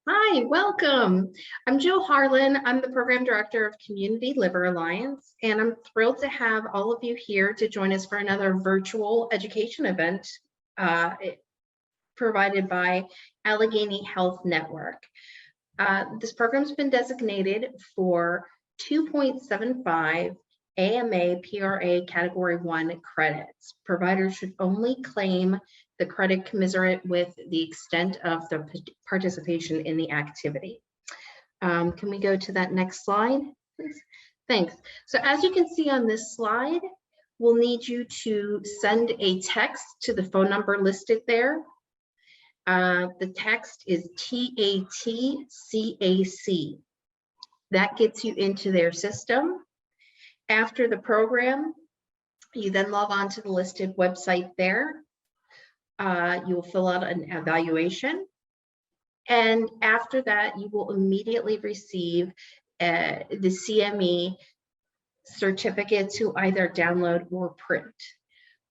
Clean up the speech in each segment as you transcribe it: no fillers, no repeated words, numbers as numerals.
Hi, welcome. I'm Jill Harlan. I'm the Program Director of Community Liver Alliance, and I'm thrilled to have all of you here to join us for another virtual education event provided by Allegheny Health Network. This program's been designated for 2.75 AMA PRA Category 1 credits. Providers should only claim the credit commensurate with the extent of the participation in the activity. Can we go to that next slide, please? Thanks. So as you can see on this slide, we'll need you to send a text to the phone number listed there. The text is TATCAC. That gets you into their system. After the program, you then log on to the listed website there. You will fill out an evaluation. And after that, you will immediately receive the CME certificate to either download or print.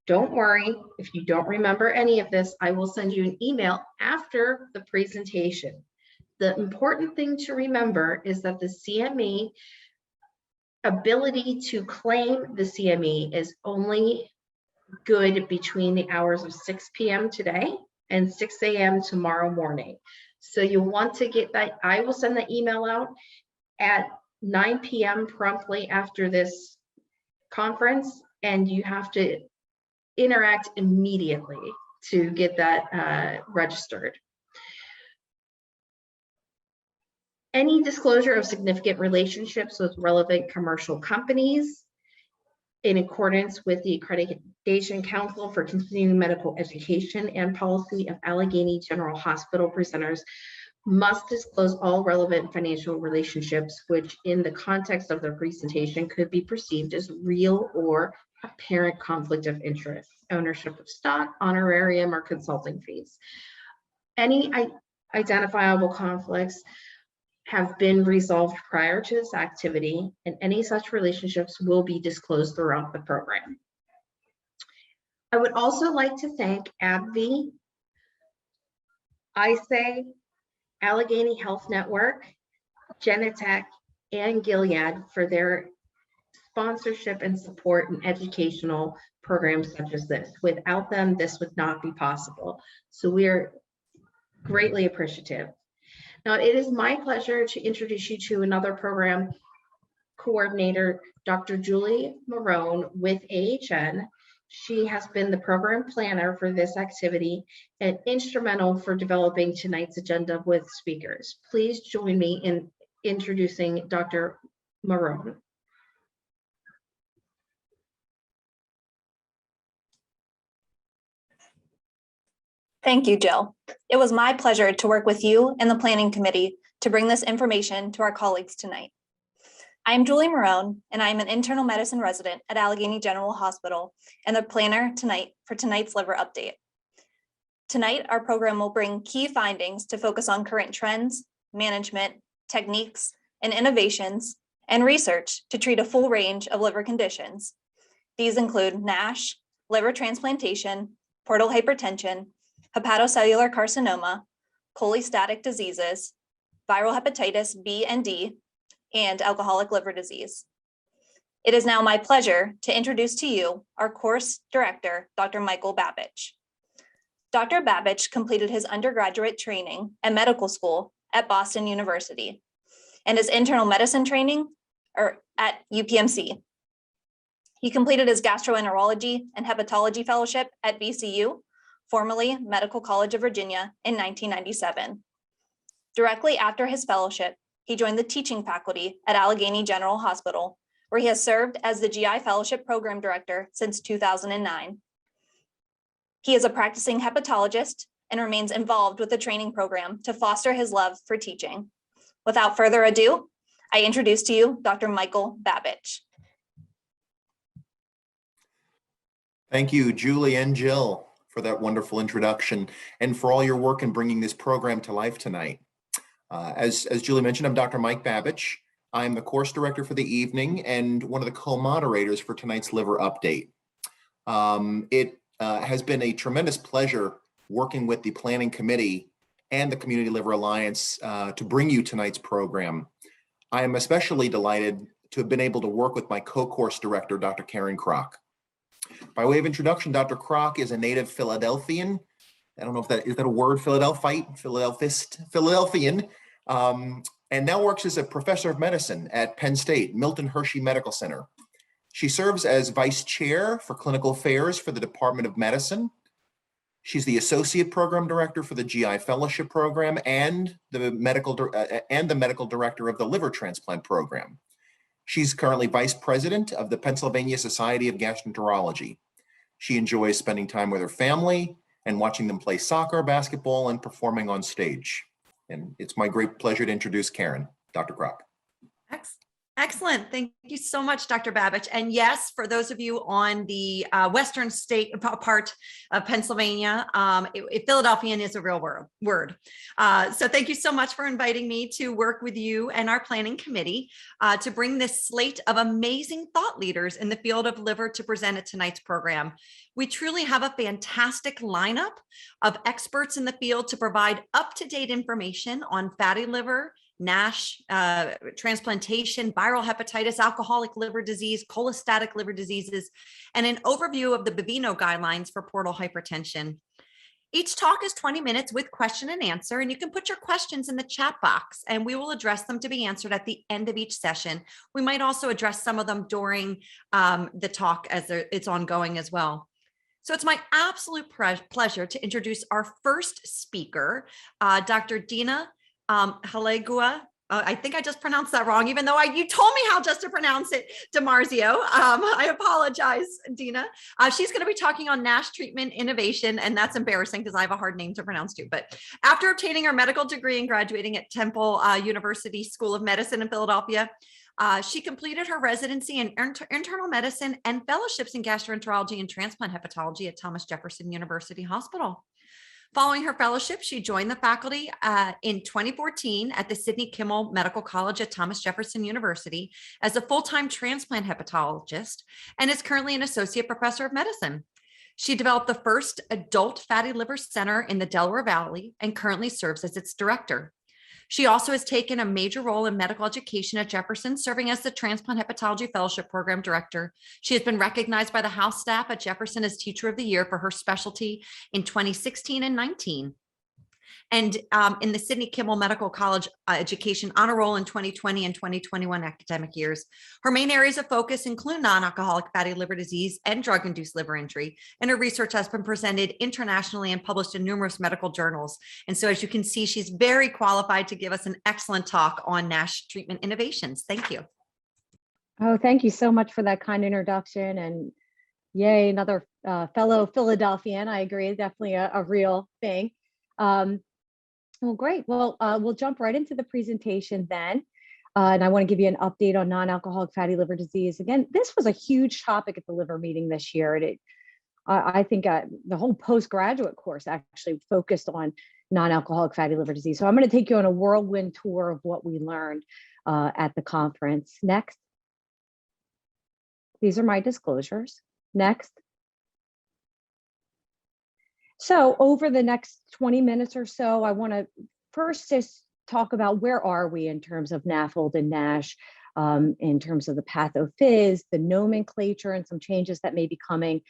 Don't worry, if you don't remember any of this, I will send you an email after the presentation. The important thing to remember is that the CME ability to claim the CME is only good between the hours of 6 p.m. today and 6 a.m. tomorrow morning. So you want to get that. I will send the email out at 9 p.m. promptly after this conference, and you have to interact immediately to get that registered. Any disclosure of significant relationships with relevant commercial companies in accordance with the Accreditation Council for Continuing Medical Education and policy of Allegheny General Hospital presenters must disclose all relevant financial relationships, which in the context of their presentation could be perceived as real or apparent conflict of interest, ownership of stock, honorarium, or consulting fees. Any identifiable conflicts have been resolved prior to this activity, and any such relationships will be disclosed throughout the program. I would also like to thank AbbVie, ISAE, Allegheny Health Network, Genentech, and Gilead for their sponsorship and support in educational programs such as this. Without them, this would not be possible. So we are greatly appreciative. Now, it is my pleasure to introduce you to another program coordinator, Dr. Julie Marone with AHN. She has been the program planner for this activity and instrumental for developing tonight's agenda with speakers. Please join me in introducing Dr. Marone. Thank you, Jill. It was my pleasure to work with you and the planning committee to bring this information to our colleagues tonight. I am Julie Marone, and I am an internal medicine resident at Allegheny General Hospital and the planner tonight for tonight's liver update. Tonight, our program will bring key findings to focus on current trends, management, techniques, and innovations, and research to treat a full range of liver conditions. These include NASH, liver transplantation, portal hypertension, hepatocellular carcinoma, cholestatic diseases, viral hepatitis B and D, and alcoholic liver disease. It is now my pleasure to introduce to you our course director, Dr. Michael Babich. Dr. Babich completed his undergraduate training at medical school at Boston University and his internal medicine training at UPMC. He completed his gastroenterology and hepatology fellowship at VCU, formerly Medical College of Virginia, in 1997. Directly after his fellowship, he joined the teaching faculty at Allegheny General Hospital, where he has served as the GI Fellowship Program Director since 2009. He is a practicing hepatologist and remains involved with the training program to foster his love for teaching. Without further ado, I introduce to you Dr. Michael Babich. Thank you, Julie and Jill, for that wonderful introduction and for all your work in bringing this program to life tonight. As Julie mentioned, I'm Dr. Mike Babich. I'm the course director for the evening and one of the co-moderators for tonight's liver update. It has been a tremendous pleasure working with the planning committee and the Community Liver Alliance to bring you tonight's program. I am especially delighted to have been able to work with my co-course director, Dr. Karen Kroc. By way of introduction, Dr. Kroc is a native Philadelphian. I don't know if is that a word, Philadelphian, and now works as a professor of medicine at Penn State, Milton Hershey Medical Center. She serves as vice chair for clinical affairs for the Department of Medicine. She's the associate program director for the GI Fellowship Program and the medical director of the liver transplant program. She's currently vice president of the Pennsylvania Society of Gastroenterology. She enjoys spending time with her family and watching them play soccer, basketball, and performing on stage. And it's my great pleasure to introduce Karen, Dr. Kroc. Excellent. Thank you so much, Dr. Babich. And yes, for those of you on the western state part of Pennsylvania, Philadelphian is a real word. So thank you so much for inviting me to work with you and our planning committee to bring this slate of amazing thought leaders in the field of liver to present at tonight's program. We truly have a fantastic lineup of experts in the field to provide up-to-date information on fatty liver, NASH, transplantation, viral hepatitis, alcoholic liver disease, cholestatic liver diseases, and an overview of the Baveno guidelines for portal hypertension. Each talk is 20 minutes with question and answer, and you can put your questions in the chat box and we will address them to be answered at the end of each session. We might also address some of them during the talk as it's ongoing as well. So it's my absolute pleasure to introduce our first speaker, Dr. Dina Halegua. I think I just pronounced that wrong, even though you told me how just to pronounce it, DiMarzio. I apologize, Dina. She's going to be talking on NASH treatment innovation, and that's embarrassing because I have a hard name to pronounce too. But after obtaining her medical degree and graduating at Temple University School of Medicine in Philadelphia, she completed her residency in internal medicine and fellowships in gastroenterology and transplant hepatology at Thomas Jefferson University Hospital. Following her fellowship, she joined the faculty in 2014 at the Sidney Kimmel Medical College at Thomas Jefferson University as a full-time transplant hepatologist and is currently an associate professor of medicine. She developed the first adult fatty liver center in the Delaware Valley and currently serves as its director. She also has taken a major role in medical education at Jefferson, serving as the Transplant Hepatology Fellowship Program Director. She has been recognized by the House staff at Jefferson as Teacher of the Year for her specialty in 2016 and 19. And in the Sidney Kimmel Medical College Education Honor Roll in 2020 and 2021 academic years. Her main areas of focus include non-alcoholic fatty liver disease and drug-induced liver injury. And her research has been presented internationally and published in numerous medical journals. And so as you can see, she's very qualified to give us an excellent talk on NASH treatment innovations. Thank you. Oh, thank you so much for that kind introduction. And yay, another fellow Philadelphian. I agree, definitely a real thing. Well, great. Well, we'll jump right into the presentation then. And I want to give you an update on non-alcoholic fatty liver disease. Again, this was a huge topic at the liver meeting this year. And I think the whole postgraduate course actually focused on non-alcoholic fatty liver disease. So I'm going to take you on a whirlwind tour of what we learned at the conference. Next. These are my disclosures. Next. So over the next 20 minutes or so, I want to first just talk about where are we in terms of NAFLD and NASH, in terms of the pathophys, the nomenclature, and some changes that may be coming.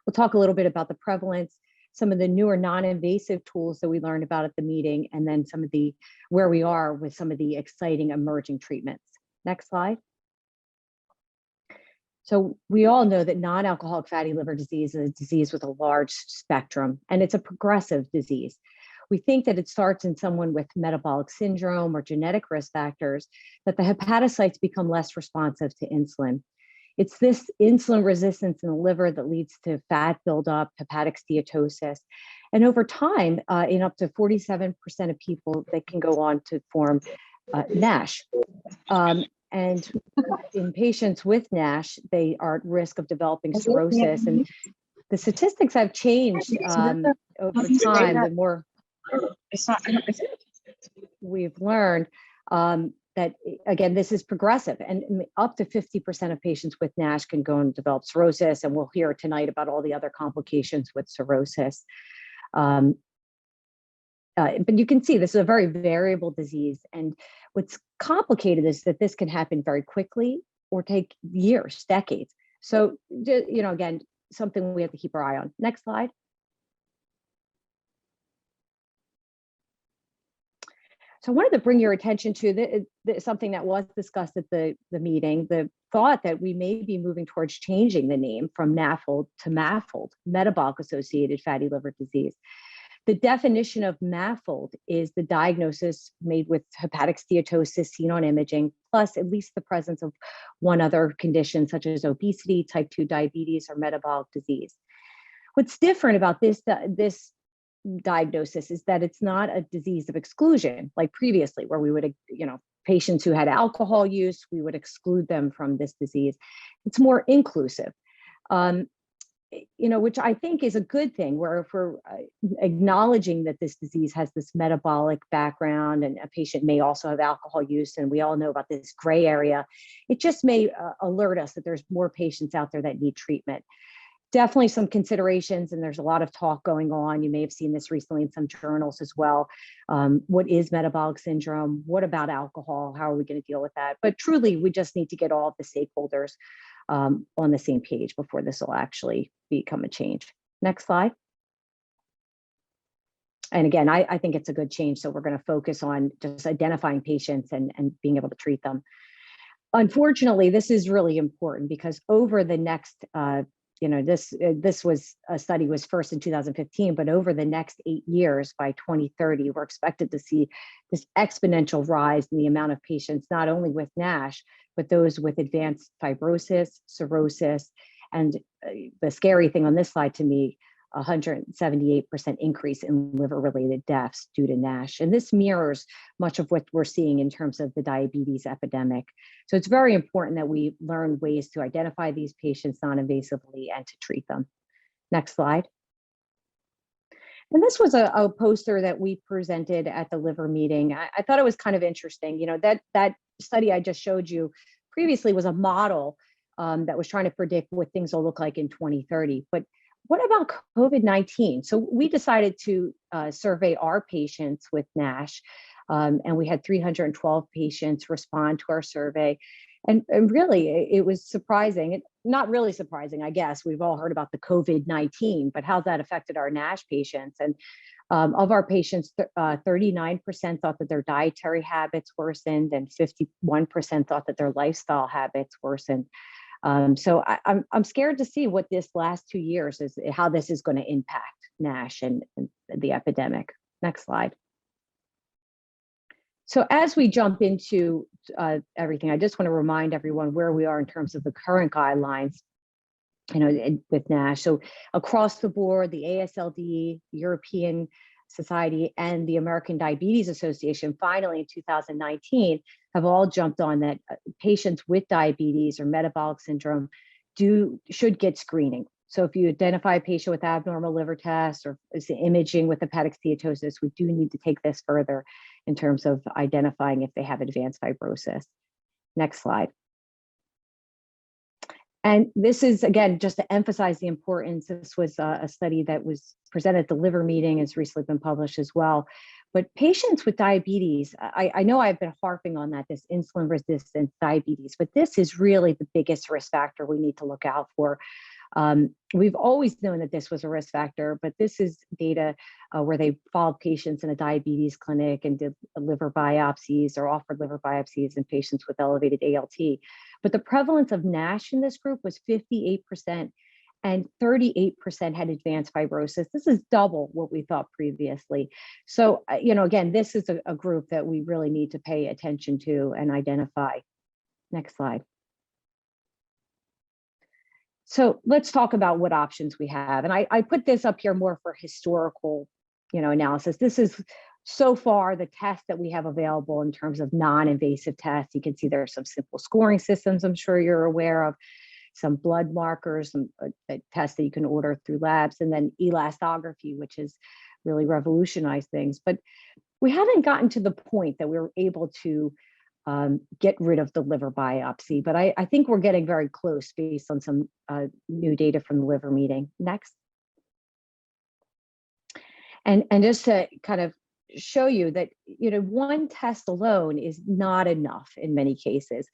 We'll talk a little bit about the prevalence, some of the newer non-invasive tools that we learned about at the meeting, and then some of the where we are with some of the exciting emerging treatments. Next slide. So we all know that non-alcoholic fatty liver disease is a disease with a large spectrum, and it's a progressive disease. We think that it starts in someone with metabolic syndrome or genetic risk factors, that the hepatocytes become less responsive to insulin. It's this insulin resistance in the liver that leads to fat buildup, hepatic steatosis. And over time, in up to 47% of people, they can go on to form NASH. And in patients with NASH, they are at risk of developing cirrhosis. And the statistics have changed over time. The more we've learned that, again, this is progressive. And up to 50% of patients with NASH can go and develop cirrhosis. And we'll hear tonight about all the other complications with cirrhosis. But you can see this is a very variable disease. And what's complicated is that this can happen very quickly or take years, decades. So, again, something we have to keep our eye on. Next slide. So I wanted to bring your attention to something that was discussed at the meeting, the thought that we may be moving towards changing the name from NAFLD to MAFLD, metabolic associated fatty liver disease. The definition of MAFLD is the diagnosis made with hepatic steatosis seen on imaging, plus at least the presence of one other condition such as obesity, type 2 diabetes, or metabolic disease. What's different about this diagnosis is that it's not a disease of exclusion like previously, where we would, patients who had alcohol use, we would exclude them from this disease. It's more inclusive, which I think is a good thing, where if we're acknowledging that this disease has this metabolic background and a patient may also have alcohol use, and we all know about this gray area, it just may alert us that there's more patients out there that need treatment. Definitely some considerations, and there's a lot of talk going on. You may have seen this recently in some journals as well. What is metabolic syndrome? What about alcohol? How are we going to deal with that? But truly, we just need to get all of the stakeholders on the same page before this will actually become a change. Next slide. And again, I think it's a good change. So we're going to focus on just identifying patients and being able to treat them. Unfortunately, this is really important because over the next this was a study was first in 2015, but over the next 8 years, by 2030, we're expected to see this exponential rise in the amount of patients, not only with NASH, but those with advanced fibrosis, cirrhosis, and the scary thing on this slide to me, 178% increase in liver-related deaths due to NASH. And this mirrors much of what we're seeing in terms of the diabetes epidemic. So it's very important that we learn ways to identify these patients non-invasively and to treat them. Next slide. And this was a poster that we presented at the liver meeting. I thought it was kind of interesting. That study I just showed you previously was a model that was trying to predict what things will look like in 2030. But what about COVID-19? So we decided to survey our patients with NASH, and we had 312 patients respond to our survey. And really, it was surprising, not really surprising, I guess. We've all heard about the COVID-19, but how's that affected our NASH patients? And of our patients, 39% thought that their dietary habits worsened, and 51% thought that their lifestyle habits worsened. So I'm scared to see what this last 2 years is, how this is going to impact NASH and the epidemic. Next slide. So as we jump into everything, I just want to remind everyone where we are in terms of the current guidelines, with NASH. So across the board, the AASLD, European Society, and the American Diabetes Association, finally in 2019, have all jumped on that patients with diabetes or metabolic syndrome should get screening. So if you identify a patient with abnormal liver tests or imaging with hepatic steatosis, we do need to take this further in terms of identifying if they have advanced fibrosis. Next slide. And this is, again, just to emphasize the importance. This was a study that was presented at the liver meeting, has recently been published as well. But patients with diabetes, I know I've been harping on that, this insulin resistant diabetes, but this is really the biggest risk factor we need to look out for. We've always known that this was a risk factor, but this is data where they followed patients in a diabetes clinic and did liver biopsies or offered liver biopsies in patients with elevated ALT. But the prevalence of NASH in this group was 58%, and 38% had advanced fibrosis. This is double what we thought previously. So, again, this is a group that we really need to pay attention to and identify. Next slide. So let's talk about what options we have. And I put this up here more for historical, analysis. This is so far the tests that we have available in terms of non-invasive tests. You can see there are some simple scoring systems I'm sure you're aware of, some blood markers, some tests that you can order through labs, and then elastography, which has really revolutionized things. But we haven't gotten to the point that we're able to get rid of the liver biopsy. But I think we're getting very close based on some new data from the liver meeting. Next. And just to kind of show you that, one test alone is not enough in many cases.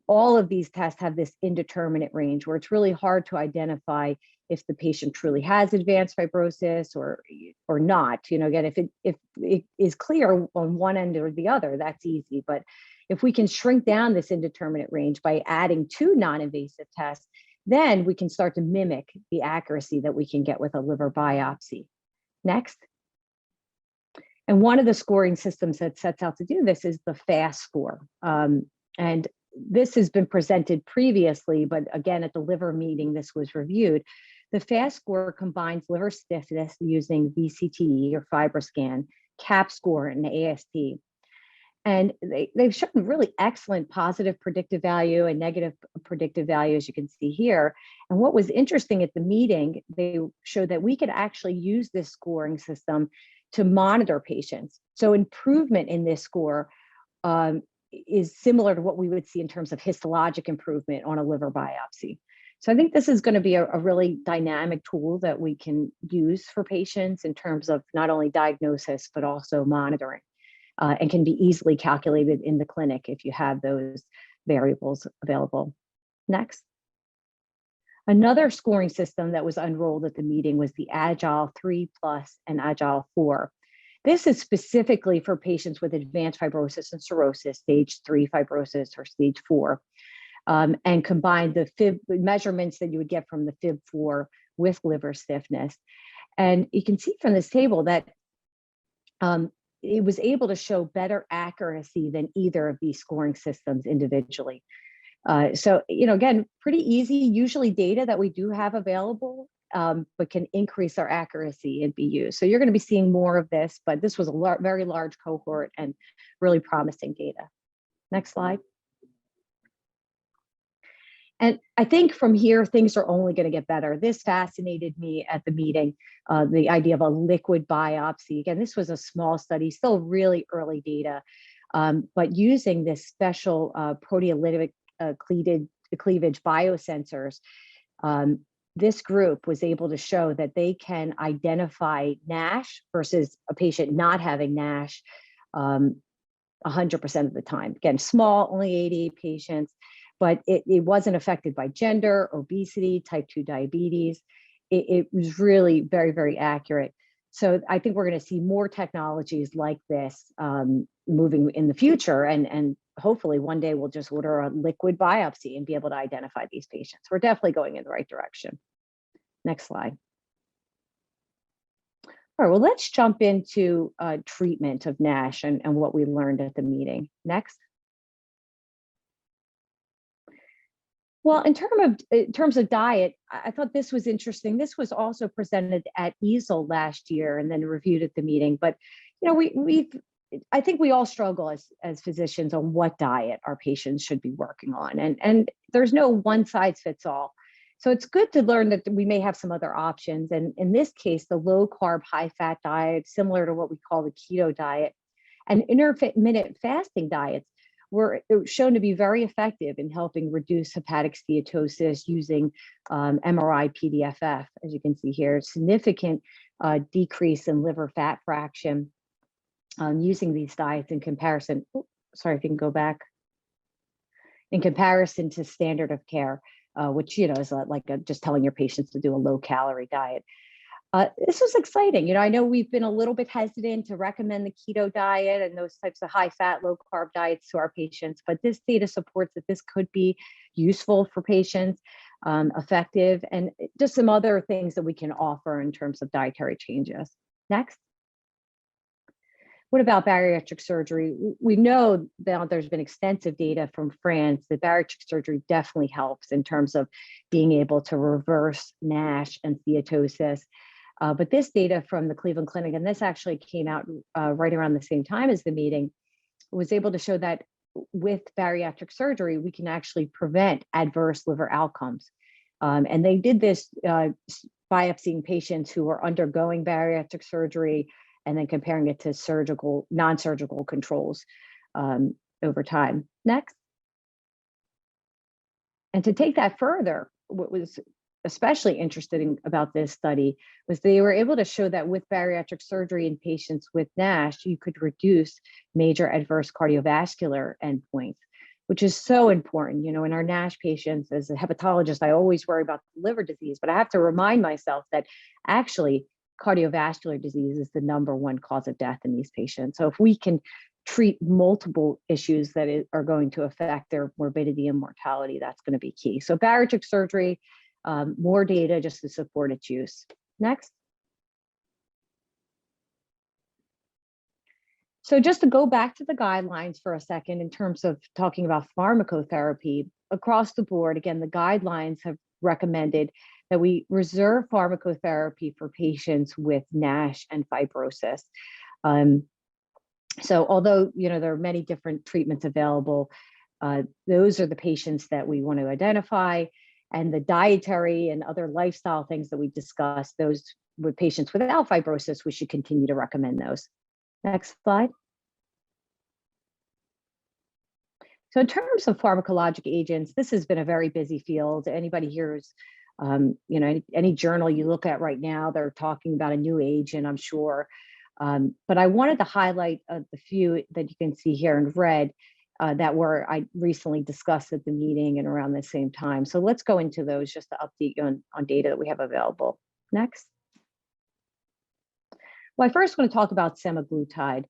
All of these tests have this indeterminate range where it's really hard to identify if the patient truly has advanced fibrosis or not. Again, if it is clear on one end or the other, that's easy. But if we can shrink down this indeterminate range by adding 2 non-invasive tests, then we can start to mimic the accuracy that we can get with a liver biopsy. Next. And one of the scoring systems that sets out to do this is the FAST score. And this has been presented previously, but again, at the liver meeting, this was reviewed. The FAST score combines liver stiffness using VCTE or FibroScan, CAP score, and AST. And they've shown really excellent positive predictive value and negative predictive value, as you can see here. And what was interesting at the meeting, they showed that we could actually use this scoring system to monitor patients. So improvement in this score is similar to what we would see in terms of histologic improvement on a liver biopsy. So I think this is going to be a really dynamic tool that we can use for patients in terms of not only diagnosis, but also monitoring. And can be easily calculated in the clinic if you have those variables available. Next. Another scoring system that was unrolled at the meeting was the Agile 3+ and Agile 4. This is specifically for patients with advanced fibrosis and cirrhosis, stage 3 fibrosis or stage 4, and combined the FIB measurements that you would get from the FIB-4 with liver stiffness. And you can see from this table that it was able to show better accuracy than either of these scoring systems individually. So, again, pretty easy, usually data that we do have available, but can increase our accuracy and be used. So you're going to be seeing more of this, but this was a very large cohort and really promising data. Next slide. And I think from here, things are only going to get better. This fascinated me at the meeting, the idea of a liquid biopsy. Again, this was a small study, still really early data, but using this special proteolytic cleavage biosensors, this group was able to show that they can identify NASH versus a patient not having NASH 100% of the time. Again, small, only 88 patients. But it wasn't affected by gender, obesity, type 2 diabetes. It was really very, very accurate. So I think we're going to see more technologies like this moving in the future. And hopefully one day we'll just order a liquid biopsy and be able to identify these patients. We're definitely going in the right direction. Next slide. All right, well, let's jump into treatment of NASH and what we learned at the meeting. Next. Well, in terms of diet, I thought this was interesting. This was also presented at EASL last year and then reviewed at the meeting. But I think we all struggle as physicians on what diet our patients should be working on, and there's no one size fits all. So it's good to learn that we may have some other options. And in this case, the low carb, high fat diet, similar to what we call the keto diet, and intermittent fasting diets were shown to be very effective in helping reduce hepatic steatosis using MRI-PDFF, as you can see here, significant decrease in liver fat fraction using these diets in comparison. Sorry, if you can go back. In comparison to standard of care, which is like just telling your patients to do a low-calorie diet. This was exciting. I know we've been a little bit hesitant to recommend the keto diet and those types of high fat, low carb diets to our patients, but this data supports that this could be useful for patients, effective, and just some other things that we can offer in terms of dietary changes. Next. What about bariatric surgery? We know that there's been extensive data from France that bariatric surgery definitely helps in terms of being able to reverse NASH and steatosis. But this data from the Cleveland Clinic, and this actually came out right around the same time as the meeting, was able to show that with bariatric surgery, we can actually prevent adverse liver outcomes. And they did this biopsying patients who were undergoing bariatric surgery and then comparing it to non-surgical controls over time. Next. And to take that further, what was especially interested in about this study was they were able to show that with bariatric surgery in patients with NASH, you could reduce major adverse cardiovascular endpoints, which is so important. You know, in our NASH patients, as a hepatologist, I always worry about liver disease, but I have to remind myself that actually cardiovascular disease is the #1 cause of death in these patients. So if we can treat multiple issues that are going to affect their morbidity and mortality, that's going to be key. So bariatric surgery, more data just to support its use. Next. So just to go back to the guidelines for a second in terms of talking about pharmacotherapy, across the board, again, the guidelines have recommended that we reserve pharmacotherapy for patients with NASH and fibrosis. So although, you know, there are many different treatments available, those are the patients that we want to identify, and the dietary and other lifestyle things that we discussed, those with patients without fibrosis, we should continue to recommend those. Next slide. So in terms of pharmacologic agents, this has been a very busy field. Anybody here is, you know, any journal you look at right now, they're talking about a new agent, I'm sure. But I wanted to highlight the few that you can see here in red that I recently discussed at the meeting and around the same time. So let's go into those just to update you on data that we have available. Next. Well, I first want to talk about semaglutide.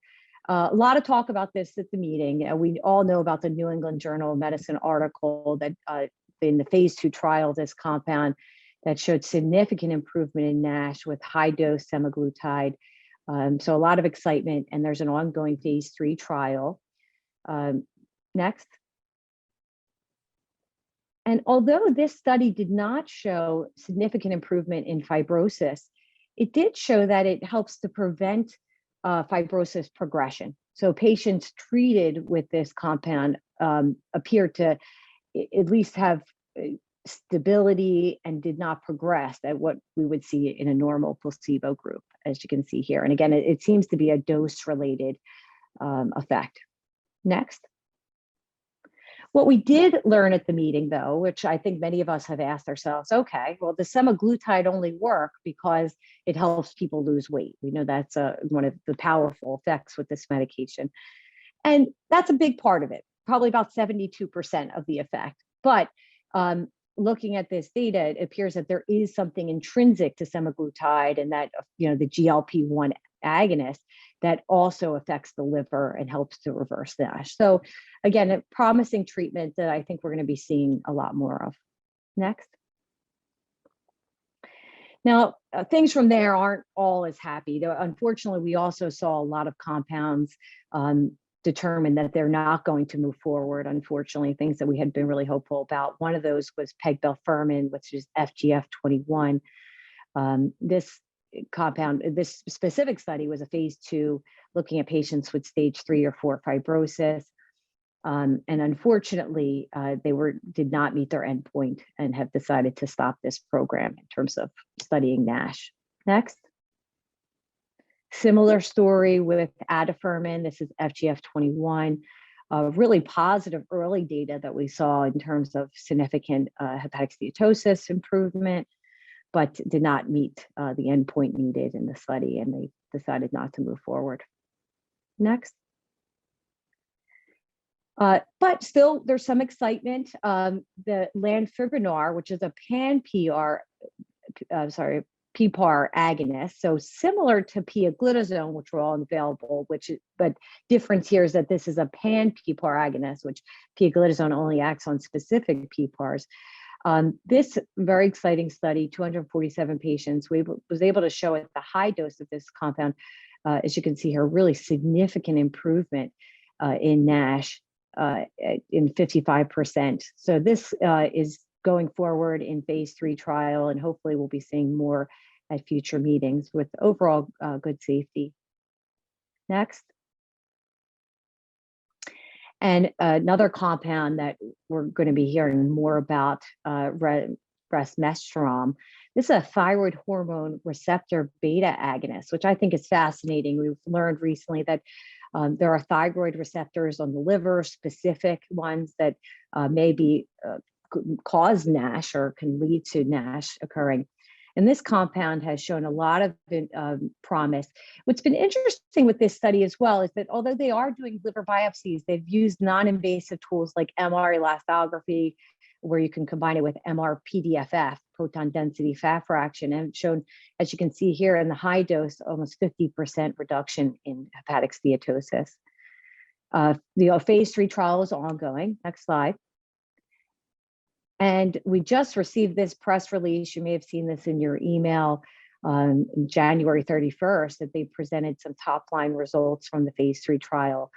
A lot of talk about this at the meeting. We all know about the New England Journal of Medicine article that in the phase 2 trial of this compound that showed significant improvement in NASH with high dose semaglutide. So a lot of excitement, and there's an ongoing phase 3 trial. Next. And although this study did not show significant improvement in fibrosis, it did show that it helps to prevent fibrosis progression. So patients treated with this compound appear to at least have stability and did not progress at what we would see in a normal placebo group, as you can see here. And again, it seems to be a dose-related effect. Next. What we did learn at the meeting, though, which I think many of us have asked ourselves, okay, well, the semaglutide only work because it helps people lose weight. We know that's one of the powerful effects with this medication. And that's a big part of it, probably about 72% of the effect. But looking at this data, it appears that there is something intrinsic to semaglutide and that, you know, the GLP-1 agonist that also affects the liver and helps to reverse NASH. So again, a promising treatment that I think we're going to be seeing a lot more of. Next. Now, things from there aren't all as happy. Unfortunately, we also saw a lot of compounds determine that they're not going to move forward. Unfortunately, things that we had been really hopeful about. One of those was pegbelfermin, which is FGF21. This compound, this specific study was a phase 2 looking at patients with stage 3 or 4 fibrosis. And unfortunately, they did not meet their endpoint and have decided to stop this program in terms of studying NASH. Next. Similar story with adafermin. This is FGF21. Really positive early data that we saw in terms of significant hepatic steatosis improvement, but did not meet the endpoint needed in the study, and they decided not to move forward. Next. But still, there's some excitement. The lanfibranor, which is a PPAR agonist, so similar to pioglitazone, which were all available, but difference here is that this is a pan-PPAR agonist, which pioglitazone only acts on specific PPARs. This very exciting study, 247 patients, was able to show at the high dose of this compound, as you can see here, really significant improvement in NASH in 55%. So this is going forward in phase 3 trial, and hopefully we'll be seeing more at future meetings with overall good safety. Next. And another compound that we're going to be hearing more about, resmetirom. This is a thyroid hormone receptor beta agonist, which I think is fascinating. We've learned recently that there are thyroid receptors on the liver, specific ones that may be cause NASH or can lead to NASH occurring. And this compound has shown a lot of promise. What's been interesting with this study as well is that although they are doing liver biopsies, they've used non-invasive tools like MR elastography, where you can combine it with MR PDFF, proton density fat fraction, and shown, as you can see here in the high dose, almost 50% reduction in hepatic steatosis. The phase 3 trial is ongoing. Next slide. And we just received this press release. You may have seen this in your email January 31st, that they presented some top line results from the phase 3 trial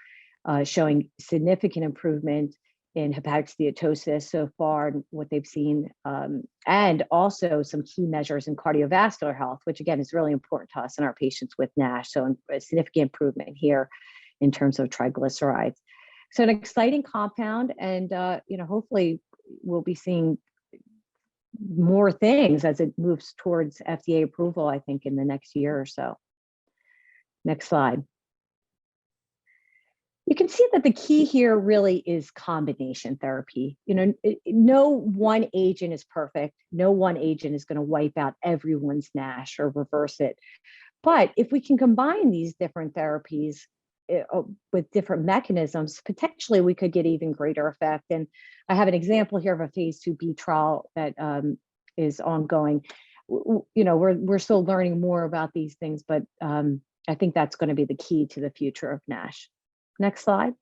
showing significant improvement in hepatic steatosis so far, and what they've seen, and also some key measures in cardiovascular health, which again is really important to us and our patients with NASH. So a significant improvement here in terms of triglycerides. So an exciting compound, and hopefully we'll be seeing more things as it moves towards FDA approval, I think, in the next year or so. Next slide. You can see that the key here really is combination therapy. No one agent is perfect. No one agent is going to wipe out everyone's NASH or reverse it. But if we can combine these different therapies with different mechanisms, potentially we could get even greater effect. And I have an example here of a phase 2b trial that is ongoing. We're still learning more about these things, but I think that's going to be the key to the future of NASH. Next slide.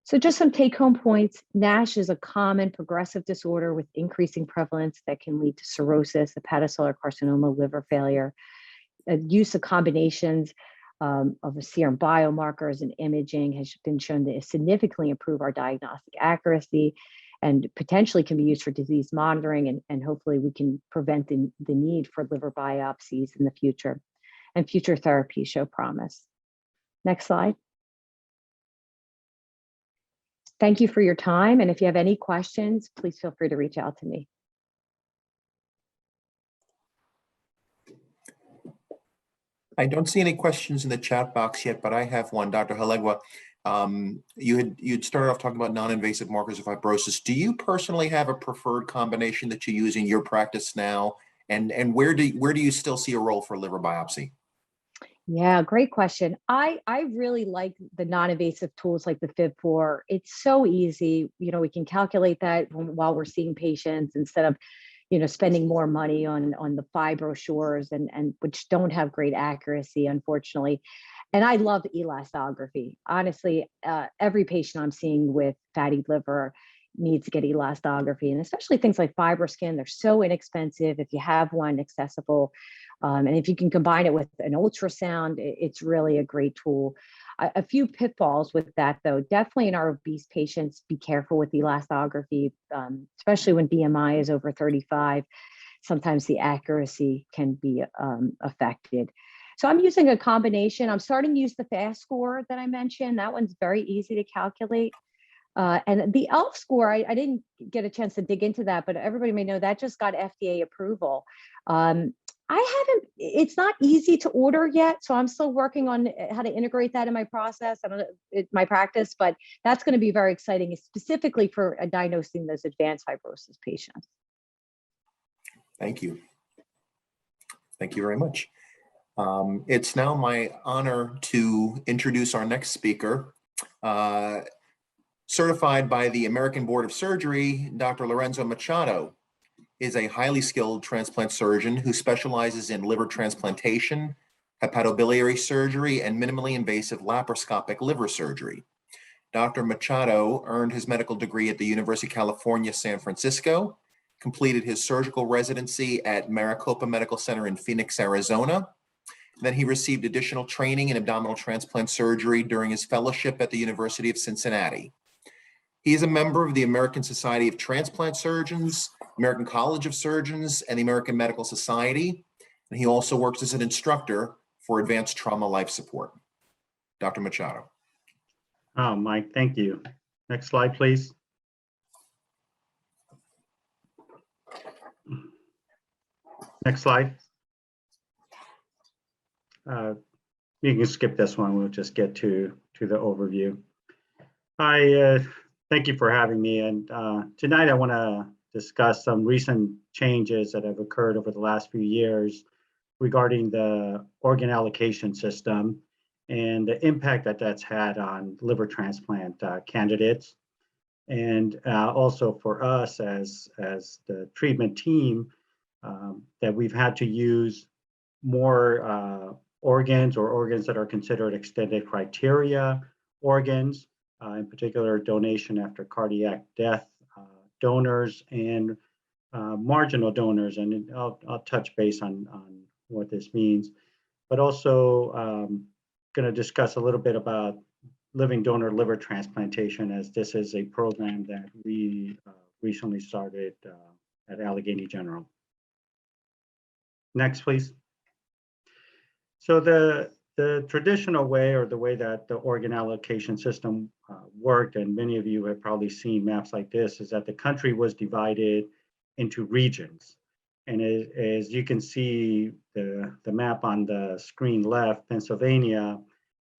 So just some take-home points. NASH is a common progressive disorder with increasing prevalence that can lead to cirrhosis, hepatocellular carcinoma, liver failure. Use of combinations of serum biomarkers and imaging has been shown to significantly improve our diagnostic accuracy, and potentially can be used for disease monitoring, and hopefully we can prevent the need for liver biopsies in the future. And future therapies show promise. Next slide. Thank you for your time. And if you have any questions, please feel free to reach out to me. I don't see any questions in the chat box yet, but I have one. Dr. Halegua, you'd started off talking about non-invasive markers of fibrosis. Do you personally have a preferred combination that you use in your practice now? And where do you still see a role for liver biopsy? Yeah, great question. I really like the non-invasive tools like the FIB4. It's so easy. We can calculate that while we're seeing patients instead of, spending more money on the FibroSures and which don't have great accuracy, unfortunately. And I love elastography. Honestly, every patient I'm seeing with fatty liver needs to get elastography, and especially things like FibroScan. They're so inexpensive if you have one accessible. And if you can combine it with an ultrasound, it's really a great tool. A few pitfalls with that, though. Definitely in our obese patients, be careful with elastography, especially when BMI is over 35. Sometimes the accuracy can be affected. So I'm using a combination. I'm starting to use the FAST score that I mentioned. That one's very easy to calculate. And the ELF score, I didn't get a chance to dig into that, but everybody may know that just got FDA approval. It's not easy to order yet, so I'm still working on how to integrate that in my process, my practice, but that's going to be very exciting, specifically for diagnosing those advanced fibrosis patients. Thank you. Thank you very much. It's now my honor to introduce our next speaker. Certified by the American Board of Surgery, Dr. Lorenzo Machado is a highly skilled transplant surgeon who specializes in liver transplantation, hepatobiliary surgery, and minimally invasive laparoscopic liver surgery. Dr. Machado earned his medical degree at the University of California, San Francisco, completed his surgical residency at Maricopa Medical Center in Phoenix, Arizona. Then he received additional training in abdominal transplant surgery during his fellowship at the University of Cincinnati. He is a member of the American Society of Transplant Surgeons, American College of Surgeons, and the American Medical Society. And he also works as an instructor for advanced trauma life support. Dr. Machado. Oh, Mike, thank you. Next slide, please. Next slide. You can skip this one. We'll just get to the overview. Thank you for having me. And tonight I want to discuss some recent changes that have occurred over the last few years regarding the organ allocation system and the impact that that's had on liver transplant candidates. And also for us as the treatment team, that we've had to use more organs or organs that are considered extended criteria organs, in particular donation after cardiac death donors and marginal donors. And I'll touch base on what this means, but also going to discuss a little bit about living donor liver transplantation, as this is a program that we recently started at Allegheny General. Next, please. So the traditional way, or the way that the organ allocation system worked, and many of you have probably seen maps like this, is that the country was divided into regions. And as you can see, the map on the screen left, Pennsylvania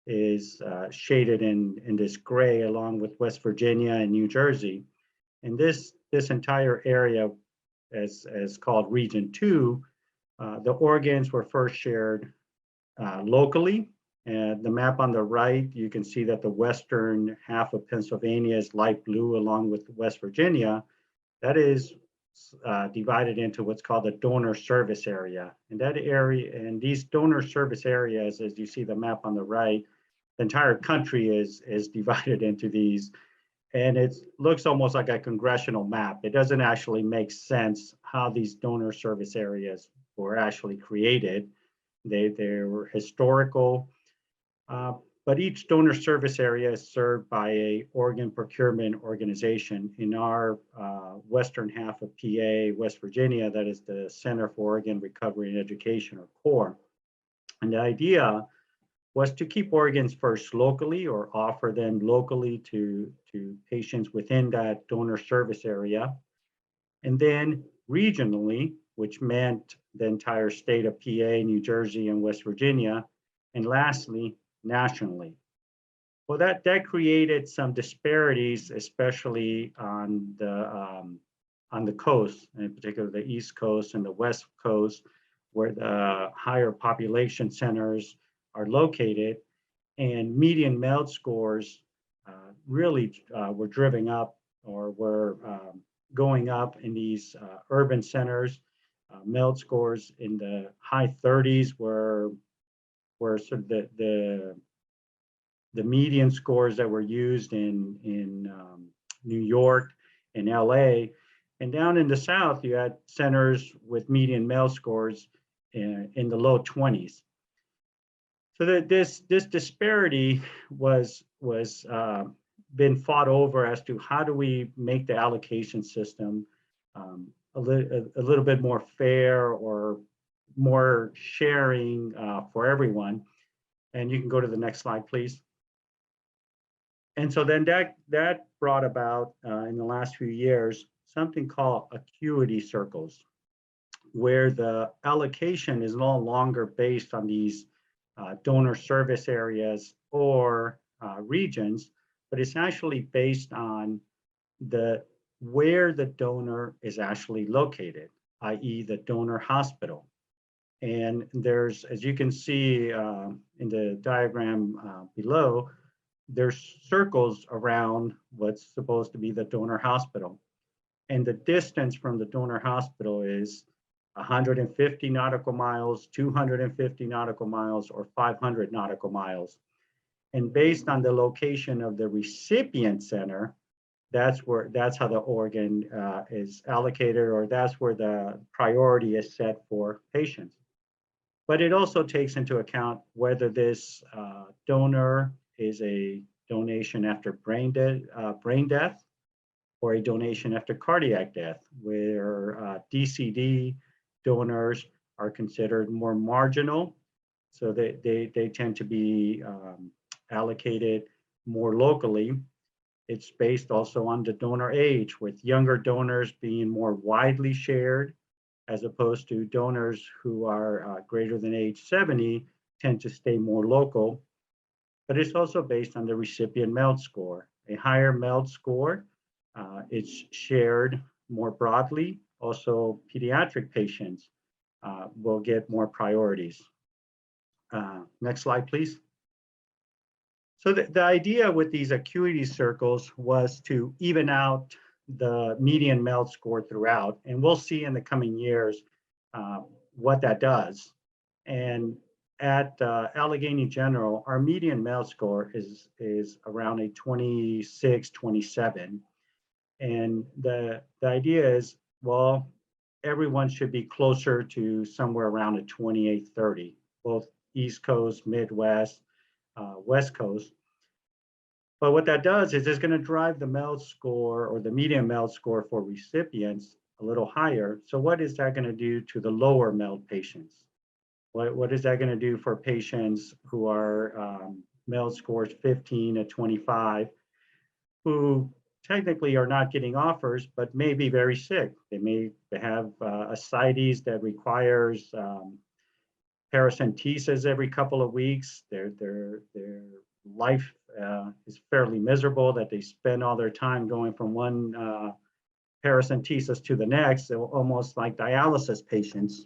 is shaded in this gray, along with West Virginia and New Jersey. And this entire area is called Region 2. The organs were first shared locally. And the map on the right, you can see that the western half of Pennsylvania is light blue, along with West Virginia. That is divided into what's called the donor service area. And that area, and these donor service areas, as you see the map on the right, the entire country is divided into these. And it looks almost like a congressional map. It doesn't actually make sense how these donor service areas were actually created. They were historical, but each donor service area is served by a organ procurement organization. In our western half of PA, West Virginia, that is the Center for Organ Recovery and Education, or CORE. And the idea was to keep organs first locally, or offer them locally to patients within that donor service area. And then regionally, which meant the entire state of PA, New Jersey, and West Virginia. And lastly, nationally. Well, that created some disparities, especially on the coast, in particular the East Coast and the West Coast, where the higher population centers are located, and median MELD scores really were driven up, or were going up in these urban centers. MELD scores in the high 30s were sort of the median scores that were used in New York and LA. And down in the South, you had centers with median MELD scores in the low 20s. So that this disparity was been fought over as to how do we make the allocation system a little bit more fair, or more sharing for everyone. And you can go to the next slide, please. And so then that brought about in the last few years something called acuity circles, where the allocation is no longer based on these donor service areas or regions, but it's actually based on where the donor is actually located, i.e. the donor hospital. And there's, as you can see in the diagram below, there's circles around what's supposed to be the donor hospital. And the distance from the donor hospital is 150 nautical miles, 250 nautical miles, or 500 nautical miles. And based on the location of the recipient center, that's how the organ is allocated, or that's where the priority is set for patients. But it also takes into account whether this donor is a donation after brain death, or a donation after cardiac death, where DCD donors are considered more marginal. So they tend to be allocated more locally. It's based also on the donor age, with younger donors being more widely shared, as opposed to donors who are greater than age 70 tend to stay more local. But it's also based on the recipient MELD score. a higher MELD score, it's shared more broadly. Also, pediatric patients will get more priorities. Next slide, please. So the idea with these acuity circles was to even out the median MELD score throughout, and we'll see in the coming years what that does. And at Allegheny General, our median MELD score is around a 26, 27. And the idea is, well, everyone should be closer to somewhere around a 28, 30, both East Coast, Midwest, West Coast. But what that does is it's going to drive the MELD score or the median MELD score for recipients a little higher. So what is that going to do to the lower MELD patients? What is that going to do for patients who are MELD scores 15 to 25, who technically are not getting offers, but may be very sick? They have ascites that requires paracentesis every couple of weeks. Their life is fairly miserable, that they spend all their time going from one paracentesis to the next, almost like dialysis patients.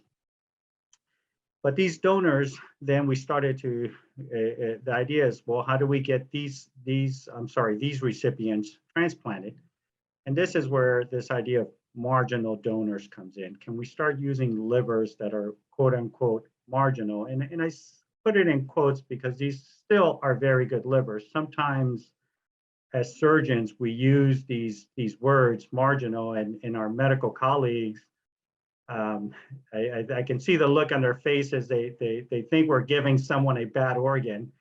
But these donors, then we started to, the idea is, well, how do we get these recipients transplanted? And this is where this idea of marginal donors comes in. Can we start using livers that are quote unquote marginal? And I put it in quotes because these still are very good livers. Sometimes as surgeons, we use these words marginal, and our medical colleagues, I can see the look on their faces. They think we're giving someone a bad organ.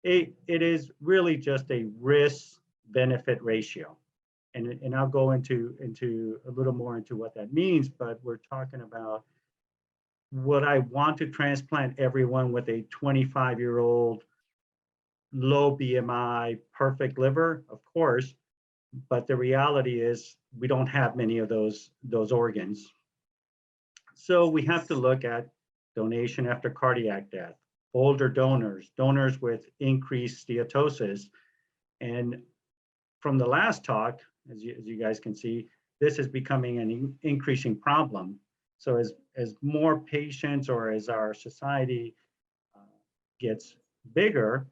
It is really just a risk-benefit ratio. And I'll go into a little more into what that means, but we're talking about, would I want to transplant everyone with a 25-year-old low BMI, perfect liver? Of course, but the reality is we don't have many of those organs. So we have to look at donation after cardiac death, older donors, donors with increased steatosis. And from the last talk, as you guys can see, this is becoming an increasing problem. So as more patients, or as our society gets bigger,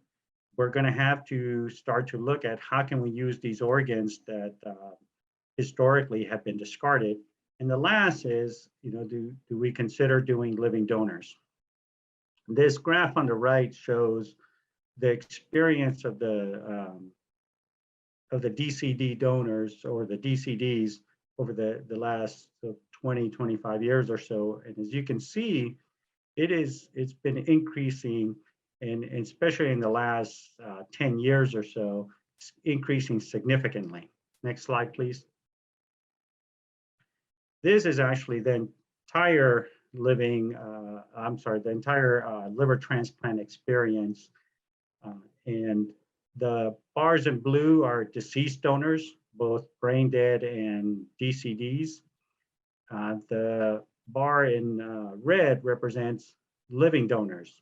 we're going to have to start to look at how can we use these organs that historically have been discarded. And the last is, do we consider doing living donors? This graph on the right shows the experience of the DCD donors, or the DCDs, over the last 20, 25 years or so. And as you can see, it's been increasing, and especially in the last 10 years or so, it's increasing significantly. Next slide, please. This is actually the entire liver transplant experience. And the bars in blue are deceased donors, both brain dead and DCDs. The bar in red represents living donors.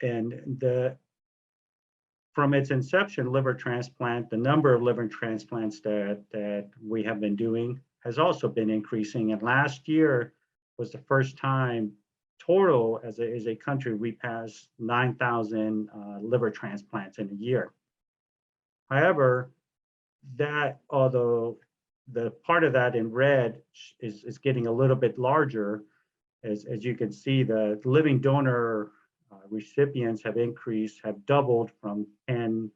And from its inception, liver transplant, the number of liver transplants that we have been doing has also been increasing. And last year was the first time total as a country we passed 9,000 liver transplants in a year. However, although the part of that in red is getting a little bit larger, as you can see, the living donor recipients have doubled from 10,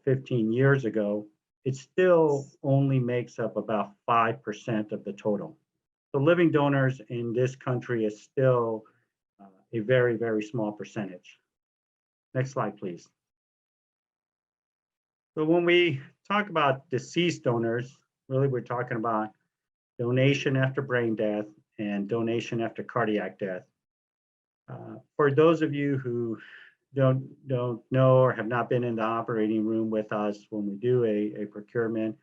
15 years ago. It still only makes up about 5% of the total. So living donors in this country is still a very, very small percentage. Next slide, please. So when we talk about deceased donors, really we're talking about donation after brain death and donation after cardiac death. For those of you who don't know or have not been in the operating room with us when we do a procurement,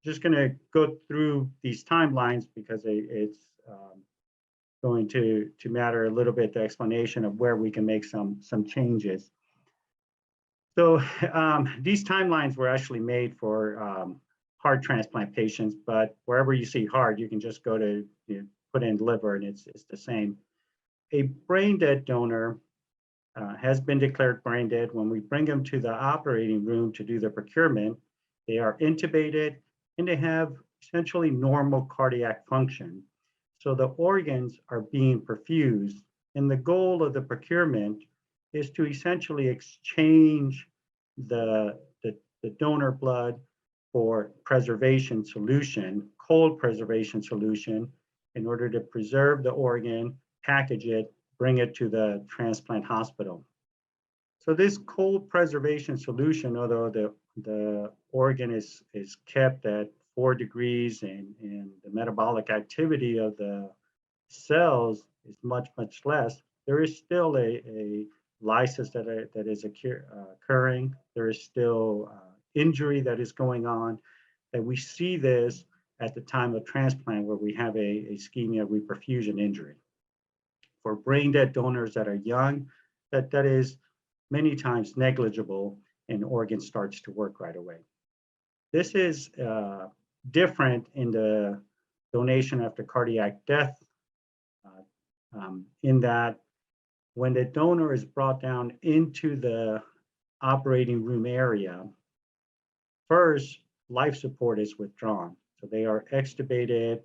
just going to go through these timelines because it's going to matter a little bit, the explanation of where we can make some changes. So these timelines were actually made for heart transplant patients, but wherever you see heart, you can just go to put in liver and it's the same. A brain dead donor has been declared brain dead. When we bring them to the operating room to do the procurement, they are intubated and they have essentially normal cardiac function. So the organs are being perfused. And the goal of the procurement is to essentially exchange the donor blood for preservation solution, cold preservation solution, in order to preserve the organ, package it, bring it to the transplant hospital. So this cold preservation solution, although the organ is kept at 4 degrees and the metabolic activity of the cells is much less, there is still a lysis that is occurring. There is still injury that is going on. And we see this at the time of transplant where we have a ischemia reperfusion injury. For brain dead donors that are young, that is many times negligible and organ starts to work right away. This is different in the donation after cardiac death, in that when the donor is brought down into the operating room area, first life support is withdrawn. So they are extubated.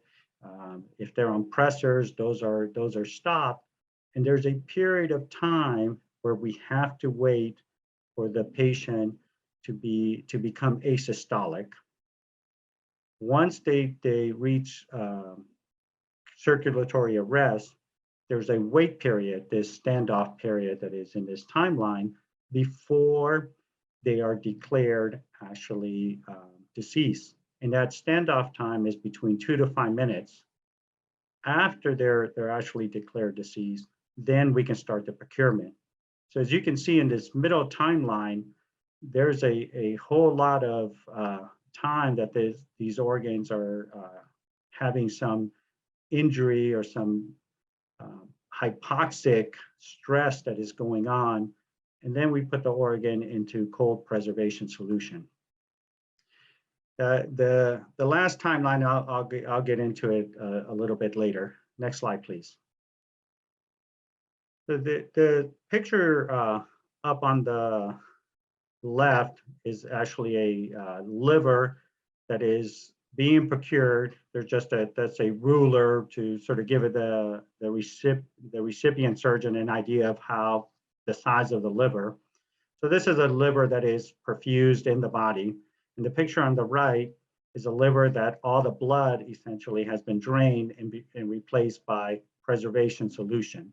If they're on pressors, those are stopped. And there's a period of time where we have to wait for the patient to become asystolic. Once they reach circulatory arrest, there's a wait period, this standoff period that is in this timeline before they are declared actually deceased. And that standoff time is between 2 to 5 minutes. After they're actually declared deceased, then we can start the procurement. So as you can see in this middle timeline, there's a whole lot of time that these organs are having some injury or some hypoxic stress that is going on. And then we put the organ into cold preservation solution. The last timeline, I'll get into it a little bit later. Next slide, please. The picture up on the left is actually a liver that is being procured. There's just that's a ruler to sort of give it the recipient surgeon an idea of how the size of the liver. So this is a liver that is perfused in the body. And the picture on the right is a liver that all the blood essentially has been drained and replaced by preservation solution.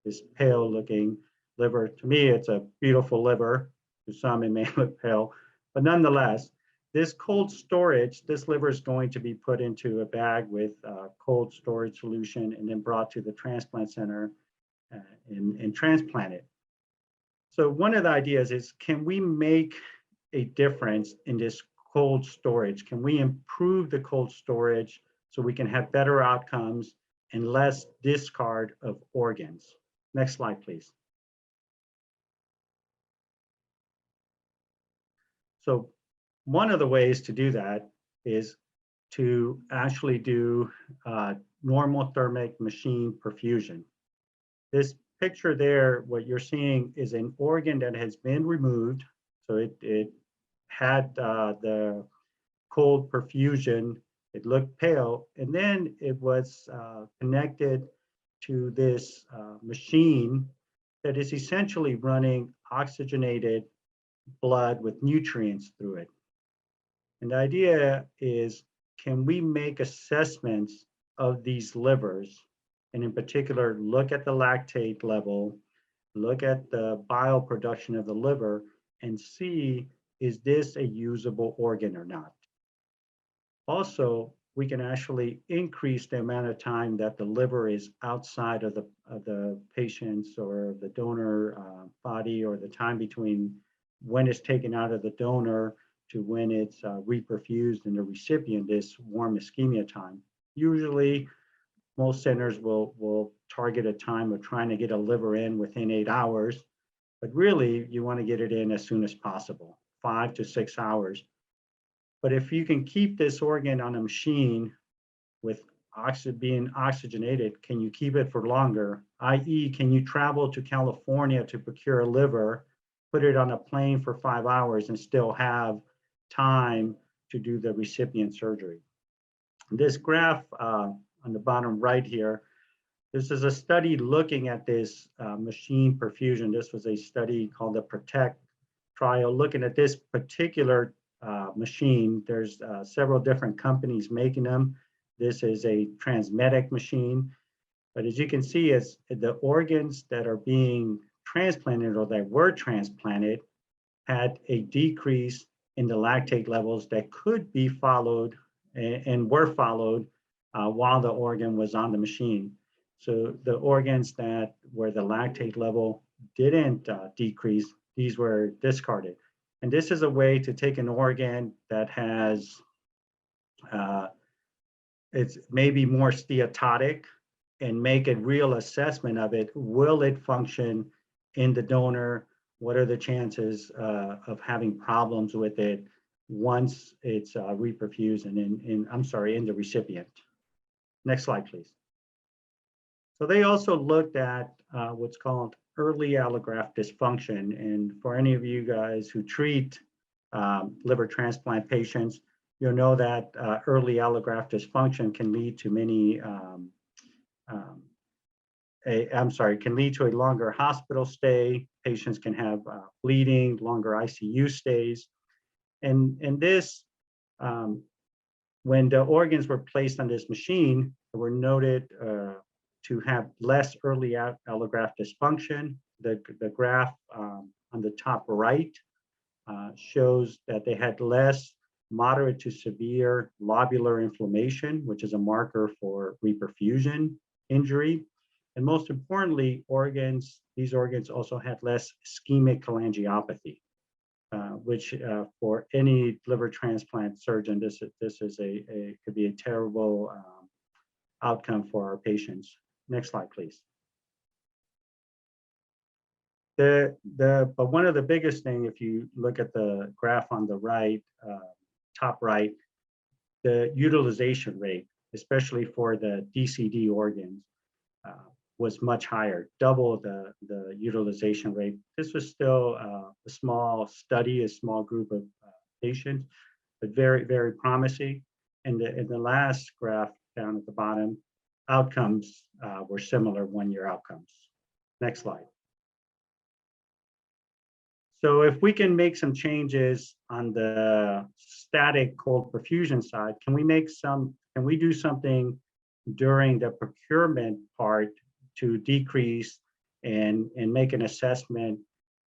This pale looking liver, to me, it's a beautiful liver. To some, it may look pale, but nonetheless, this cold storage, this liver is going to be put into a bag with cold storage solution and then brought to the transplant center and transplanted. So one of the ideas is, can we make a difference in this cold storage? Can we improve the cold storage so we can have better outcomes and less discard of organs? Next slide, please. So one of the ways to do that is to actually do normothermic machine perfusion. This picture there, what you're seeing is an organ that has been removed. So it had the cold perfusion, it looked pale, and then it was connected to this machine that is essentially running oxygenated blood with nutrients through it. And the idea is, can we make assessments of these livers, and in particular, look at the lactate level, look at the bile production of the liver, and see, is this a usable organ or not? Also, we can actually increase the amount of time that the liver is outside of the patient's or the donor body, or the time between when it's taken out of the donor to when it's reperfused in the recipient, this warm ischemia time. Usually, most centers will target a time of trying to get a liver in within 8 hours. but really you want to get it in as soon as possible, 5 to 6 hours. But if you can keep this organ on a machine with being oxygenated, can you keep it for longer? i.e., can you travel to California to procure a liver, put it on a plane for 5 hours and still have time to do the recipient surgery? This graph on the bottom right here, this is a study looking at this machine perfusion. This was a study called the PROTECT trial, looking at this particular machine. There's several different companies making them. This is a Transmedic machine. But as you can see, as the organs that are being transplanted or that were transplanted had a decrease in the lactate levels that could be followed and were followed while the organ was on the machine. So the organs that where the lactate level didn't decrease, these were discarded. And this is a way to take an organ that has, it's maybe more steatotic and make a real assessment of it. Will it function in the donor? What are the chances of having problems with it once it's reperfused and in the recipient? Next slide, please. So they also looked at what's called early allograft dysfunction. And for any of you guys who treat liver transplant patients, you'll know that early allograft dysfunction can lead to many, can lead to a longer hospital stay. Patients can have bleeding, longer ICU stays. And this, when the organs were placed on this machine, they were noted to have less early allograft dysfunction. The graph on the top right shows that they had less moderate to severe lobular inflammation, which is a marker for reperfusion injury. And most importantly, these organs also had less ischemic cholangiopathy, which for any liver transplant surgeon, this is could be a terrible outcome for our patients. Next slide, please. But one of the biggest thing, if you look at the graph on the right, top right, the utilization rate, especially for the DCD organs, was much higher, double the utilization rate. This was still a small study, a small group of patients, but very, very promising. And in the last graph down at the bottom, outcomes were similar, one-year outcomes. Next slide. So if we can make some changes on the static cold perfusion side, can we do something during the procurement part to decrease and make an assessment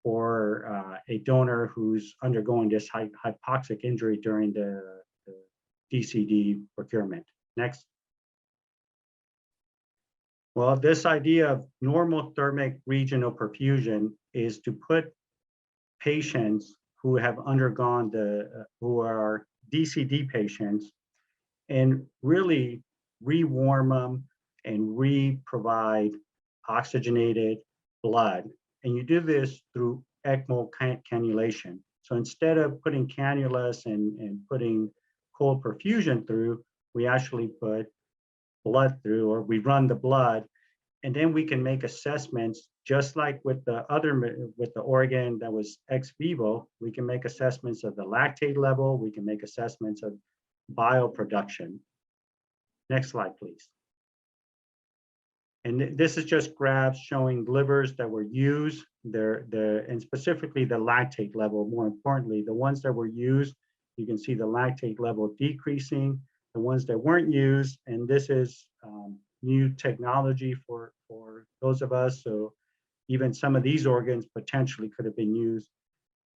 for a donor who's undergoing this hypoxic injury during the DCD procurement? Next. Well, this idea of normothermic regional perfusion is to put patients who have undergone who are DCD patients and really rewarm them and re-provide oxygenated blood. And you do this through ECMO cannulation. So instead of putting cannulas and putting cold perfusion through, we actually put blood through, or we run the blood, and then we can make assessments just like with the organ that was ex vivo. We can make assessments of the lactate level. We can make assessments of bioproduction. Next slide, please. And this is just graphs showing livers that were used, and specifically the lactate level. More importantly, the ones that were used, you can see the lactate level decreasing. The ones that weren't used, and this is new technology for those of us. So even some of these organs potentially could have been used.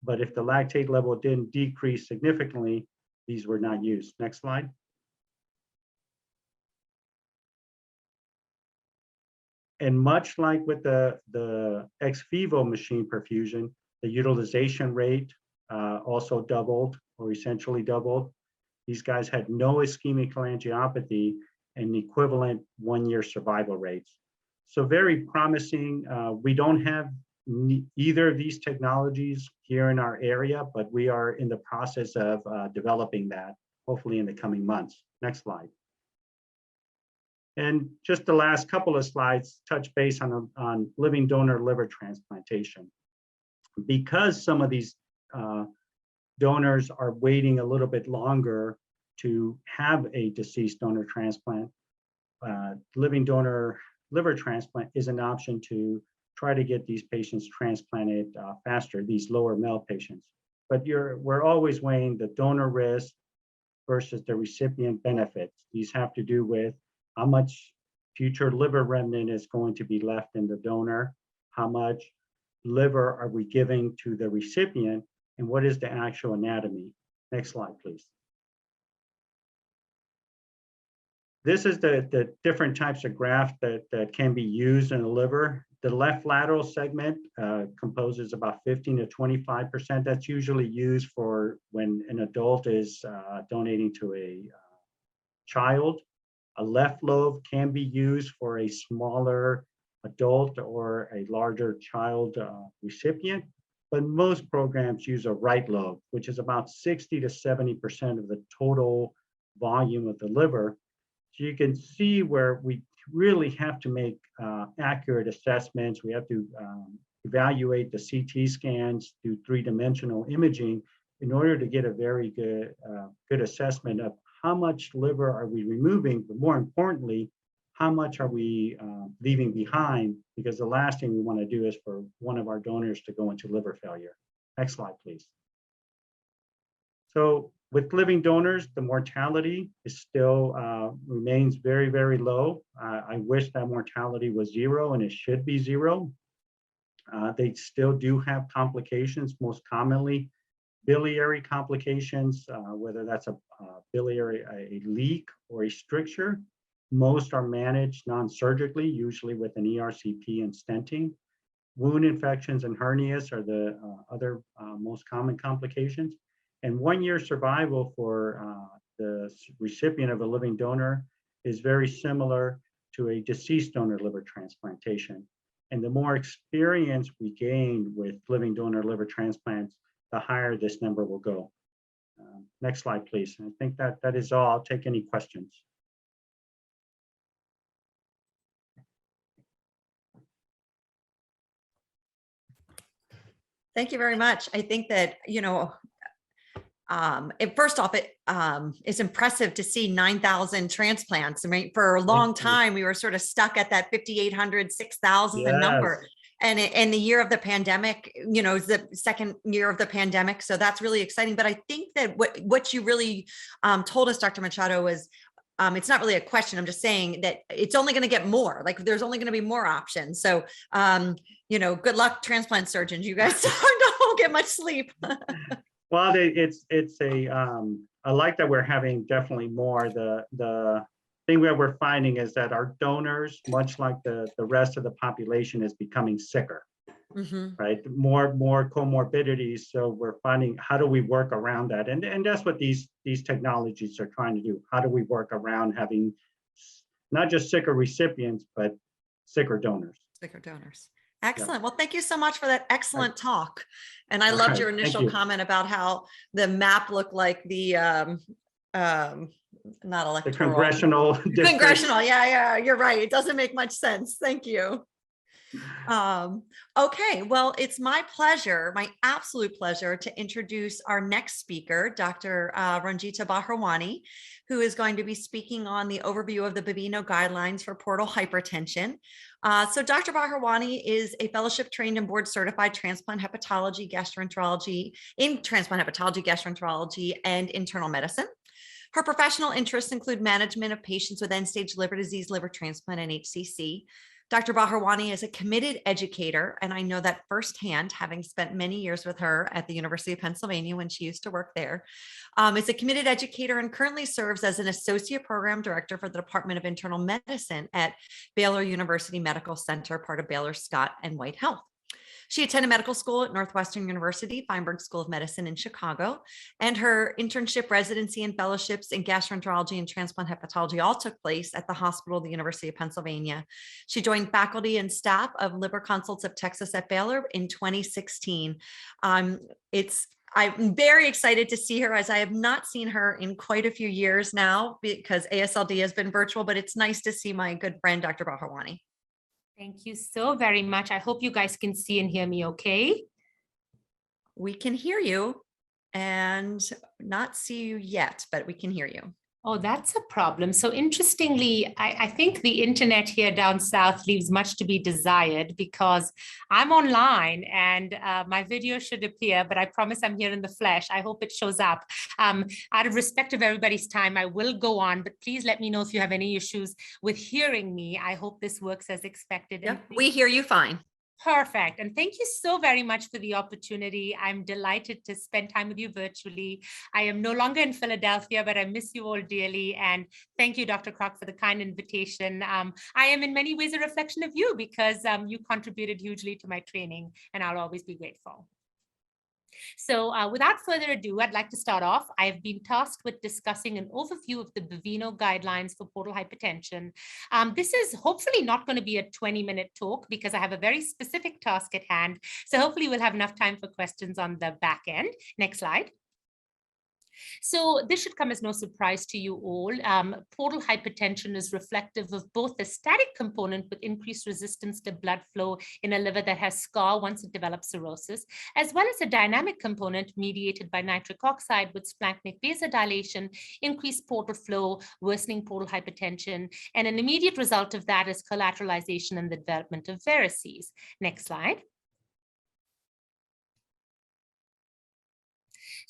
But if the lactate level didn't decrease significantly, these were not used. Next slide. And much like with the ex vivo machine perfusion, the utilization rate also doubled, or essentially doubled. These guys had no ischemic cholangiopathy and equivalent one-year survival rates. So very promising. We don't have either of these technologies here in our area, but we are in the process of developing that, hopefully in the coming months. Next slide. And just the last couple of slides touch base on living donor liver transplantation. Because some of these donors are waiting a little bit longer to have a deceased donor transplant, living donor liver transplant is an option to try to get these patients transplanted faster, these lower MEL patients. But we're always weighing the donor risk versus the recipient benefits. These have to do with how much future liver remnant is going to be left in the donor, how much liver are we giving to the recipient, and what is the actual anatomy. Next slide, please. This is the different types of graft that can be used in the liver. The left lateral segment composes about 15 to 25%. That's usually used for when an adult is donating to a child. A left lobe can be used for a smaller adult or a larger child recipient, but most programs use a right lobe, which is about 60 to 70% of the total volume of the liver. So you can see where we really have to make accurate assessments. We have to evaluate the CT scans, do three-dimensional imaging in order to get a very good assessment of how much liver are we removing, but more importantly, how much are we leaving behind? Because the last thing we want to do is for one of our donors to go into liver failure. Next slide, please. So with living donors, the mortality is still remains very, very low. I wish that mortality was zero, and it should be zero. They still do have complications, most commonly biliary complications, whether that's a biliary a leak or a stricture. Most are managed non-surgically, usually with an ERCP and stenting. Wound infections and hernias are the other most common complications. And 1 year survival for the recipient of a living donor is very similar to a deceased donor liver transplantation. And the more experience we gain with living donor liver transplants, the higher this number will go. Next slide, please. I think that is all. I'll take any questions. Thank you very much. I think that, first off, it's impressive to see 9,000 transplants. I mean, for a long time, we were sort of stuck at that 5,800, 6,000 number. And in the year of the pandemic, is the second year of the pandemic. So that's really exciting. But I think that what you really told us, Dr. Machado, was it's not really a question. I'm just saying that it's only going to get more. Like there's only going to be more options. So, good luck, transplant surgeons. You guys don't get much sleep. Well, I like that we're having definitely more. The thing that we're finding is that our donors, much like the rest of the population, is becoming sicker, right? More comorbidities. So we're finding, how do we work around that? And that's what these technologies are trying to do. How do we work around having not just sicker recipients, but sicker donors? Sicker donors. Excellent. Well, thank you so much for that excellent talk. And I loved your initial comment about how the map looked like the not electoral. The congressional district. Congressional. Yeah, you're right. It doesn't make much sense. Thank you. Okay, well, it's my pleasure, my absolute pleasure, to introduce our next speaker, Dr. Ranjita Bahrwani, who is going to be speaking on the overview of the Baveno guidelines for portal hypertension. So Dr. Bahrwani is a fellowship trained and board certified transplant hepatology, gastroenterology, and internal medicine. Her professional interests include management of patients with end-stage liver disease, liver transplant, and HCC. Dr. Bahrwani is a committed educator, and I know that firsthand, having spent many years with her at the University of Pennsylvania when she used to work there. Is a committed educator and currently serves as an associate program director for the Department of Internal Medicine at Baylor University Medical Center, part of Baylor Scott and White Health. She attended medical school at Northwestern University, Feinberg School of Medicine in Chicago, and her internship, residency, and fellowships in gastroenterology and transplant hepatology all took place at the hospital of the University of Pennsylvania. She joined faculty and staff of Liver Consults of Texas at Baylor in 2016. I'm very excited to see her, as I have not seen her in quite a few years now because ASLD has been virtual, but it's nice to see my good friend, Dr. Bhawani. Thank you so very much. I hope you guys can see and hear me okay. We can hear you and not see you yet, but we can hear you. Oh, that's a problem. So interestingly, I think the internet here down south leaves much to be desired because I'm online and my video should appear, but I promise I'm here in the flesh. I hope it shows up. Out of respect of everybody's time, I will go on, but please let me know if you have any issues with hearing me. I hope this works as expected. Yep, we hear you fine. Perfect. And thank you so very much for the opportunity. I'm delighted to spend time with you virtually. I am no longer in Philadelphia, but I miss you all dearly. And thank you, Dr. Kroc, for the kind invitation. I am in many ways a reflection of you because you contributed hugely to my training, and I'll always be grateful. So without further ado, I'd like to start off. I have been tasked with discussing an overview of the Baveno guidelines for portal hypertension. This is hopefully not going to be a 20-minute talk because I have a very specific task at hand. So hopefully we'll have enough time for questions on the back end. Next slide. So this should come as no surprise to you all. Portal hypertension is reflective of both the static component with increased resistance to blood flow in a liver that has scar once it develops cirrhosis, as well as a dynamic component mediated by nitric oxide with splanchnic vasodilation, increased portal flow, worsening portal hypertension, and an immediate result of that is collateralization and the development of varices. Next slide.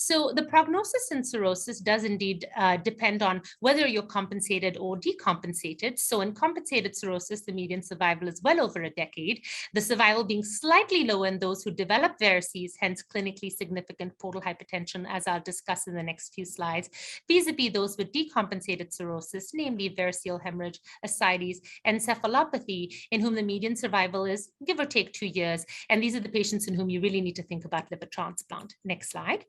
So the prognosis in cirrhosis does indeed depend on whether you're compensated or decompensated. So in compensated cirrhosis, the median survival is well over a decade, the survival being slightly lower in those who develop varices, hence clinically significant portal hypertension, as I'll discuss in the next few slides, vis-a-vis those with decompensated cirrhosis, namely variceal hemorrhage, ascites, encephalopathy, in whom the median survival is give or take 2 years. And these are the patients in whom you really need to think about liver transplant. Next slide.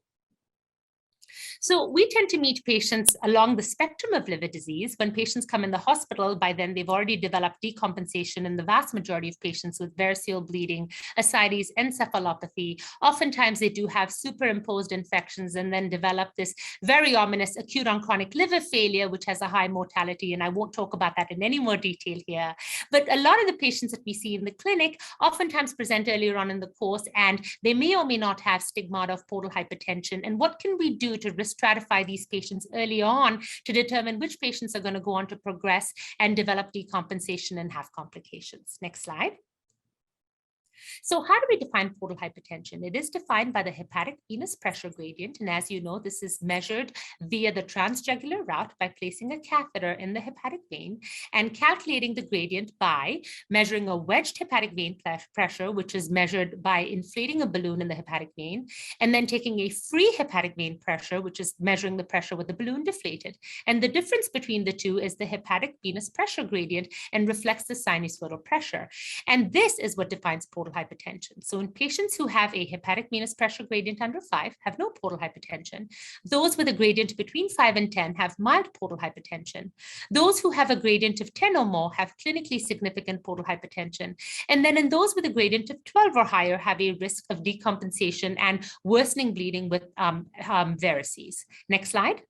So we tend to meet patients along the spectrum of liver disease. When patients come in the hospital, by then they've already developed decompensation in the vast majority of patients with variceal bleeding, ascites, encephalopathy. Oftentimes they do have superimposed infections and then develop this very ominous acute on chronic liver failure, which has a high mortality. And I won't talk about that in any more detail here. But a lot of the patients that we see in the clinic oftentimes present earlier on in the course, and they may or may not have stigmata of portal hypertension. And what can we do to risk stratify these patients early on to determine which patients are going to go on to progress and develop decompensation and have complications? Next slide. So how do we define portal hypertension? It is defined by the hepatic venous pressure gradient. And as you know, this is measured via the transjugular route by placing a catheter in the hepatic vein and calculating the gradient by measuring a wedged hepatic vein pressure, which is measured by inflating a balloon in the hepatic vein, and then taking a free hepatic vein pressure, which is measuring the pressure with the balloon deflated. And the difference between the two is the hepatic venous pressure gradient and reflects the sinusoidal pressure. And this is what defines portal hypertension. So in patients who have a hepatic venous pressure gradient under 5 have no portal hypertension. Those with a gradient between 5 and 10 have mild portal hypertension. Those who have a gradient of 10 or more have clinically significant portal hypertension. And then in those with a gradient of 12 or higher have a risk of decompensation and worsening bleeding with varices. Next slide.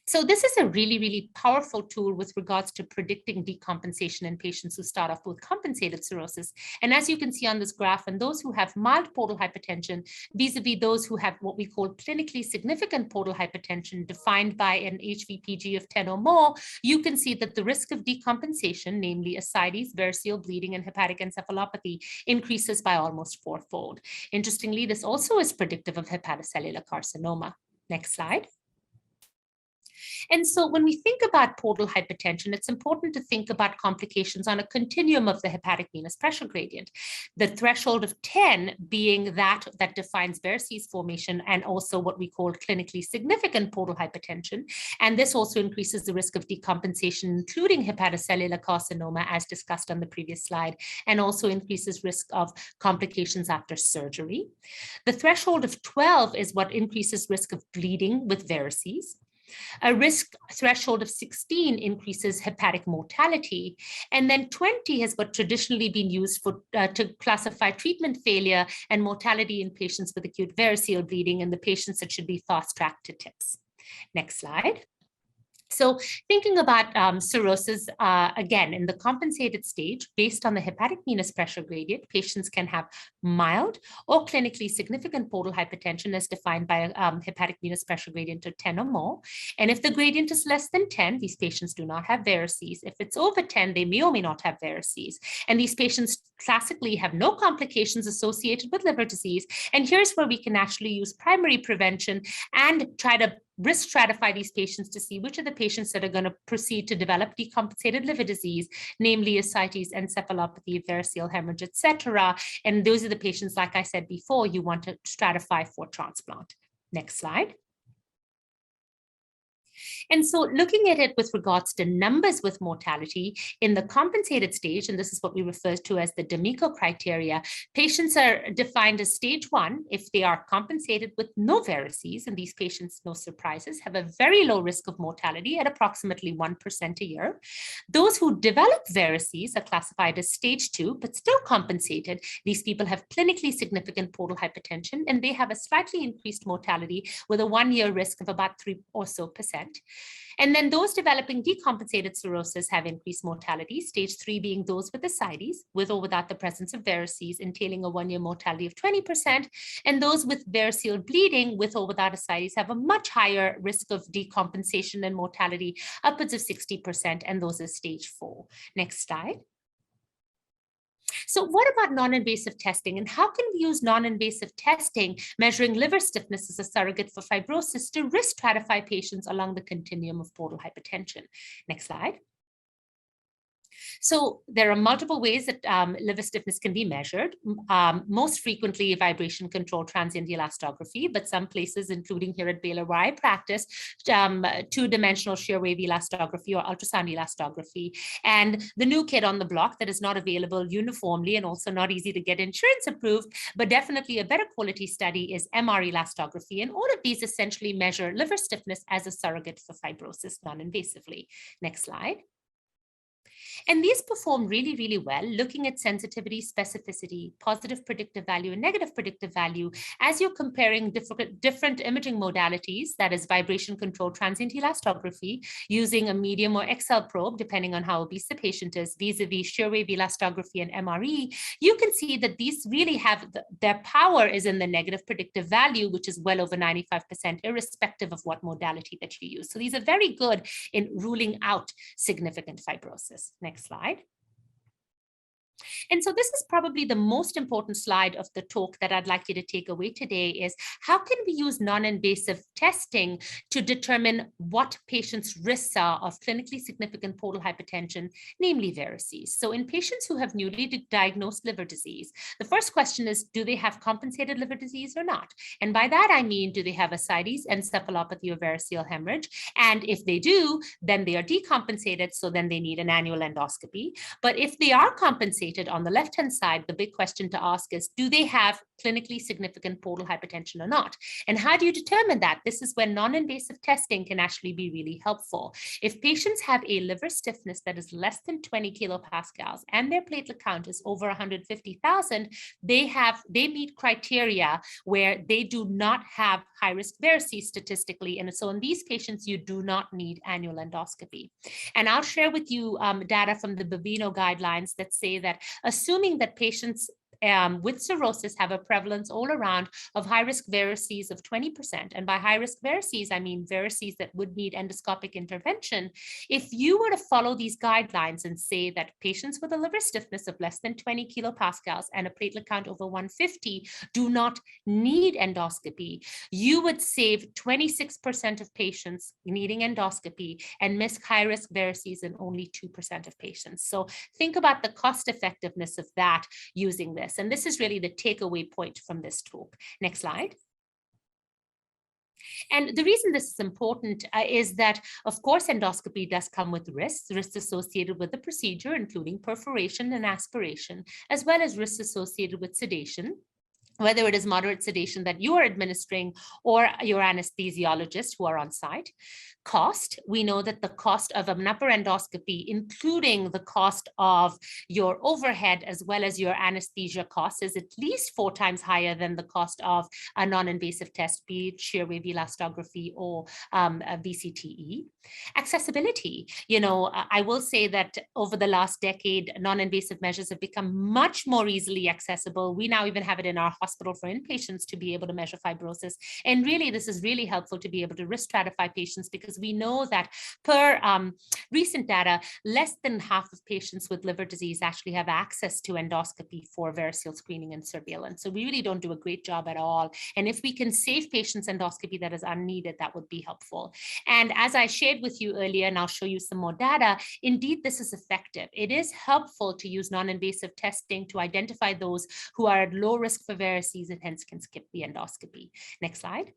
So this is a really, really powerful tool with regards to predicting decompensation in patients who start off with compensated cirrhosis. And as you can see on this graph, in those who have mild portal hypertension, vis-a-vis those who have what we call clinically significant portal hypertension defined by an HVPG of 10 or more, you can see that the risk of decompensation, namely ascites, variceal bleeding, and hepatic encephalopathy, increases by almost 4-fold. Interestingly, this also is predictive of hepatocellular carcinoma. Next slide. And so when we think about portal hypertension, it's important to think about complications on a continuum of the hepatic venous pressure gradient. The threshold of 10 being that defines varices formation and also what we call clinically significant portal hypertension. And this also increases the risk of decompensation, including hepatocellular carcinoma, as discussed on the previous slide, and also increases risk of complications after surgery. The threshold of 12 is what increases risk of bleeding with varices. A risk threshold of 16 increases hepatic mortality, and then 20 has what traditionally been used for to classify treatment failure and mortality in patients with acute variceal bleeding and the patients that should be fast-tracked to TIPS. Next slide. So thinking about cirrhosis, again, in the compensated stage, based on the hepatic venous pressure gradient, patients can have mild or clinically significant portal hypertension as defined by a hepatic venous pressure gradient of 10 or more. And if the gradient is less than 10, these patients do not have varices. If it's over 10, they may or may not have varices. And these patients classically have no complications associated with liver disease. And here's where we can actually use primary prevention and try to risk stratify these patients to see which are the patients that are going to proceed to develop decompensated liver disease, namely ascites, encephalopathy, variceal hemorrhage, etc. And those are the patients, like I said before, you want to stratify for transplant. Next slide. And so looking at it with regards to numbers with mortality in the compensated stage, and this is what we refer to as the D'Amico criteria, patients are defined as stage 1 if they are compensated with no varices, and these patients, no surprises, have a very low risk of mortality at approximately 1% a year. Those who develop varices are classified as stage 2, but still compensated. These people have clinically significant portal hypertension, and they have a slightly increased mortality with a 1-year risk of about 3% or so. And then those developing decompensated cirrhosis have increased mortality, stage 3 being those with ascites, with or without the presence of varices, entailing a 1-year mortality of 20%. And those with variceal bleeding, with or without ascites, have a much higher risk of decompensation and mortality, upwards of 60%, and those are stage 4. Next slide. So what about non-invasive testing, and how can we use non-invasive testing measuring liver stiffness as a surrogate for fibrosis to risk stratify patients along the continuum of portal hypertension? Next slide. So there are multiple ways that liver stiffness can be measured. Most frequently, vibration controlled transient elastography, but some places, including here at Baylor where I practice, two-dimensional shear wave elastography or ultrasound elastography. And the new kid on the block that is not available uniformly and also not easy to get insurance approved, but definitely a better quality study is MR elastography. And all of these essentially measure liver stiffness as a surrogate for fibrosis non-invasively. Next slide. And these perform really, really well, looking at sensitivity, specificity, positive predictive value, and negative predictive value as you're comparing different imaging modalities, that is vibration-controlled transient elastography, using a medium or XL probe, depending on how obese the patient is, vis-a-vis shear wave elastography and MRE. You can see that these really have, their power is in the negative predictive value, which is well over 95%, irrespective of what modality that you use. So these are very good in ruling out significant fibrosis. Next slide. And so this is probably the most important slide of the talk that I'd like you to take away today is how can we use non-invasive testing to determine what patients' risks are of clinically significant portal hypertension, namely varices. So in patients who have newly diagnosed liver disease, the first question is, do they have compensated liver disease or not? And by that, I mean, do they have ascites, encephalopathy, or variceal hemorrhage? And if they do, then they are decompensated, so then they need an annual endoscopy. But if they are compensated, on the left-hand side, the big question to ask is, do they have clinically significant portal hypertension or not? And how do you determine that? This is when non-invasive testing can actually be really helpful. If patients have a liver stiffness that is less than 20 kilopascals and their platelet count is over 150,000, they meet criteria where they do not have high-risk varices statistically. And so in these patients, you do not need annual endoscopy. And I'll share with you data from the Baveno guidelines that say that assuming that patients with cirrhosis have a prevalence all around of high-risk varices of 20%. And by high-risk varices, I mean varices that would need endoscopic intervention. If you were to follow these guidelines and say that patients with a liver stiffness of less than 20 kilopascals and a platelet count over 150 do not need endoscopy, you would save 26% of patients needing endoscopy and miss high-risk varices in only 2% of patients. So think about the cost effectiveness of that using this. And this is really the takeaway point from this talk. Next slide. And the reason this is important is that, of course, endoscopy does come with risks associated with the procedure, including perforation and aspiration, as well as risks associated with sedation, whether it is moderate sedation that you are administering or your anesthesiologist who are on site. Cost, we know that the cost of an upper endoscopy, including the cost of your overhead as well as your anesthesia costs, is at least 4 times higher than the cost of a non-invasive test, be it shear wave elastography or a VCTE. Accessibility, I will say that over the last decade, non-invasive measures have become much more easily accessible. We now even have it in our hospital for inpatients to be able to measure fibrosis. And really, this is really helpful to be able to risk stratify patients, because we know that per recent data, less than half of patients with liver disease actually have access to endoscopy for variceal screening and surveillance. So we really don't do a great job at all. And if we can save patients endoscopy that is unneeded, that would be helpful. And as I shared with you earlier, and I'll show you some more data, indeed, this is effective. It is helpful to use non-invasive testing to identify those who are at low risk for varices and hence can skip the endoscopy. Next slide.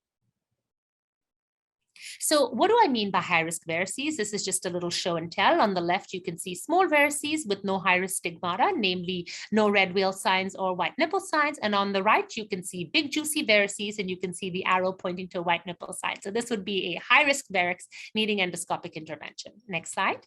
So what do I mean by high-risk varices? This is just a little show and tell. On the left, you can see small varices with no high-risk stigmata, namely no red whale signs or white nipple signs. And on the right, you can see big juicy varices, and you can see the arrow pointing to a white nipple sign. So this would be a high-risk varix needing endoscopic intervention. Next slide.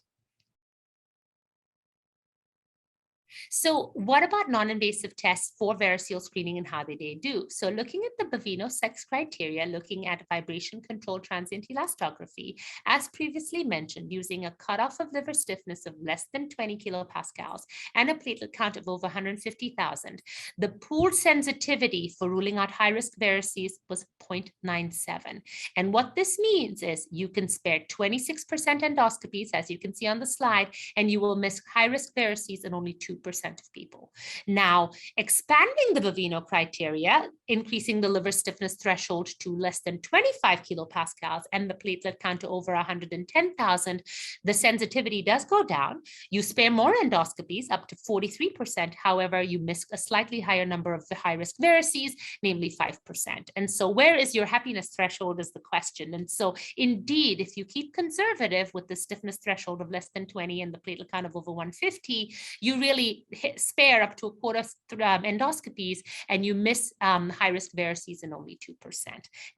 So what about non-invasive tests for variceal screening and how they do? So looking at the Baveno 6 criteria, looking at vibration-controlled transient elastography, as previously mentioned, using a cutoff of liver stiffness of less than 20 kilopascals and a platelet count of over 150,000, the pooled sensitivity for ruling out high-risk varices was 0.97. And what this means is you can spare 26% endoscopies, as you can see on the slide, and you will miss high-risk varices in only 2% of people. Now, expanding the Baveno criteria, increasing the liver stiffness threshold to less than 25 kilopascals and the platelet count to over 110,000, the sensitivity does go down. You spare more endoscopies, up to 43%. However, you miss a slightly higher number of the high-risk varices, namely 5%. And so where is your happiness threshold is the question. And so indeed, if you keep conservative with the stiffness threshold of less than 20 and the platelet count of over 150, you really spare up to a quarter endoscopies, and you miss high-risk varices in only 2%.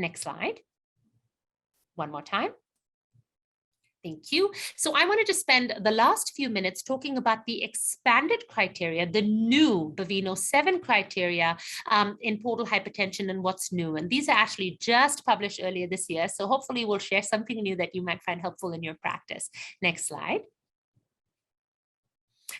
Next slide. One more time. Thank you. So I wanted to spend the last few minutes talking about the expanded criteria, the new Baveno 7 criteria in portal hypertension and what's new. And these are actually just published earlier this year. So hopefully we'll share something new that you might find helpful in your practice. Next slide.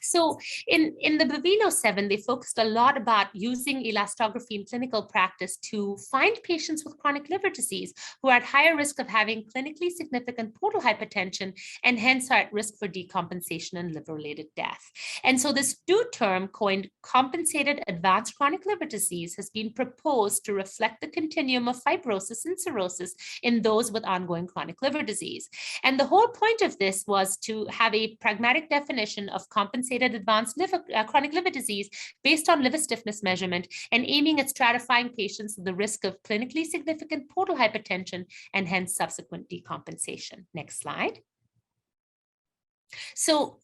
So in the Baveno 7, they focused a lot about using elastography in clinical practice to find patients with chronic liver disease who are at higher risk of having clinically significant portal hypertension and hence are at risk for decompensation and liver-related death. And so this new term, coined compensated advanced chronic liver disease, has been proposed to reflect the continuum of fibrosis and cirrhosis in those with ongoing chronic liver disease. And the whole point of this was to have a pragmatic definition of compensated advanced chronic liver disease based on liver stiffness measurement and aiming at stratifying patients with the risk of clinically significant portal hypertension and hence subsequent decompensation. Next slide. So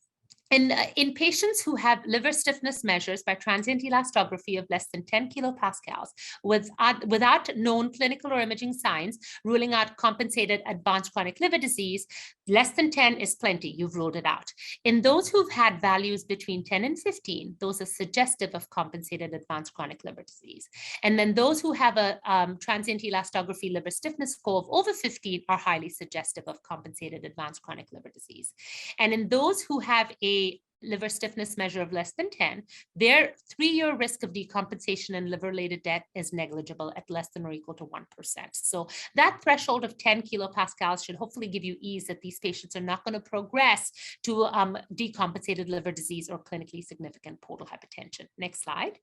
in patients who have liver stiffness measures by transient elastography of less than 10 kilopascals without known clinical or imaging signs, ruling out compensated advanced chronic liver disease, less than 10 is plenty, you've ruled it out. In those who've had values between 10 and 15, those are suggestive of compensated advanced chronic liver disease. And then those who have a transient elastography liver stiffness score of over 15 are highly suggestive of compensated advanced chronic liver disease. And in those who have a liver stiffness measure of less than 10, their 3-year risk of decompensation and liver-related death is negligible at less than or equal to 1%. So that threshold of 10 kilopascals should hopefully give you ease that these patients are not going to progress to decompensated liver disease or clinically significant portal hypertension. Next slide.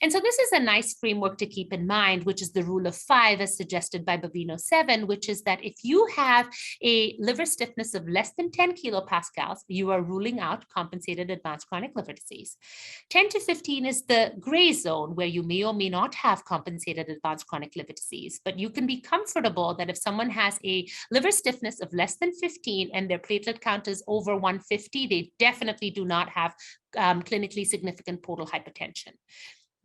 And so this is a nice framework to keep in mind, which is the rule of 5 as suggested by Baveno 7, which is that if you have a liver stiffness of less than 10 kilopascals, you are ruling out compensated advanced chronic liver disease. 10 to 15 is the gray zone where you may or may not have compensated advanced chronic liver disease, but you can be comfortable that if someone has a liver stiffness of less than 15 and their platelet count is over 150, they definitely do not have clinically significant portal hypertension.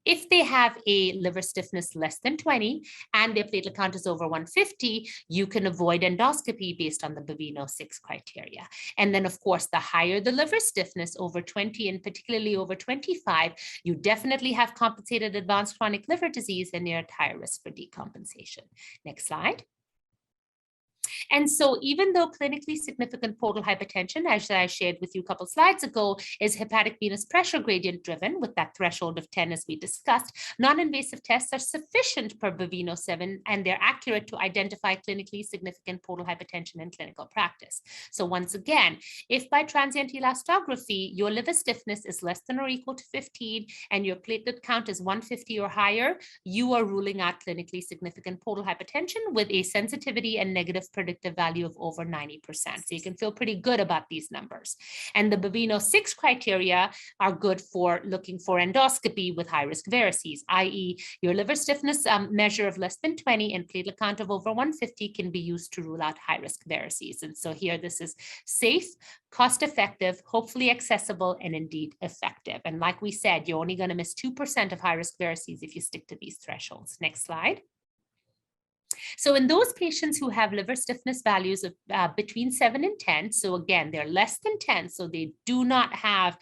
If they have a liver stiffness less than 20 and their platelet count is over 150, you can avoid endoscopy based on the Baveno 6 criteria. And then, of course, the higher the liver stiffness over 20 and particularly over 25, you definitely have compensated advanced chronic liver disease and you're at higher risk for decompensation. Next slide. And so even though clinically significant portal hypertension, as I shared with you a couple slides ago, is hepatic venous pressure gradient driven with that threshold of 10 as we discussed, non-invasive tests are sufficient per Baveno 7 and they're accurate to identify clinically significant portal hypertension in clinical practice. So once again, if by transient elastography, your liver stiffness is less than or equal to 15 and your platelet count is 150 or higher, you are ruling out clinically significant portal hypertension with a sensitivity and negative predictive value of over 90%. So you can feel pretty good about these numbers. And the Baveno 6 criteria are good for looking for endoscopy with high-risk varices, i.e. your liver stiffness measure of less than 20 and platelet count of over 150 can be used to rule out high-risk varices. And so here this is safe, cost-effective, hopefully accessible, and indeed effective. And like we said, you're only going to miss 2% of high-risk varices if you stick to these thresholds. Next slide. So in those patients who have liver stiffness values of between 7 and 10, so again, they're less than 10, so they do not have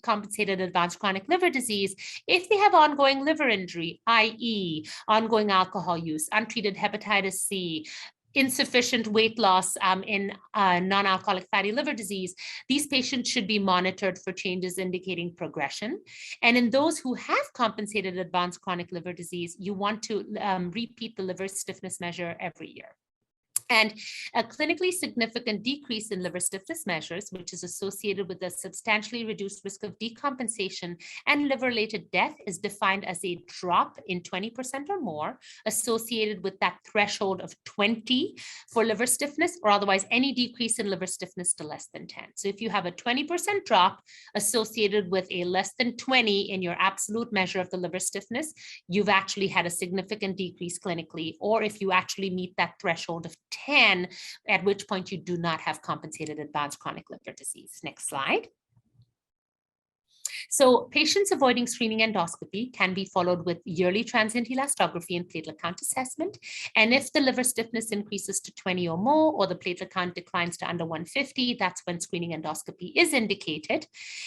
compensated advanced chronic liver disease. If they have ongoing liver injury, i.e. ongoing alcohol use, untreated hepatitis C, insufficient weight loss in non-alcoholic fatty liver disease, these patients should be monitored for changes indicating progression. And in those who have compensated advanced chronic liver disease, you want to repeat the liver stiffness measure every year. And a clinically significant decrease in liver stiffness measures, which is associated with a substantially reduced risk of decompensation and liver-related death, is defined as a drop in 20% or more associated with that threshold of 20 for liver stiffness, or otherwise any decrease in liver stiffness to less than 10. So if you have a 20% drop associated with a less than 20 in your absolute measure of the liver stiffness, you've actually had a significant decrease clinically, or if you actually meet that threshold of 10, at which point you do not have compensated advanced chronic liver disease. Next slide. So patients avoiding screening endoscopy can be followed with yearly transient elastography and platelet count assessment. And if the liver stiffness increases to 20 or more, or the platelet count declines to under 150, that's when screening endoscopy is indicated.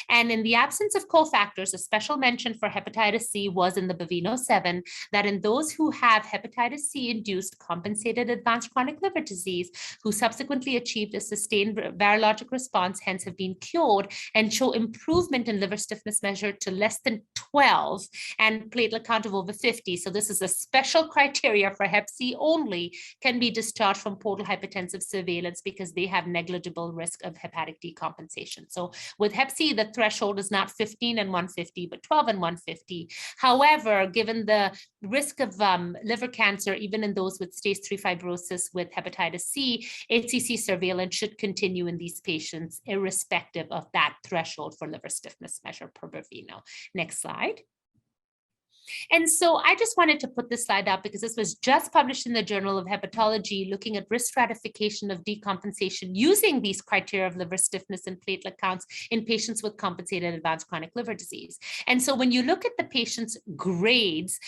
And in the absence of cofactors, a special mention for hepatitis C was in the Baveno 7, that in those who have hepatitis C-induced compensated advanced chronic liver disease, who subsequently achieved a sustained virologic response, hence have been cured, and show improvement in liver stiffness measure to less than 12 and platelet count of over 50. So this is a special criteria for Hep C only, can be discharged from portal hypertensive surveillance because they have negligible risk of hepatic decompensation. So with Hep C, the threshold is not 15 and 150, but 12 and 150. However, given the risk of liver cancer, even in those with stage 3 fibrosis with hepatitis C, HCC surveillance should continue in these patients, irrespective of that threshold for liver stiffness measure per Baveno. Next slide. And so I just wanted to put this slide up because this was just published in the Journal of Hepatology, looking at risk stratification of decompensation using these criteria of liver stiffness and platelet counts in patients with compensated advanced chronic liver disease. And so when you look at the patient's grades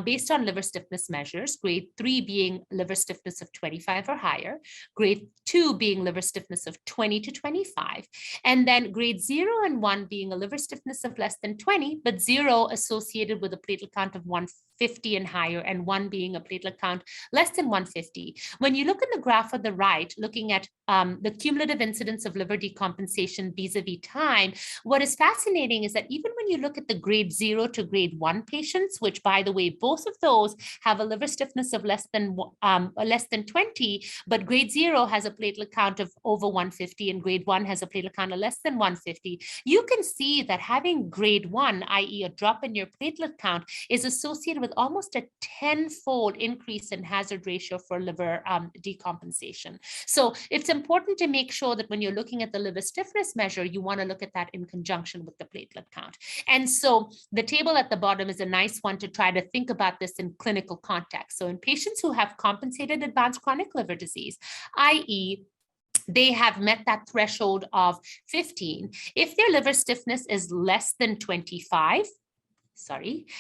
based on liver stiffness measures, grade 3 being liver stiffness of 25 or higher, grade 2 being liver stiffness of 20 to 25, and then grade 0 and 1 being a liver stiffness of less than 20, but 0 associated with a platelet count of 150 50 and higher, and 1 being a platelet count less than 150. When you look in the graph on the right, looking at the cumulative incidence of liver decompensation vis-a-vis time, what is fascinating is that even when you look at the grade 0 to grade 1 patients, which by the way, both of those have a liver stiffness of less than 20, but grade 0 has a platelet count of over 150 and grade 1 has a platelet count of less than 150, you can see that having grade 1, i.e. a drop in your platelet count, is associated with almost a 10-fold increase in hazard ratio for liver decompensation. So it's important to make sure that when you're looking at the liver stiffness measure, you want to look at that in conjunction with the platelet count. And so the table at the bottom is a nice one to try to think about this in clinical context. So in patients who have compensated advanced chronic liver disease, i.e. they have met that threshold of 15. If their liver stiffness is less than 25,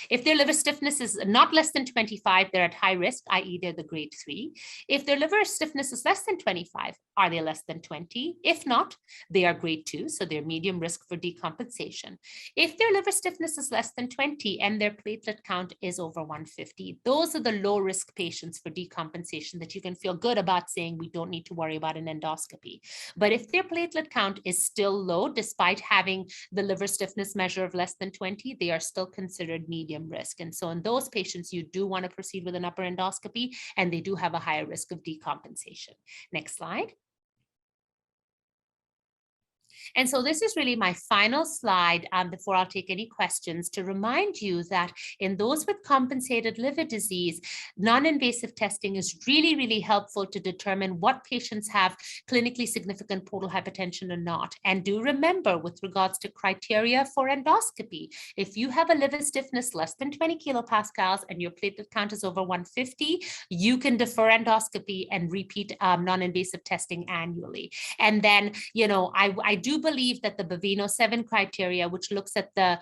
if their liver stiffness is not less than 25, they're at high risk, i.e. they're the grade 3. If their liver stiffness is less than 25, are they less than 20? If not, they are grade 2, so they're medium risk for decompensation. If their liver stiffness is less than 20 and their platelet count is over 150, those are the low risk patients for decompensation that you can feel good about saying we don't need to worry about an endoscopy. But if their platelet count is still low, despite having the liver stiffness measure of less than 20, they are still considered medium risk. And so in those patients, you do want to proceed with an upper endoscopy, and they do have a higher risk of decompensation. Next slide. And so this is really my final slide before I'll take any questions, to remind you that in those with compensated liver disease, non-invasive testing is really, really helpful to determine what patients have clinically significant portal hypertension or not. And do remember, with regards to criteria for endoscopy, if you have a liver stiffness less than 20 kilopascals and your platelet count is over 150, you can defer endoscopy and repeat non-invasive testing annually. And then, you know, I do believe that the Baveno 7 criteria, which looks at the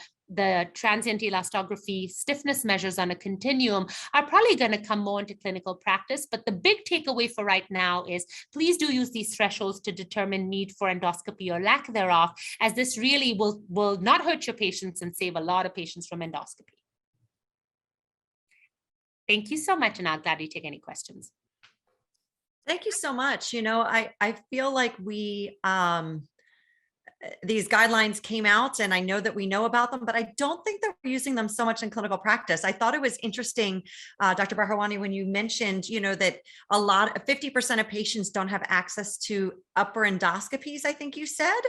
transient elastography stiffness measures on a continuum, are probably going to come more into clinical practice. But the big takeaway for right now is please do use these thresholds to determine need for endoscopy or lack thereof, as this really will not hurt your patients and save a lot of patients from endoscopy. Thank you so much, and I'll gladly take any questions. Thank you so much. You know, I feel like we, these guidelines came out and I know that we know about them, but I don't think that we're using them so much in clinical practice. I thought it was interesting, Dr. Bharwani, when you mentioned, you know, that 50% of patients don't have access to upper endoscopies, I think you said.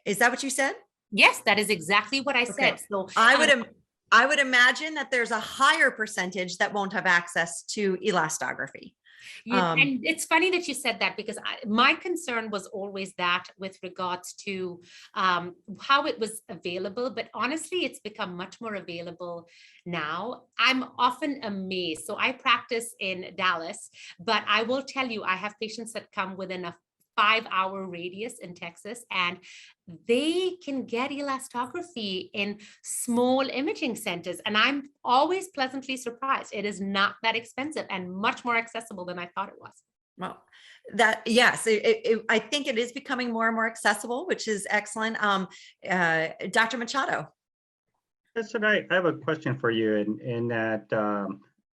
Is that what you said? Yes, that is exactly what I said. So I would imagine that there's a higher percentage that won't have access to elastography. And it's funny that you said that, because my concern was always that with regards to how it was available, but honestly, it's become much more available now. I'm often amazed. So I practice in Dallas, but I will tell you, I have patients that come within a 5-hour radius in Texas, and they can get elastography in small imaging centers. And I'm always pleasantly surprised. It is not that expensive and much more accessible than I thought it was. Well, yes, I think it is becoming more and more accessible, which is excellent. Dr. Machado. So I have a question for you in that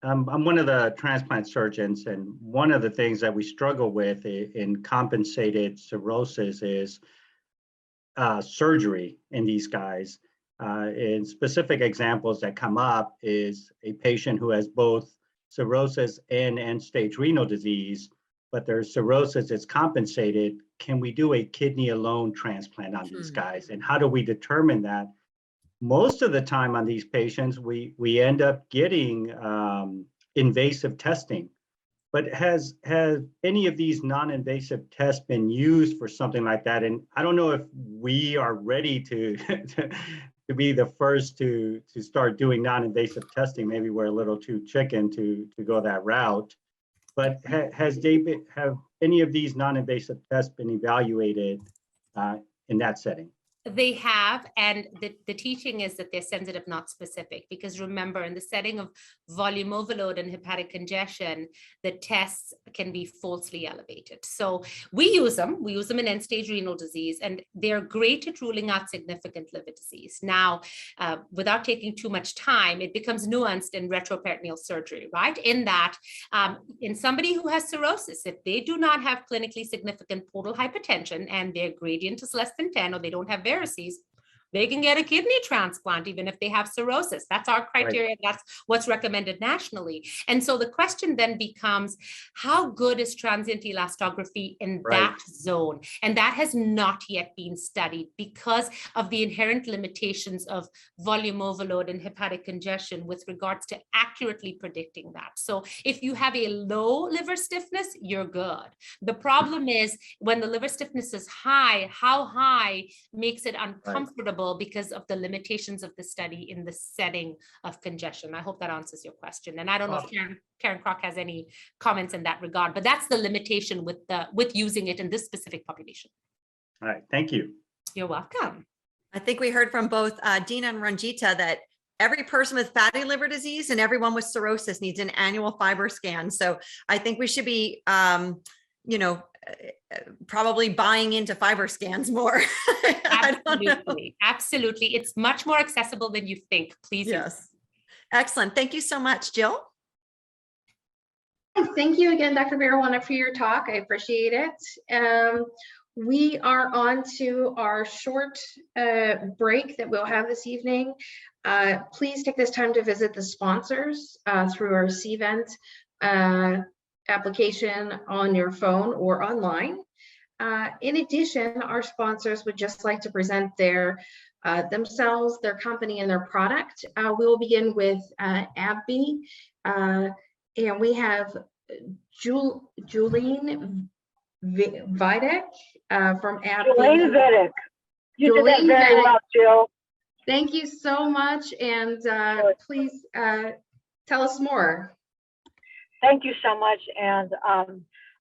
I'm one of the transplant surgeons, and one of the things that we struggle with in compensated cirrhosis is surgery in these guys. And specific examples that come up is a patient who has both cirrhosis and end-stage renal disease, but their cirrhosis is compensated. Can we do a kidney alone transplant on these guys? And how do we determine that? Most of the time on these patients, we end up getting invasive testing. But has any of these non-invasive tests been used for something like that? And I don't know if we are ready to be the first to start doing non-invasive testing. Maybe we're a little too chicken to go that route. But have any of these non-invasive tests been evaluated in that setting? They have, and the teaching is that they're sensitive, not specific, because remember, in the setting of volume overload and hepatic congestion, the tests can be falsely elevated. So we use them in end-stage renal disease, and they're great at ruling out significant liver disease. Now, without taking too much time, it becomes nuanced in retroperitoneal surgery, right? In that, in somebody who has cirrhosis, if they do not have clinically significant portal hypertension and their gradient is less than 10, or they don't have varices, they can get a kidney transplant even if they have cirrhosis. That's our criteria. Right. That's what's recommended nationally. And so the question then becomes, how good is transient elastography in that zone? And that has not yet been studied because of the inherent limitations of volume overload and hepatic congestion with regards to accurately predicting that. So if you have a low liver stiffness, you're good. The problem is when the liver stiffness is high, how high makes it uncomfortable because of the limitations of the study in the setting of congestion. I hope that answers your question. And I don't know if Karen Kroc has any comments in that regard, but that's the limitation with using it in this specific population. All right, thank you. You're welcome. I think we heard from both Dina and Ranjita that every person with fatty liver disease and everyone with cirrhosis needs an annual fiber scan. So I think we should be, probably buying into fiber scans more. Absolutely. Absolutely. It's much more accessible than you think. Please. Yes. Excellent. Thank you so much, Jill. Thank you again, Dr. Marijuana, for your talk. I appreciate it. We are on to our short break that we'll have this evening. Please take this time to visit the sponsors through our CVent application on your phone or online. In addition, our sponsors would just like to present their themselves, their company, and their product. We'll begin with AbbVie, and we have Julene Vidic from AbbVie. Julene Vidic. You did that very well, Jill. Thank you so much, and please tell us more. Thank you so much. And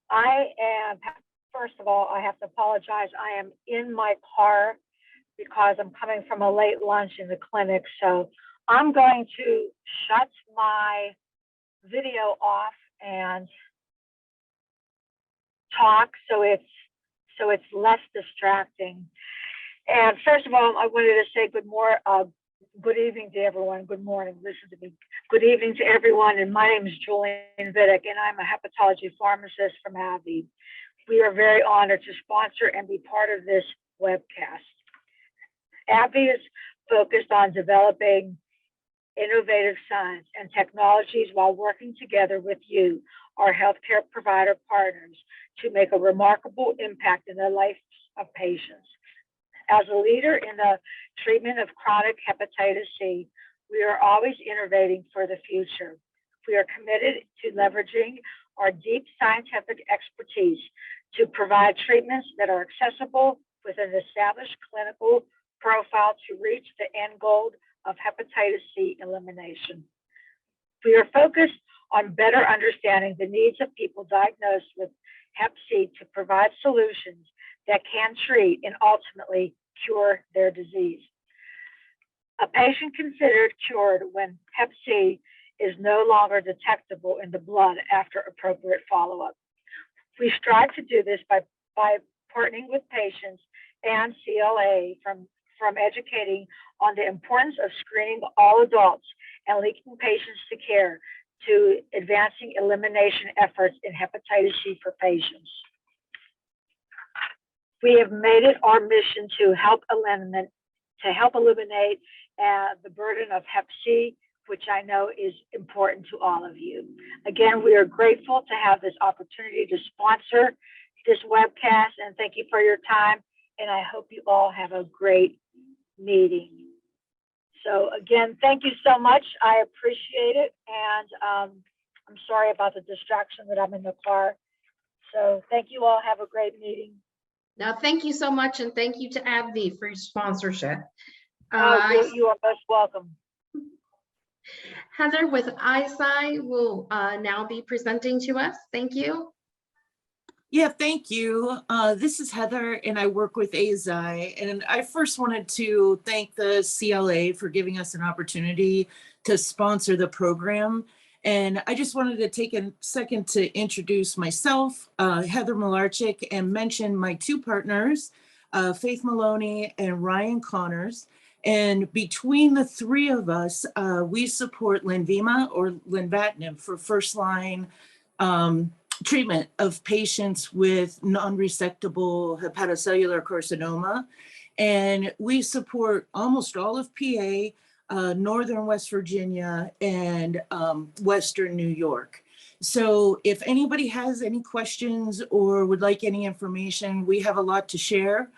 I am, first of all, I have to apologize. I am in my car because I'm coming from a late lunch in the clinic. So I'm going to shut my video off and talk so it's less distracting. And first of all, I wanted to say good evening to everyone. Good morning. Listen to me. Good evening to everyone. And my name is Julene Vidic, and I'm a hepatology pharmacist from AbbVie. We are very honored to sponsor and be part of this webcast. AbbVie is focused on developing innovative science and technologies while working together with you, our healthcare provider partners, to make a remarkable impact in the lives of patients. As a leader in the treatment of chronic hepatitis C, we are always innovating for the future. We are committed to leveraging our deep scientific expertise to provide treatments that are accessible with an established clinical profile to reach the end goal of hepatitis C elimination. We are focused on better understanding the needs of people diagnosed with Hep C to provide solutions that can treat and ultimately cure their disease. A patient considered cured when Hep C is no longer detectable in the blood after appropriate follow-up. We strive to do this by partnering with patients and CLA from educating on the importance of screening all adults and linking patients to care to advancing elimination efforts in hepatitis C for patients. We have made it our mission to help eliminate the burden of Hep C, which I know is important to all of you. Again, we are grateful to have this opportunity to sponsor this webcast, and thank you for your time, and I hope you all have a great meeting. So again, thank you so much. I appreciate it, and I'm sorry about the distraction that I'm in the car. So thank you all. Have a great meeting. Now, thank you so much, and thank you to AbbVie for your sponsorship. You are most welcome. Heather with ISI will now be presenting to us. Thank you. Yeah, thank you. This is Heather, and I work with ASI. And I first wanted to thank the CLA for giving us an opportunity to sponsor the program. And I just wanted to take a second to introduce myself, Heather Malarchik, and mention my two partners, Faith Maloney and Ryan Connors. And between the three of us, we support Lenvima or lenvatinib for first-line treatment of patients with non-resectable hepatocellular carcinoma. And we support almost all of PA, Northern West Virginia, and Western New York. So if anybody has any questions or would like any information, we have a lot to share.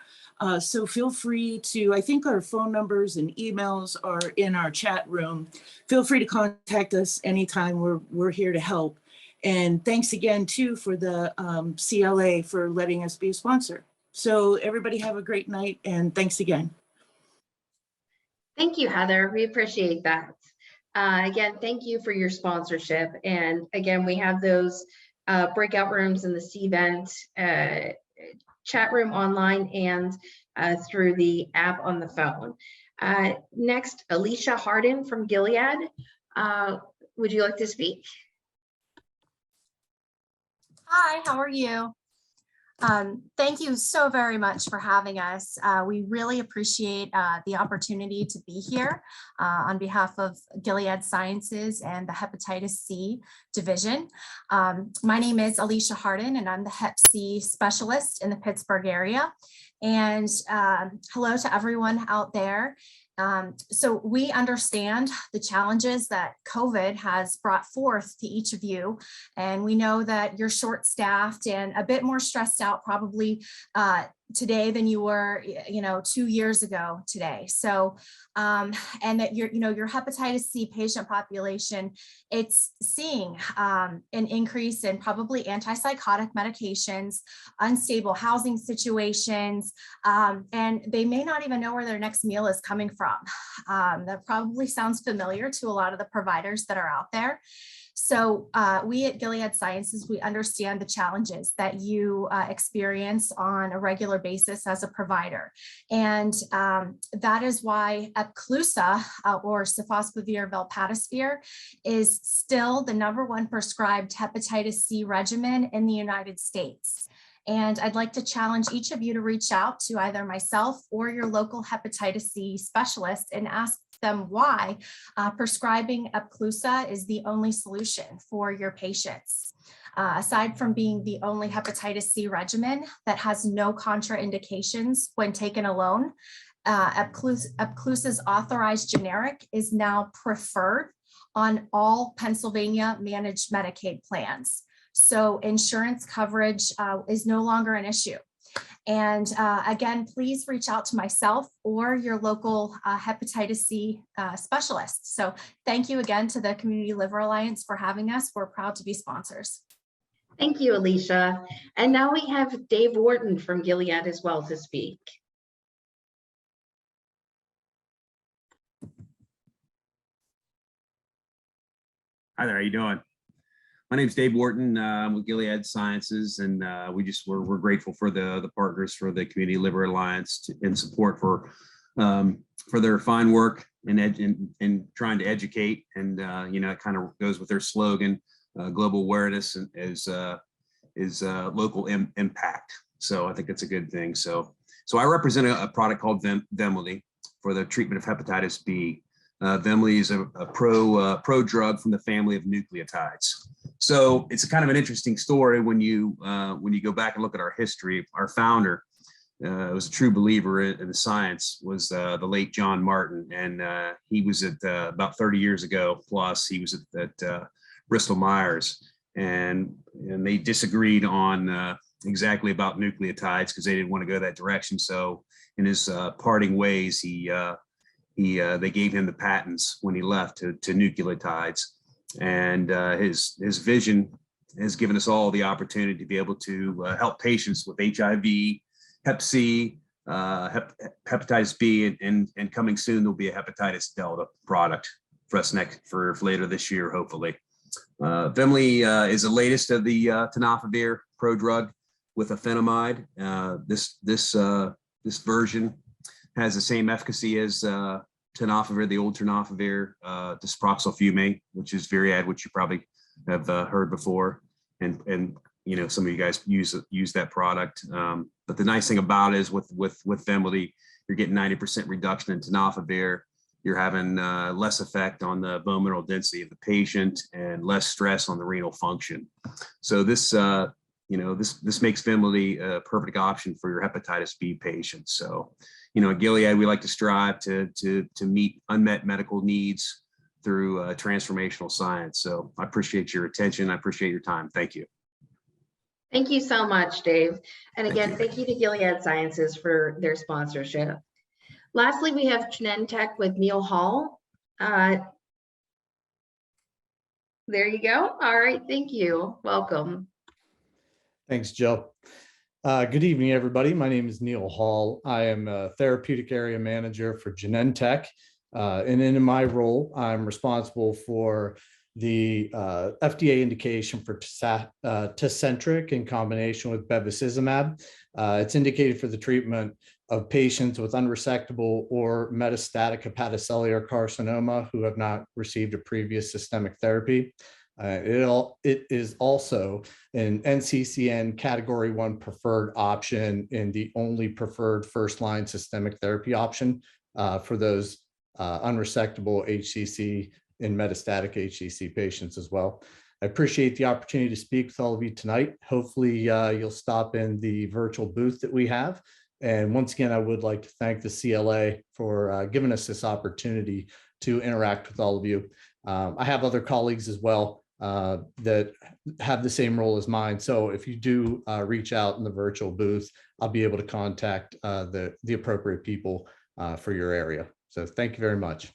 So feel free to, I think our phone numbers and emails are in our chat room. Feel free to contact us anytime. We're here to help. And thanks again too for the CLA for letting us be a sponsor. So everybody have a great night and thanks again. Thank you, Heather. We appreciate that. Again, thank you for your sponsorship. And again, we have those breakout rooms in the CVent chat room online and through the app on the phone. Next, Alicia Hardin from Gilead. Would you like to speak? Hi, how are you? Thank you so very much for having us. We really appreciate the opportunity to be here on behalf of Gilead Sciences and the Hepatitis C division. My name is Alicia Hardin and I'm the Hep C specialist in the Pittsburgh area. And hello to everyone out there. So we understand the challenges that COVID has brought forth to each of you. And we know that you're short-staffed and a bit more stressed out probably today than you were, 2 years ago today. So, and that your hepatitis C patient population, it's seeing an increase in probably antipsychotic medications, unstable housing situations, and they may not even know where their next meal is coming from. That probably sounds familiar to a lot of the providers that are out there. So we at Gilead Sciences, we understand the challenges that you experience on a regular basis as a provider. And that is why Epclusa or sofosbuvir velpatasvir is still the #1 prescribed hepatitis C regimen in the United States. And I'd like to challenge each of you to reach out to either myself or your local hepatitis C specialist and ask them why prescribing Epclusa is the only solution for your patients. Aside from being the only hepatitis C regimen that has no contraindications when taken alone, Epclusa's authorized generic is now preferred on all Pennsylvania managed Medicaid plans. So insurance coverage is no longer an issue. And again, please reach out to myself or your local hepatitis C specialist. So thank you again to the Community Liver Alliance for having us. We're proud to be sponsors. Thank you, Alicia. And now we have Dave Wharton from Gilead as well to speak. Hi there, how you doing? My name is Dave Wharton. I'm with Gilead Sciences, and we're grateful for the partners for the Community Liver Alliance and support for their fine work in trying to educate, and it kind of goes with their slogan, global awareness is local impact. So I think that's a good thing. So I represent a product called Vemlidy for the treatment of hepatitis B. Vemlidy is a pro drug from the family of nucleotides. So it's a kind of an interesting story when you go back and look at our history. Our founder was a true believer in the science, was the late John Martin, and he was at about 30 years ago plus. He was at Bristol Myers, and they disagreed on exactly about nucleotides because they didn't want to go that direction. So in his parting ways, they gave him the patents when he left to nucleotides, and his vision has given us all the opportunity to be able to help patients with HIV, Hep C, hepatitis B, and coming soon there'll be a hepatitis Delta product for us for later this year, hopefully. Vemlidy is the latest of the tenofovir prodrug with efenamide. This version has the same efficacy as tenofovir, the old tenofovir, disproxil fume, which is Viriad, which you probably have heard before, and some of you guys use that product. But the nice thing about it is with Vemlidy, you're getting 90% reduction in tenofovir. You're having less effect on the bone mineral density of the patient and less stress on the renal function. So this makes Vemlidy a perfect option for your hepatitis B patients. So, at Gilead, we like to strive to meet unmet medical needs through transformational science. So I appreciate your attention. I appreciate your time. Thank you. Thank you so much, Dave. And again, you. thank you to Gilead Sciences for their sponsorship. Lastly, we have Genentech with Neil Hall. There you go. All right, thank you. Welcome. Thanks, Jill. Good evening, everybody. My name is Neil Hall. I am a therapeutic area manager for Genentech. And in my role, I'm responsible for the FDA indication for Tecentriq in combination with bevacizumab. It's indicated for the treatment of patients with unresectable or metastatic hepatocellular carcinoma who have not received a previous systemic therapy. It is also an NCCN Category 1 preferred option and the only preferred first-line systemic therapy option for those unresectable HCC and metastatic HCC patients as well. I appreciate the opportunity to speak with all of you tonight. Hopefully you'll stop in the virtual booth that we have. And once again, I would like to thank the CLA for giving us this opportunity to interact with all of you. I have other colleagues as well that have the same role as mine. So if you do reach out in the virtual booth, I'll be able to contact the appropriate people for your area. So thank you very much.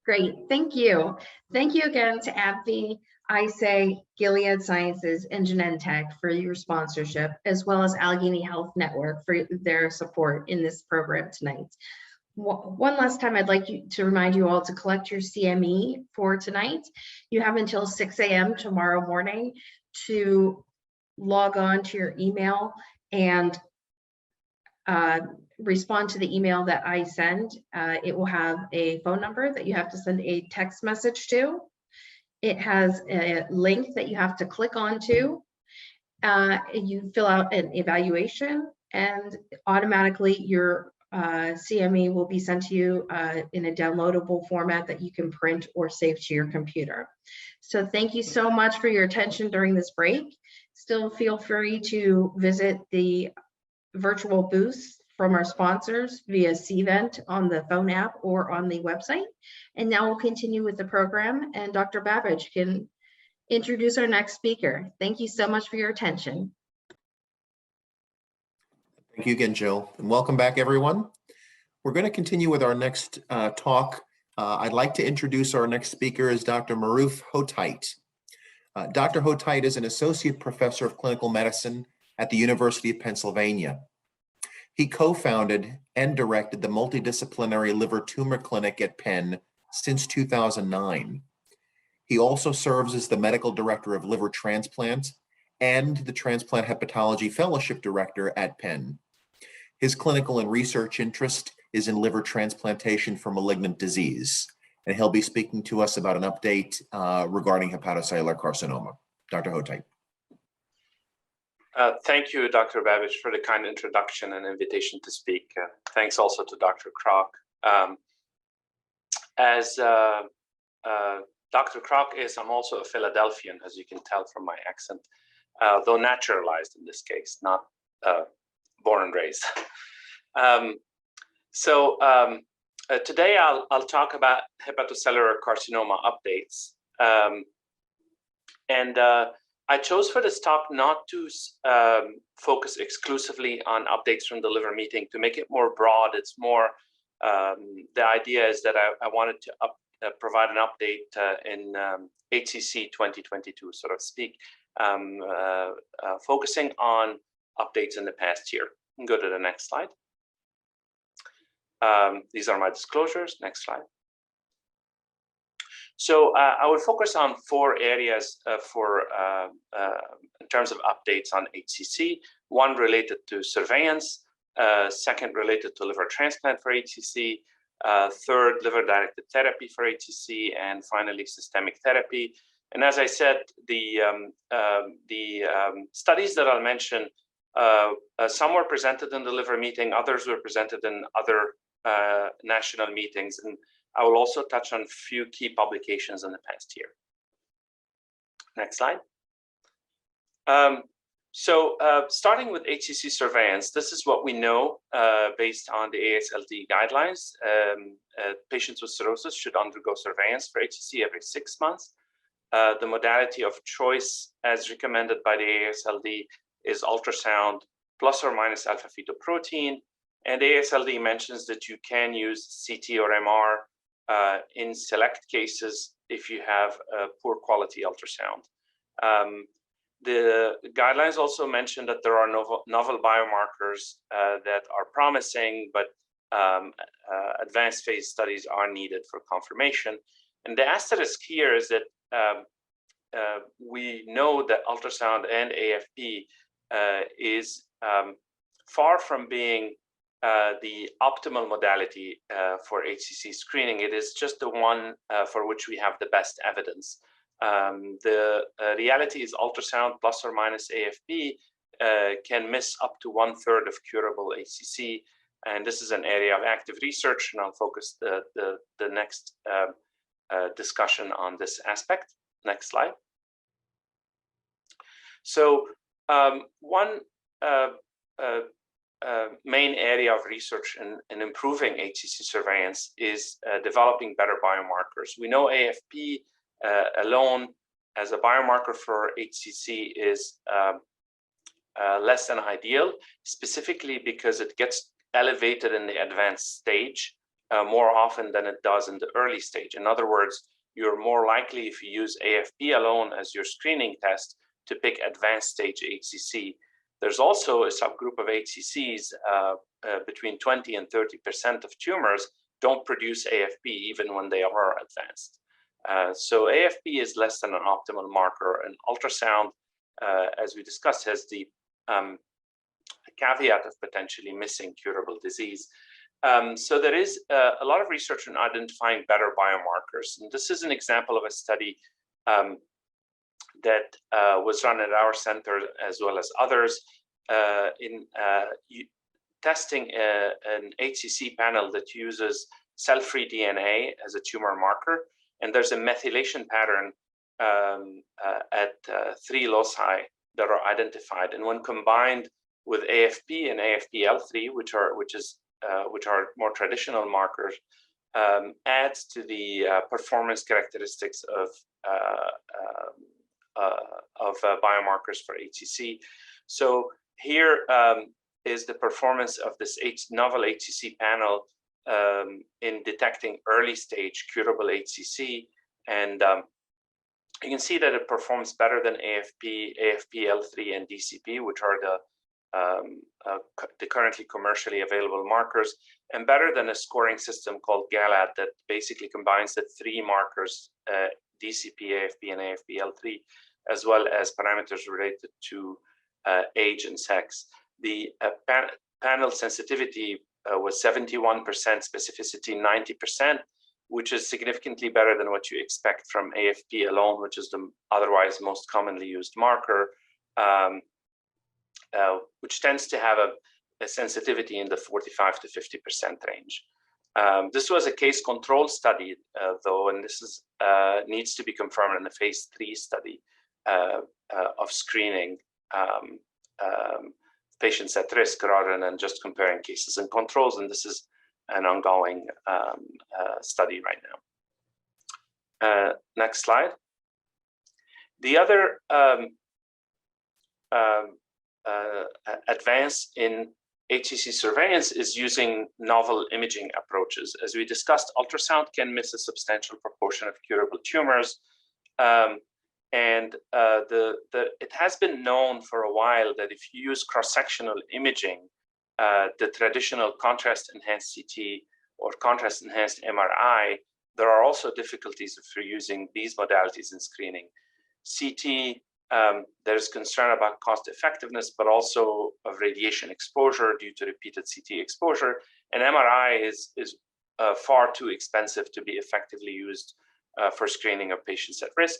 Great, thank you. Thank you again to AbbVie, ISAE, Gilead Sciences, and Genentech for your sponsorship, as well as Allegheny Health Network for their support in this program tonight. One last time, I'd like to remind you all to collect your CME for tonight. You have until 6 a.m. tomorrow morning to log on to your email and respond to the email that I send. It will have a phone number that you have to send a text message to. It has a link that you have to click onto. You fill out an evaluation and automatically your CME will be sent to you in a downloadable format that you can print or save to your computer. So thank you so much for your attention during this break. Still feel free to visit the virtual booths from our sponsors via Cvent on the phone app or on the website. And now we'll continue with the program and Dr. Babbage can introduce our next speaker. Thank you so much for your attention. Thank you again, Jill, and welcome back, everyone. We're going to continue with our next talk. I'd like to introduce our next speaker is Dr. Maruf Hotait. Dr. Hotait is an associate professor of clinical medicine at the University of Pennsylvania. He co-founded and directed the multidisciplinary liver tumor clinic at Penn since 2009. He also serves as the medical director of liver transplant and the transplant hepatology fellowship director at Penn. His clinical and research interest is in liver transplantation for malignant disease, and he'll be speaking to us about an update regarding hepatocellular carcinoma. Dr. Hotait. Thank you, Dr. Babbage, for the kind introduction and invitation to speak. Thanks also to Dr. Kroc. As Dr. Kroc is, I'm also a Philadelphian, as you can tell from my accent, though naturalized in this case, not born and raised. Today I'll talk about hepatocellular carcinoma updates. I chose for this talk not to focus exclusively on updates from the liver meeting. To make it more broad, it's more, the idea is that I wanted to provide an update in HCC 2022, so to speak, focusing on updates in the past year. Go to the next slide. These are my disclosures. Next slide. So I will focus on 4 areas in terms of updates on HCC. One related to surveillance, second, related to liver transplant for HCC, third, liver-directed therapy for HCC, and finally, systemic therapy. And as I said, the studies that I'll mention, some were presented in the liver meeting, others were presented in other national meetings, and I will also touch on a few key publications in the past year. Next slide. Starting with HCC surveillance, this is what we know based on the AASLD guidelines. Patients with cirrhosis should undergo surveillance for HCC every 6 months. The modality of choice as recommended by the AASLD is ultrasound plus or minus alpha-fetoprotein. And AASLD mentions that you can use CT or MR in select cases if you have a poor quality ultrasound. The guidelines also mention that there are novel biomarkers that are promising, but advanced phase studies are needed for confirmation. And the asterisk here is that we know that ultrasound and AFP is far from being the optimal modality for HCC screening. It is just the one for which we have the best evidence. The reality is ultrasound plus or minus AFP can miss up to 1/3 of curable HCC. And this is an area of active research, and I'll focus the next discussion on this aspect. Next slide. So one main area of research in improving HCC surveillance is developing better biomarkers. We know AFP alone as a biomarker for HCC is less than ideal, specifically because it gets elevated in the advanced stage more often than it does in the early stage. In other words, you're more likely, if you use AFP alone as your screening test, to pick advanced stage HCC. There's also a subgroup of HCCs, between 20 and 30% of tumors don't produce AFP even when they are advanced. So AFP is less than an optimal marker, and ultrasound, as we discussed, has the caveat of potentially missing curable disease. So there is a lot of research in identifying better biomarkers. And this is an example of a study that was run at our center as well as others in testing an HCC panel that uses cell-free DNA as a tumor marker. And there's a methylation pattern at 3 loci that are identified. And when combined with AFP and AFP-L3, which are more traditional markers, adds to the performance characteristics of biomarkers for HCC. So here is the performance of this novel HCC panel in detecting early stage curable HCC. And you can see that it performs better than AFP, AFP-L3, and DCP, which are the currently commercially available markers, and better than a scoring system called GALAD that basically combines the 3 markers, DCP, AFP, and AFP-L3, as well as parameters related to age and sex. The panel sensitivity was 71%, specificity 90%, which is significantly better than what you expect from AFP alone, which is the otherwise most commonly used marker, which tends to have a sensitivity in the 45 to 50% range. This was a case control study, though, and this is needs to be confirmed in a phase 3 study of screening patients at risk rather than just comparing cases and controls. And this is an ongoing study right now. Next slide. The other advance in HCC surveillance is using novel imaging approaches. As we discussed, ultrasound can miss a substantial proportion of curable tumors. It has been known for a while that if you use cross-sectional imaging, the traditional contrast-enhanced CT or contrast-enhanced MRI, there are also difficulties for using these modalities in screening. CT there's concern about cost effectiveness, but also of radiation exposure due to repeated CT exposure. And MRI is far too expensive to be effectively used for screening of patients at risk.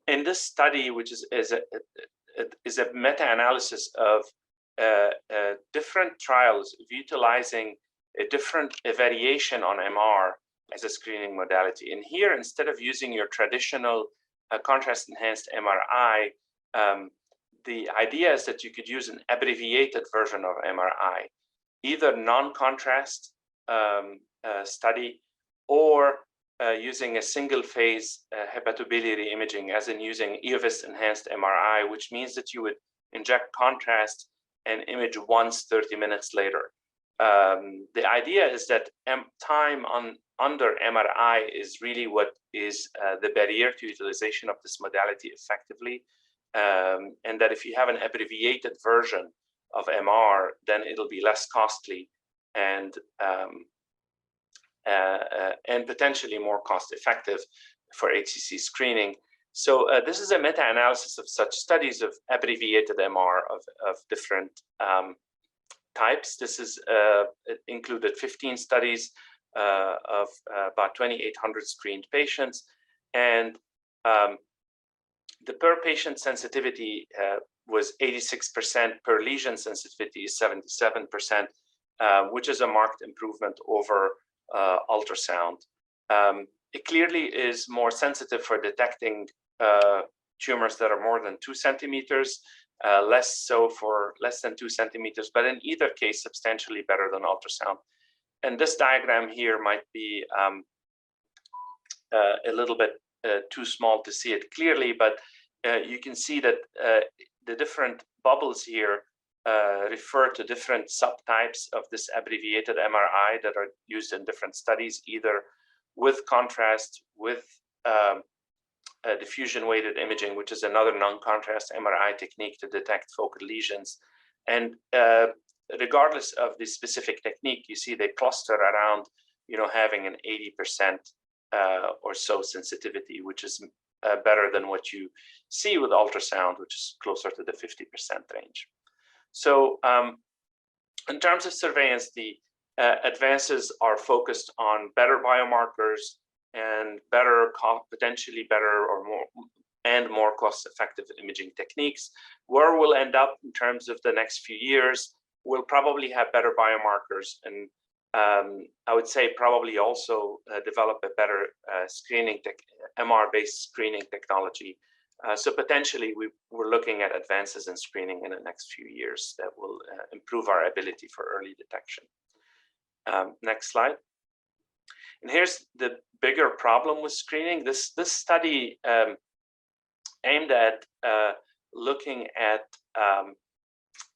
In this study, which is a meta-analysis of different trials of utilizing a different variation on MR as a screening modality. And here, instead of using your traditional contrast-enhanced MRI, the idea is that you could use an abbreviated version of MRI, either non-contrast study or using a single-phase hepatobiliary imaging, as in using EOVIS enhanced MRI, which means that you would inject contrast and image once 30 minutes later. The idea is that time under MRI is really what is the barrier to utilization of this modality effectively, and that if you have an abbreviated version of MR, then it'll be less costly and potentially more cost-effective for HCC screening. So this is a meta-analysis of such studies of abbreviated MR of different types. This is it included 15 studies of about 2,800 screened patients, and the per patient sensitivity was 86%, per lesion sensitivity is 77%, which is a marked improvement over ultrasound. It clearly is more sensitive for detecting tumors that are more than 2 centimeters, less so for less than 2 centimeters, but in either case, substantially better than ultrasound. And this diagram here might be a little bit too small to see it clearly, but you can see that the different bubbles here refer to different subtypes of this abbreviated MRI that are used in different studies, either with contrast, with diffusion weighted imaging, which is another non-contrast MRI technique to detect focal lesions. And regardless of the specific technique, you see they cluster around, having an 80% or so sensitivity, which is better than what you see with ultrasound, which is closer to the 50% range. So in terms of surveillance, the advances are focused on better biomarkers and potentially better or more cost-effective imaging techniques. Where we'll end up in terms of the next few years, we'll probably have better biomarkers, and I would say probably also develop a better MR-based screening technology. So potentially we're looking at advances in screening in the next few years that will improve our ability for early detection. Next slide. And here's the bigger problem with screening. This study aimed at looking at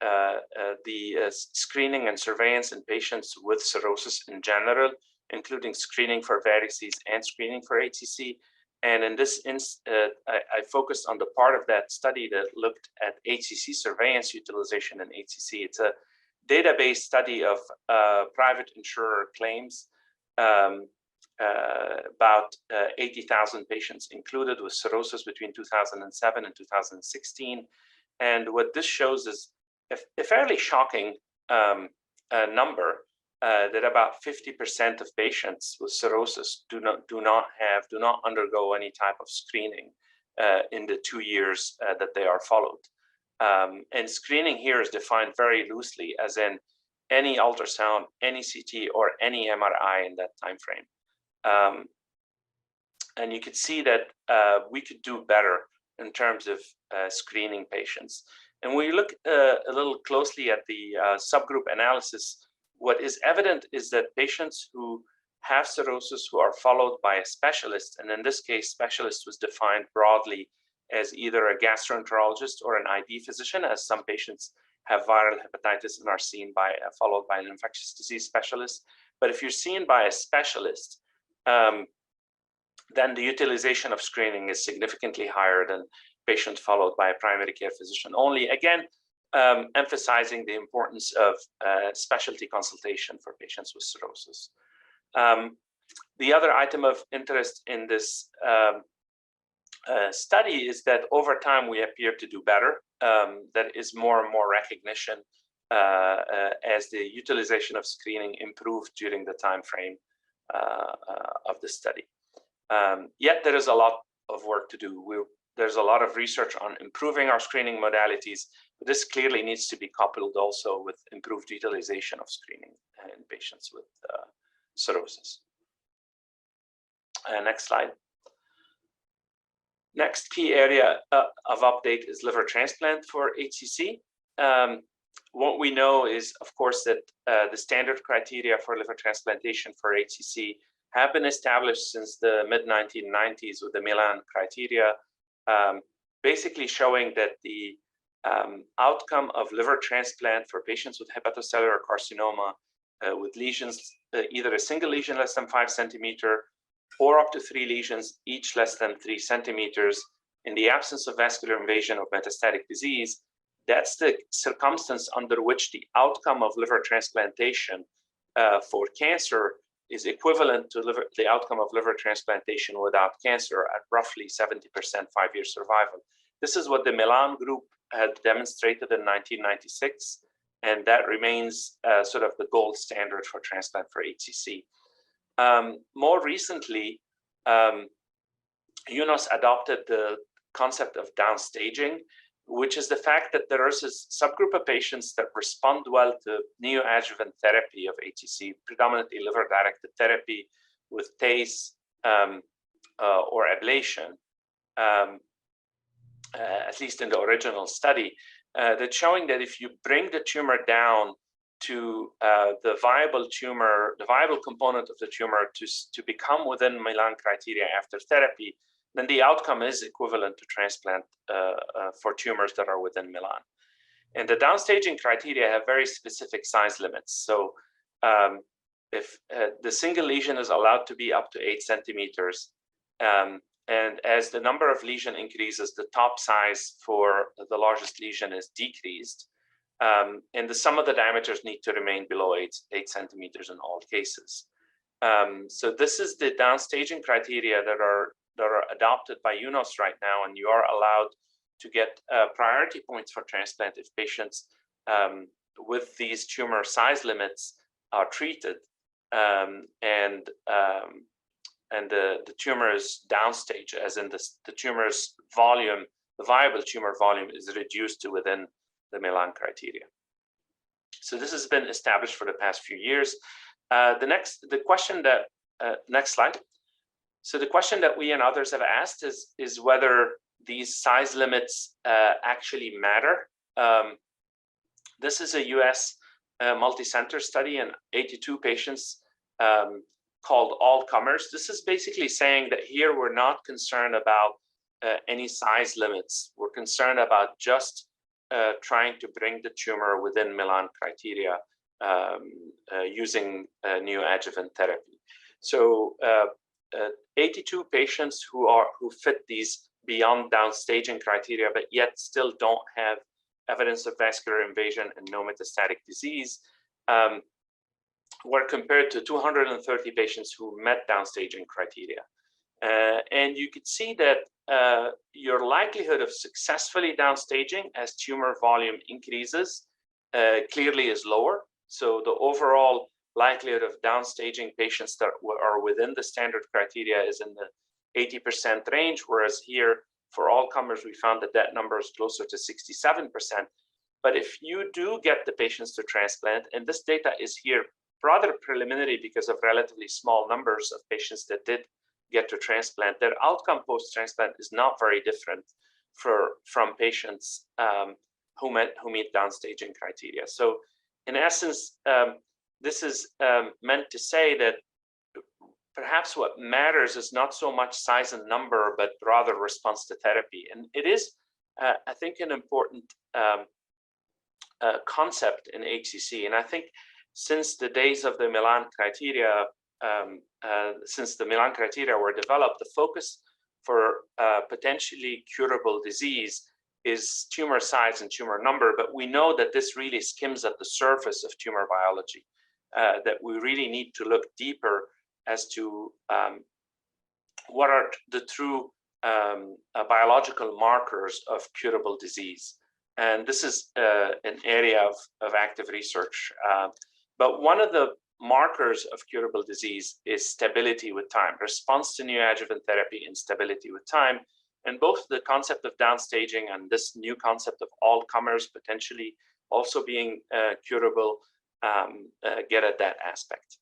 the screening and surveillance in patients with cirrhosis in general, including screening for varices and screening for HCC. And in this, I focused on the part of that study that looked at HCC surveillance utilization in HCC. It's a database study of private insurer claims. About 80,000 patients included with cirrhosis between 2007 and 2016. And what this shows is a fairly shocking number, that about 50% of patients with cirrhosis do not undergo any type of screening in the 2 years that they are followed. And screening here is defined very loosely, as in any ultrasound, any CT, or any MRI in that time frame. And you could see that we could do better in terms of screening patients. And when you look a little closely at the subgroup analysis, what is evident is that patients who have cirrhosis who are followed by a specialist, and in this case, specialist was defined broadly as either a gastroenterologist or an ID physician, as some patients have viral hepatitis and are seen followed by an infectious disease specialist. But if you're seen by a specialist, then the utilization of screening is significantly higher than patients followed by a primary care physician only. Again, emphasizing the importance of specialty consultation for patients with cirrhosis. The other item of interest in this study is that over time we appear to do better. There is more and more recognition as the utilization of screening improved during the time frame of the study. Yet there is a lot of work to do. There's a lot of research on improving our screening modalities, but this clearly needs to be coupled also with improved utilization of screening in patients with cirrhosis. Next slide. Next key area of update is liver transplant for HCC. What we know is, of course, that the standard criteria for liver transplantation for HCC have been established since the mid-1990s with the Milan criteria, basically showing that the outcome of liver transplant for patients with hepatocellular carcinoma with lesions, either a single lesion less than 5 centimeters or up to 3 lesions, each less than 3 centimeters, in the absence of vascular invasion of metastatic disease, that's the circumstance under which the outcome of liver transplantation for cancer is equivalent to the outcome of liver transplantation without cancer at roughly 70% 5-year survival. This is what the Milan group had demonstrated in 1996, and that remains sort of the gold standard for transplant for HCC. More recently, UNOS adopted the concept of downstaging, which is the fact that there is a subgroup of patients that respond well to neoadjuvant therapy of HCC, predominantly liver-directed therapy with TACE or ablation, at least in the original study, that's showing that if you bring the tumor down to the viable component of the tumor to become within Milan criteria after therapy, then the outcome is equivalent to transplant for tumors that are within Milan. And the downstaging criteria have very specific size limits. So if the single lesion is allowed to be up to 8 centimeters, and as the number of lesion increases, the top size for the largest lesion is decreased, and the sum of the diameters need to remain below 8 centimeters in all cases. So this is the downstaging criteria that are adopted by UNOS right now, and you are allowed to get priority points for transplant if patients with these tumor size limits are treated, and the tumor is downstage, as in the tumor's volume, the viable tumor volume is reduced to within the Milan criteria. So this has been established for the past few years. The question that, next slide. So the question that we and others have asked is whether these size limits actually matter. This is a US multi-center study in 82 patients called All Comers. This is basically saying that here we're not concerned about any size limits. We're concerned about just trying to bring the tumor within Milan criteria using neoadjuvant therapy. So 82 patients who fit these beyond downstaging criteria, but yet still don't have evidence of vascular invasion and no metastatic disease, were compared to 230 patients who met downstaging criteria. And you could see that your likelihood of successfully downstaging as tumor volume increases clearly is lower. So the overall likelihood of downstaging patients that are within the standard criteria is in the 80% range, whereas here for all comers, we found that that number is closer to 67%. But if you do get the patients to transplant, and this data is here rather preliminary because of relatively small numbers of patients that did get to transplant, their outcome post-transplant is not very different from patients who meet downstaging criteria. So in essence, this is meant to say that perhaps what matters is not so much size and number, but rather response to therapy. And it is, I think, an important concept in HCC. And I think since the days of the Milan criteria, since the Milan criteria were developed, the focus for potentially curable disease is tumor size and tumor number. But we know that this really skims at the surface of tumor biology, that we really need to look deeper as to what are the true biological markers of curable disease. And this is an area of active research. But one of the markers of curable disease is stability with time, response to neoadjuvant therapy and stability with time. And both the concept of downstaging and this new concept of all comers potentially also being curable get at that aspect.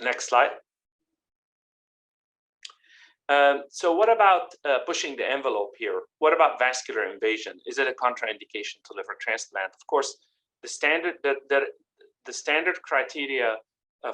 Next slide. So what about pushing the envelope here? What about vascular invasion? Is it a contraindication to liver transplant? Of course, the standard criteria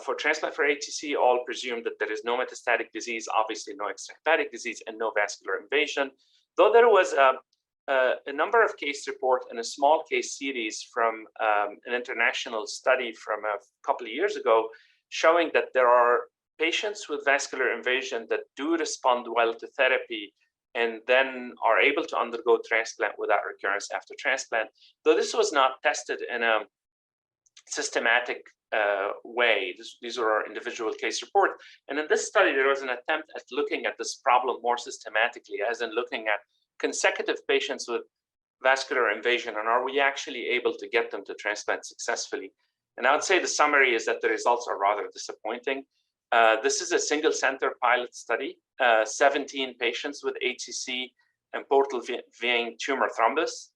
for transplant for HCC all presume that there is no metastatic disease, obviously no extrahepatic disease, and no vascular invasion. Though there was a number of case reports and a small case series from an international study from a couple of years ago showing that there are patients with vascular invasion that do respond well to therapy and then are able to undergo transplant without recurrence after transplant. Though this was not tested in a systematic way. These are our individual case report. And in this study, there was an attempt at looking at this problem more systematically, as in looking at consecutive patients with vascular invasion, and are we actually able to get them to transplant successfully? And I would say the summary is that the results are rather disappointing. This is a single center pilot study, 17 patients with HCC and portal vein tumor thrombus.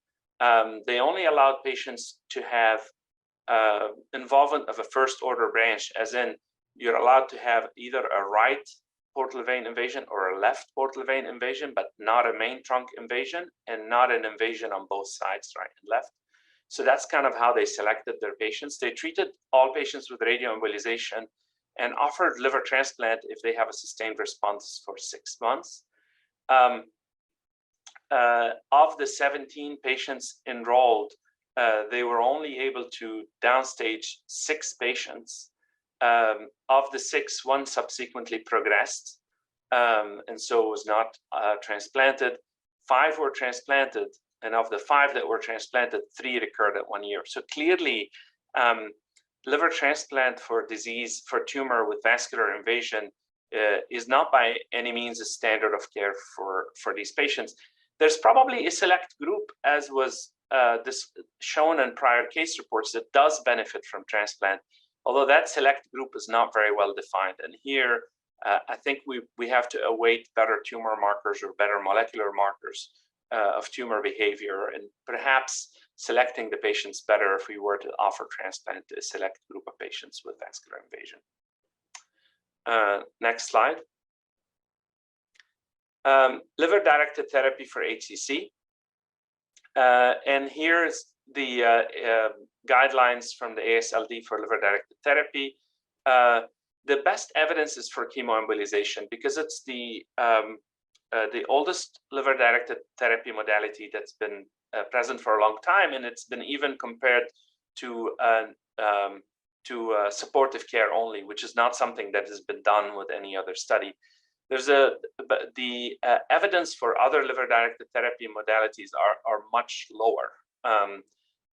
They only allowed patients to have involvement of a first order branch, as in you're allowed to have either a right portal vein invasion or a left portal vein invasion, but not a main trunk invasion and not an invasion on both sides, right and left. So that's kind of how they selected their patients. They treated all patients with radioembolization and offered liver transplant if they have a sustained response for 6 months. Of the 17 patients enrolled, they were only able to downstage 6 patients. Of the 6, 1 subsequently progressed, and so was not transplanted. 5 were transplanted, and of the 5 that were transplanted, 3 recurred at 1 year. So clearly, liver transplant for disease, for tumor with vascular invasion is not by any means a standard of care for these patients. There's probably a select group, as was shown in prior case reports, that does benefit from transplant, although that select group is not very well defined. And here, I think we have to await better tumor markers or better molecular markers of tumor behavior, and perhaps selecting the patients better if we were to offer transplant to a select group of patients with vascular invasion. Next slide. Liver-directed therapy for HCC. And here's the guidelines from the ASLD for liver-directed therapy. The best evidence is for chemoembolization because it's the oldest liver-directed therapy modality that's been present for a long time, and it's been even compared to supportive care only, which is not something that has been done with any other study. There's the evidence for other liver-directed therapy modalities are much lower.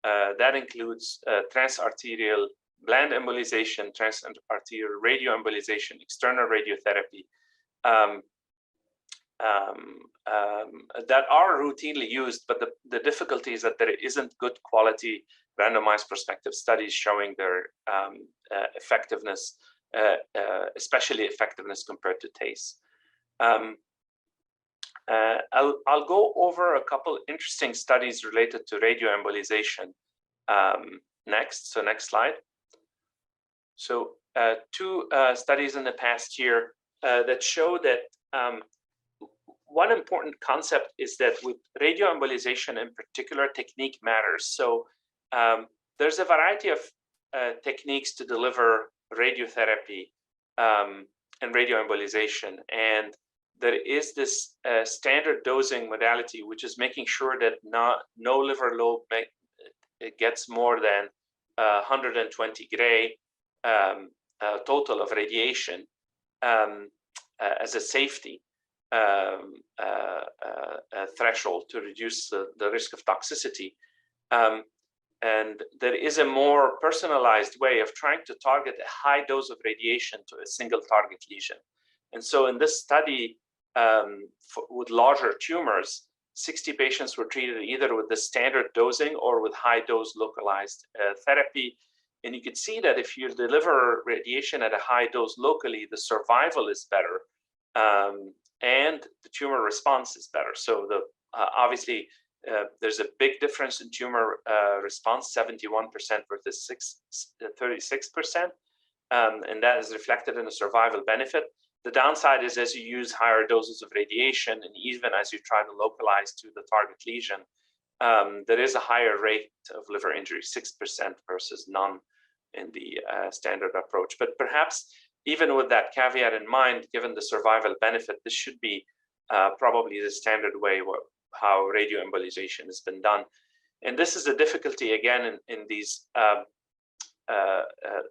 That includes transarterial bland embolization, transarterial radioembolization, external radiotherapy that are routinely used, but the difficulty is that there isn't good quality randomized prospective studies showing their effectiveness, especially effectiveness compared to TACE. I'll go over a couple interesting studies related to radioembolization next. So next slide. So 2 studies in the past year that show that one important concept is that with radioembolization in particular, technique matters. So there's a variety of techniques to deliver radiotherapy and radioembolization, and there is this standard dosing modality, which is making sure that no liver lobe gets more than 120 gray total of radiation as a safety threshold to reduce the risk of toxicity. And there is a more personalized way of trying to target a high dose of radiation to a single target lesion. And so in this study, with larger tumors, 60 patients were treated either with the standard dosing or with high dose localized therapy. And you can see that if you deliver radiation at a high dose locally, the survival is better and the tumor response is better. So obviously there's a big difference in tumor response, 71% versus 36%. And that is reflected in the survival benefit. The downside is as you use higher doses of radiation, and even as you try to localize to the target lesion, there is a higher rate of liver injury, 6% versus none in the standard approach. But perhaps even with that caveat in mind, given the survival benefit, this should be probably the standard way how radioembolization has been done. And this is a difficulty, again, in these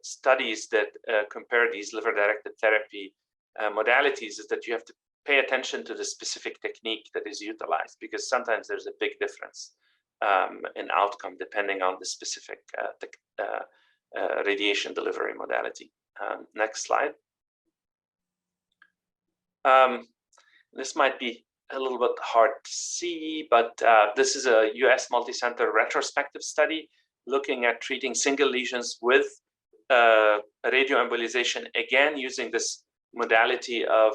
studies that compare these liver-directed therapy modalities, is that you have to pay attention to the specific technique that is utilized, because sometimes there's a big difference in outcome depending on the specific radiation delivery modality. Next slide. This might be a little bit hard to see, but this is a US multi-center retrospective study looking at treating single lesions with radioembolization, again using this modality of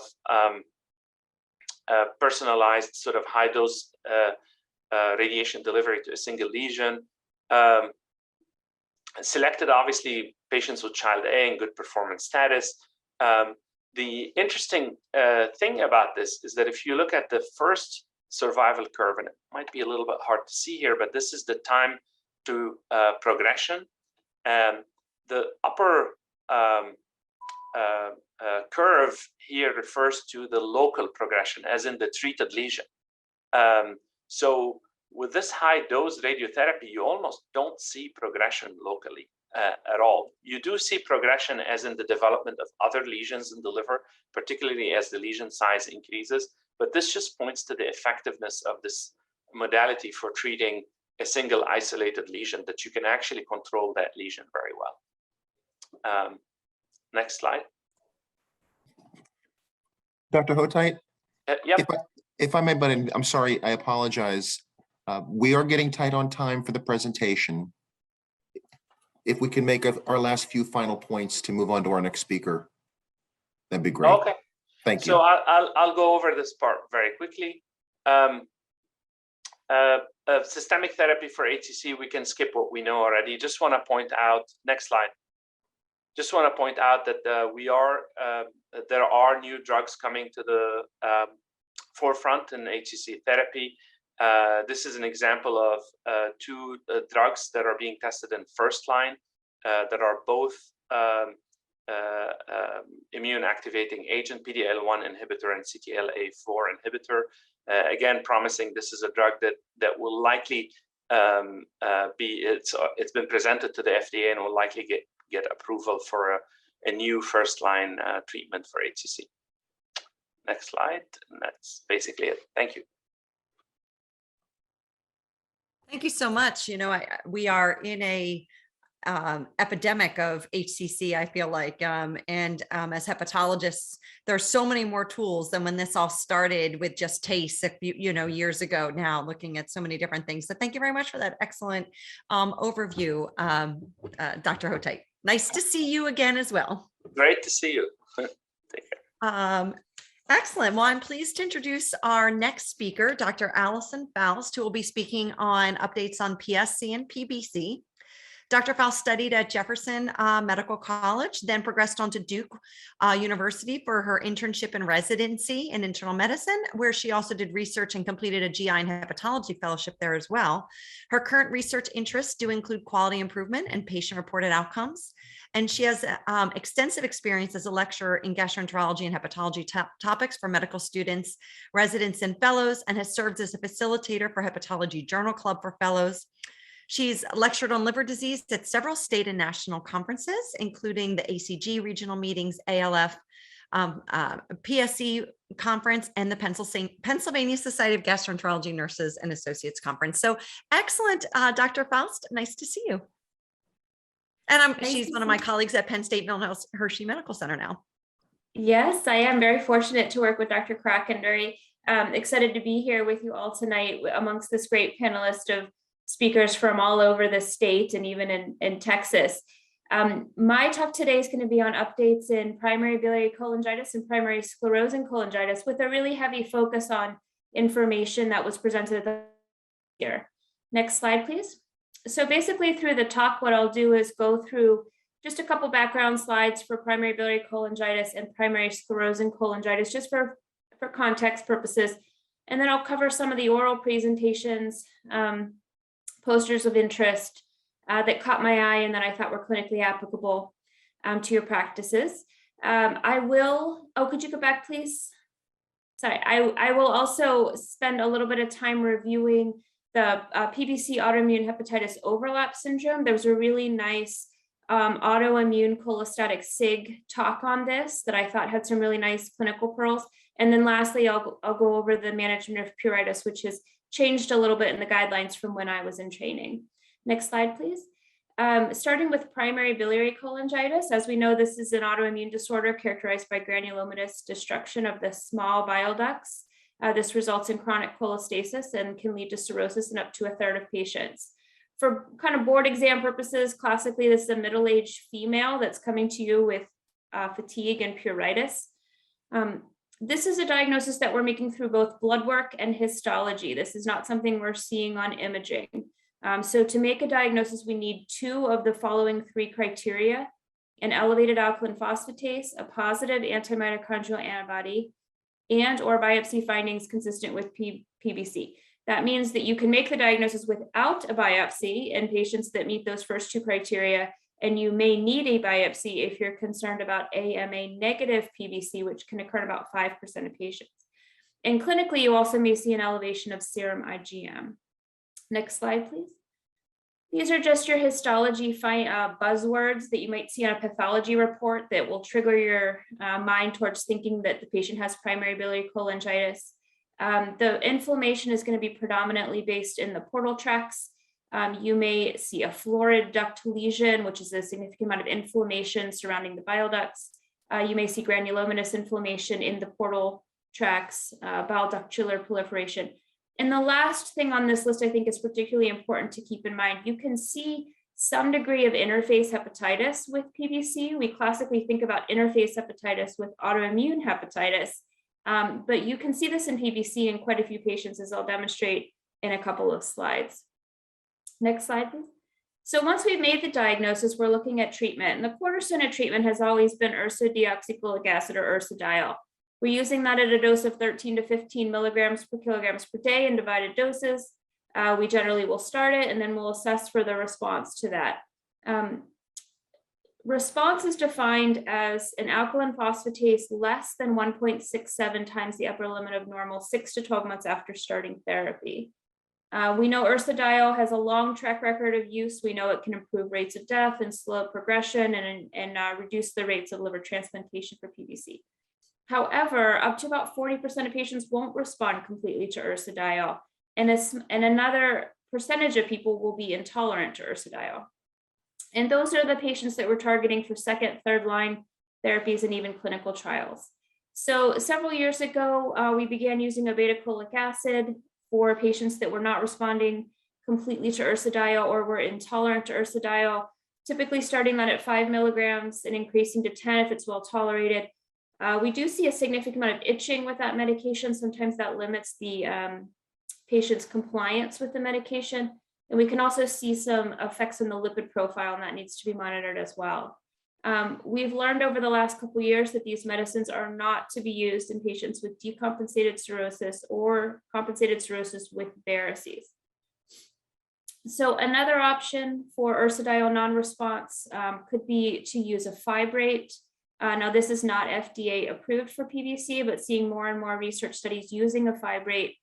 personalized sort of high dose radiation delivery to a single lesion. Selected obviously patients with child A and good performance status. The interesting thing about this is that if you look at the first survival curve, and it might be a little bit hard to see here, but this is the time to progression. The upper curve here refers to the local progression, as in the treated lesion. So with this high dose radiotherapy, you almost don't see progression locally at all. You do see progression as in the development of other lesions in the liver, particularly as the lesion size increases. But this just points to the effectiveness of this modality for treating a single isolated lesion, that you can actually control that lesion very well. Next slide. Dr. Hotite? Yep. If I may, but I'm sorry, I apologize. We are getting tight on time for the presentation. If we can make our last few final points to move on to our next speaker, that'd be great. Okay. Thank you. So I'll go over this part very quickly. Systemic therapy for HCC, we can skip what we know already. Just want to point out, next slide. Just want to point out that there are new drugs coming to the forefront in HCC therapy. This is an example of two drugs that are being tested in first line that are both immune activating agent, PD-L1 inhibitor and CTLA-4 inhibitor. Again, promising. This is a drug that will likely it's been presented to the FDA and will likely get approval for a new first line treatment for HCC. Next slide. And that's basically it. Thank you. Thank you so much. You know, we are in a epidemic of HCC, I feel like, and as hepatologists, there are so many more tools than when this all started with just TACE, years ago now, looking at so many different things. So thank you very much for that excellent overview, Dr. Hotite. Nice to see you again as well. Great to see you. Take care. Excellent. Well, I'm pleased to introduce our next speaker, Dr. Allison Faust, who will be speaking on updates on PSC and PBC. Dr. Faust studied at Jefferson Medical College, then progressed on to Duke University for her internship and residency in internal medicine, where she also did research and completed a GI and hepatology fellowship there as well. Her current research interests do include quality improvement and patient-reported outcomes. And she has extensive experience as a lecturer in gastroenterology and hepatology topics for medical students, residents, and fellows, and has served as a facilitator for Hepatology Journal Club for fellows. She's lectured on liver disease at several state and national conferences, including the ACG regional meetings, ALF, PSC conference, and the Pennsylvania Society of Gastroenterology Nurses and Associates conference. So excellent, Dr. Faust. Nice to see you. And she's one of my colleagues at Penn State Milne Hershey Medical Center now. Yes, I am very fortunate to work with Dr. Crack and very excited to be here with you all tonight amongst this great panelist of speakers from all over the state and even in Texas. My talk today is going to be on updates in primary biliary cholangitis and primary sclerosing cholangitis with a really heavy focus on information that was presented at the here. Next slide, please. So basically through the talk, what I'll do is go through just a couple background slides for primary biliary cholangitis and primary sclerosing cholangitis, just for context purposes. And then I'll cover some of the oral presentations, posters of interest that caught my eye and that I thought were clinically applicable to your practices. Could you go back, please? Sorry, I will also spend a little bit of time reviewing the PBC autoimmune hepatitis overlap syndrome. There was a really nice autoimmune cholestatic SIG talk on this that I thought had some really nice clinical pearls. And then lastly, I'll go over the management of pruritus, which has changed a little bit in the guidelines from when I was in training. Next slide, please. Starting with primary biliary cholangitis, as we know, this is an autoimmune disorder characterized by granulomatous destruction of the small bile ducts. This results in chronic cholestasis and can lead to cirrhosis in up to a third of patients. For kind of board exam purposes, classically, this is a middle-aged female that's coming to you with fatigue and pruritus. This is a diagnosis that we're making through both blood work and histology. This is not something we're seeing on imaging. So to make a diagnosis, we need two of the following three criteria: an elevated alkaline phosphatase, a positive antimitochondrial antibody, and or biopsy findings consistent with PBC. That means that you can make the diagnosis without a biopsy in patients that meet those first two criteria, and you may need a biopsy if you're concerned about AMA negative PBC, which can occur in about 5% of patients. And clinically, you also may see an elevation of serum IgM. Next slide, please. These are just your histology buzzwords that you might see on a pathology report that will trigger your mind towards thinking that the patient has primary biliary cholangitis. The inflammation is going to be predominantly based in the portal tracts. You may see a florid duct lesion, which is a significant amount of inflammation surrounding the bile ducts. You may see granulomatous inflammation in the portal tracts, bile ductular proliferation. And the last thing on this list I think is particularly important to keep in mind. You can see some degree of interface hepatitis with PBC. We classically think about interface hepatitis with autoimmune hepatitis, but you can see this in PBC in quite a few patients, as I'll demonstrate in a couple of slides. Next slide, please. So once we've made the diagnosis, we're looking at treatment. And the cornerstone of treatment has always been ursodeoxycholic acid or ursodiol. We're using that at a dose of 13 to 15 milligrams per kilograms per day in divided doses. We generally will start it and then we'll assess for the response to that. Response is defined as an alkaline phosphatase less than 1.67 times the upper limit of normal 6 to 12 months after starting therapy. We know ursodiol has a long track record of use. We know it can improve rates of death and slow progression and reduce the rates of liver transplantation for PBC. However, up to about 40% of patients won't respond completely to ursodiol, and another percentage of people will be intolerant to ursodiol. And those are the patients that we're targeting for second, third line therapies and even clinical trials. So several years ago, we began using obeticholic acid for patients that were not responding completely to ursodiol or were intolerant to ursodiol, typically starting that at 5 milligrams and increasing to 10 if it's well tolerated. We do see a significant amount of itching with that medication. Sometimes that limits the patient's compliance with the medication. And we can also see some effects in the lipid profile, and that needs to be monitored as well. We've learned over the last couple of years that these medicines are not to be used in patients with decompensated cirrhosis or compensated cirrhosis with varices. So another option for ursodiol non-response could be to use a fibrate. Now, this is not FDA approved for PBC, but seeing more and more research studies using a fibrate,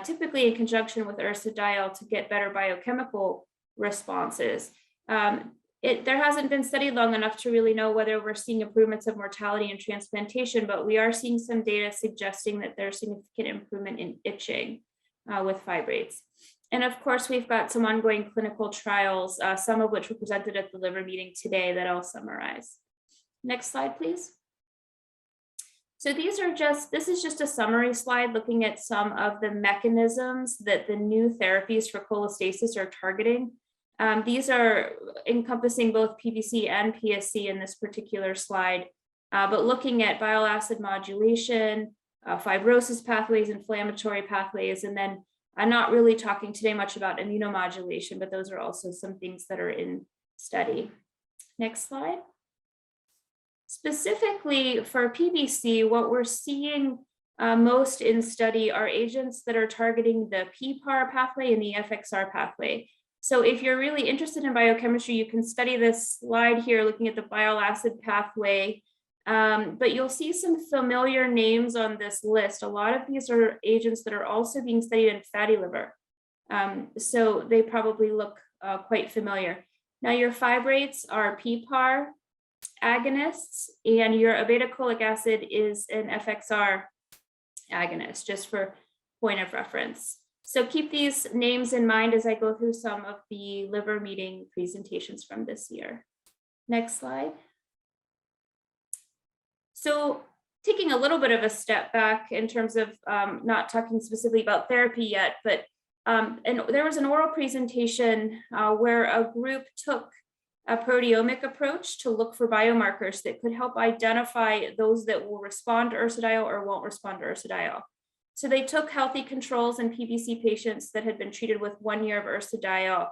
typically in conjunction with ursodiol, to get better biochemical responses. There hasn't been studied long enough to really know whether we're seeing improvements of mortality and transplantation, but we are seeing some data suggesting that there's significant improvement in itching with fibrates. And of course, we've got some ongoing clinical trials, some of which were presented at the liver meeting today that I'll summarize. Next slide, please. So this is just a summary slide looking at some of the mechanisms that the new therapies for cholestasis are targeting. These are encompassing both PBC and PSC in this particular slide, but looking at bile acid modulation, fibrosis pathways, inflammatory pathways, and then I'm not really talking today much about immunomodulation, but those are also some things that are in study. Next slide. Specifically for PBC, what we're seeing most in study are agents that are targeting the PPAR pathway and the FXR pathway. So if you're really interested in biochemistry, you can study this slide here looking at the bile acid pathway, but you'll see some familiar names on this list. A lot of these are agents that are also being studied in fatty liver. So they probably look quite familiar. Now your fibrates are PPAR agonists, and your obeticholic acid is an FXR agonist, just for point of reference. So keep these names in mind as I go through some of the liver meeting presentations from this year. Next slide. So taking a little bit of a step back in terms of not talking specifically about therapy yet, but and there was an oral presentation where a group took a proteomic approach to look for biomarkers that could help identify those that will respond to ursodiol or won't respond to ursodiol. So they took healthy controls and PBC patients that had been treated with 1 year of ursodiol,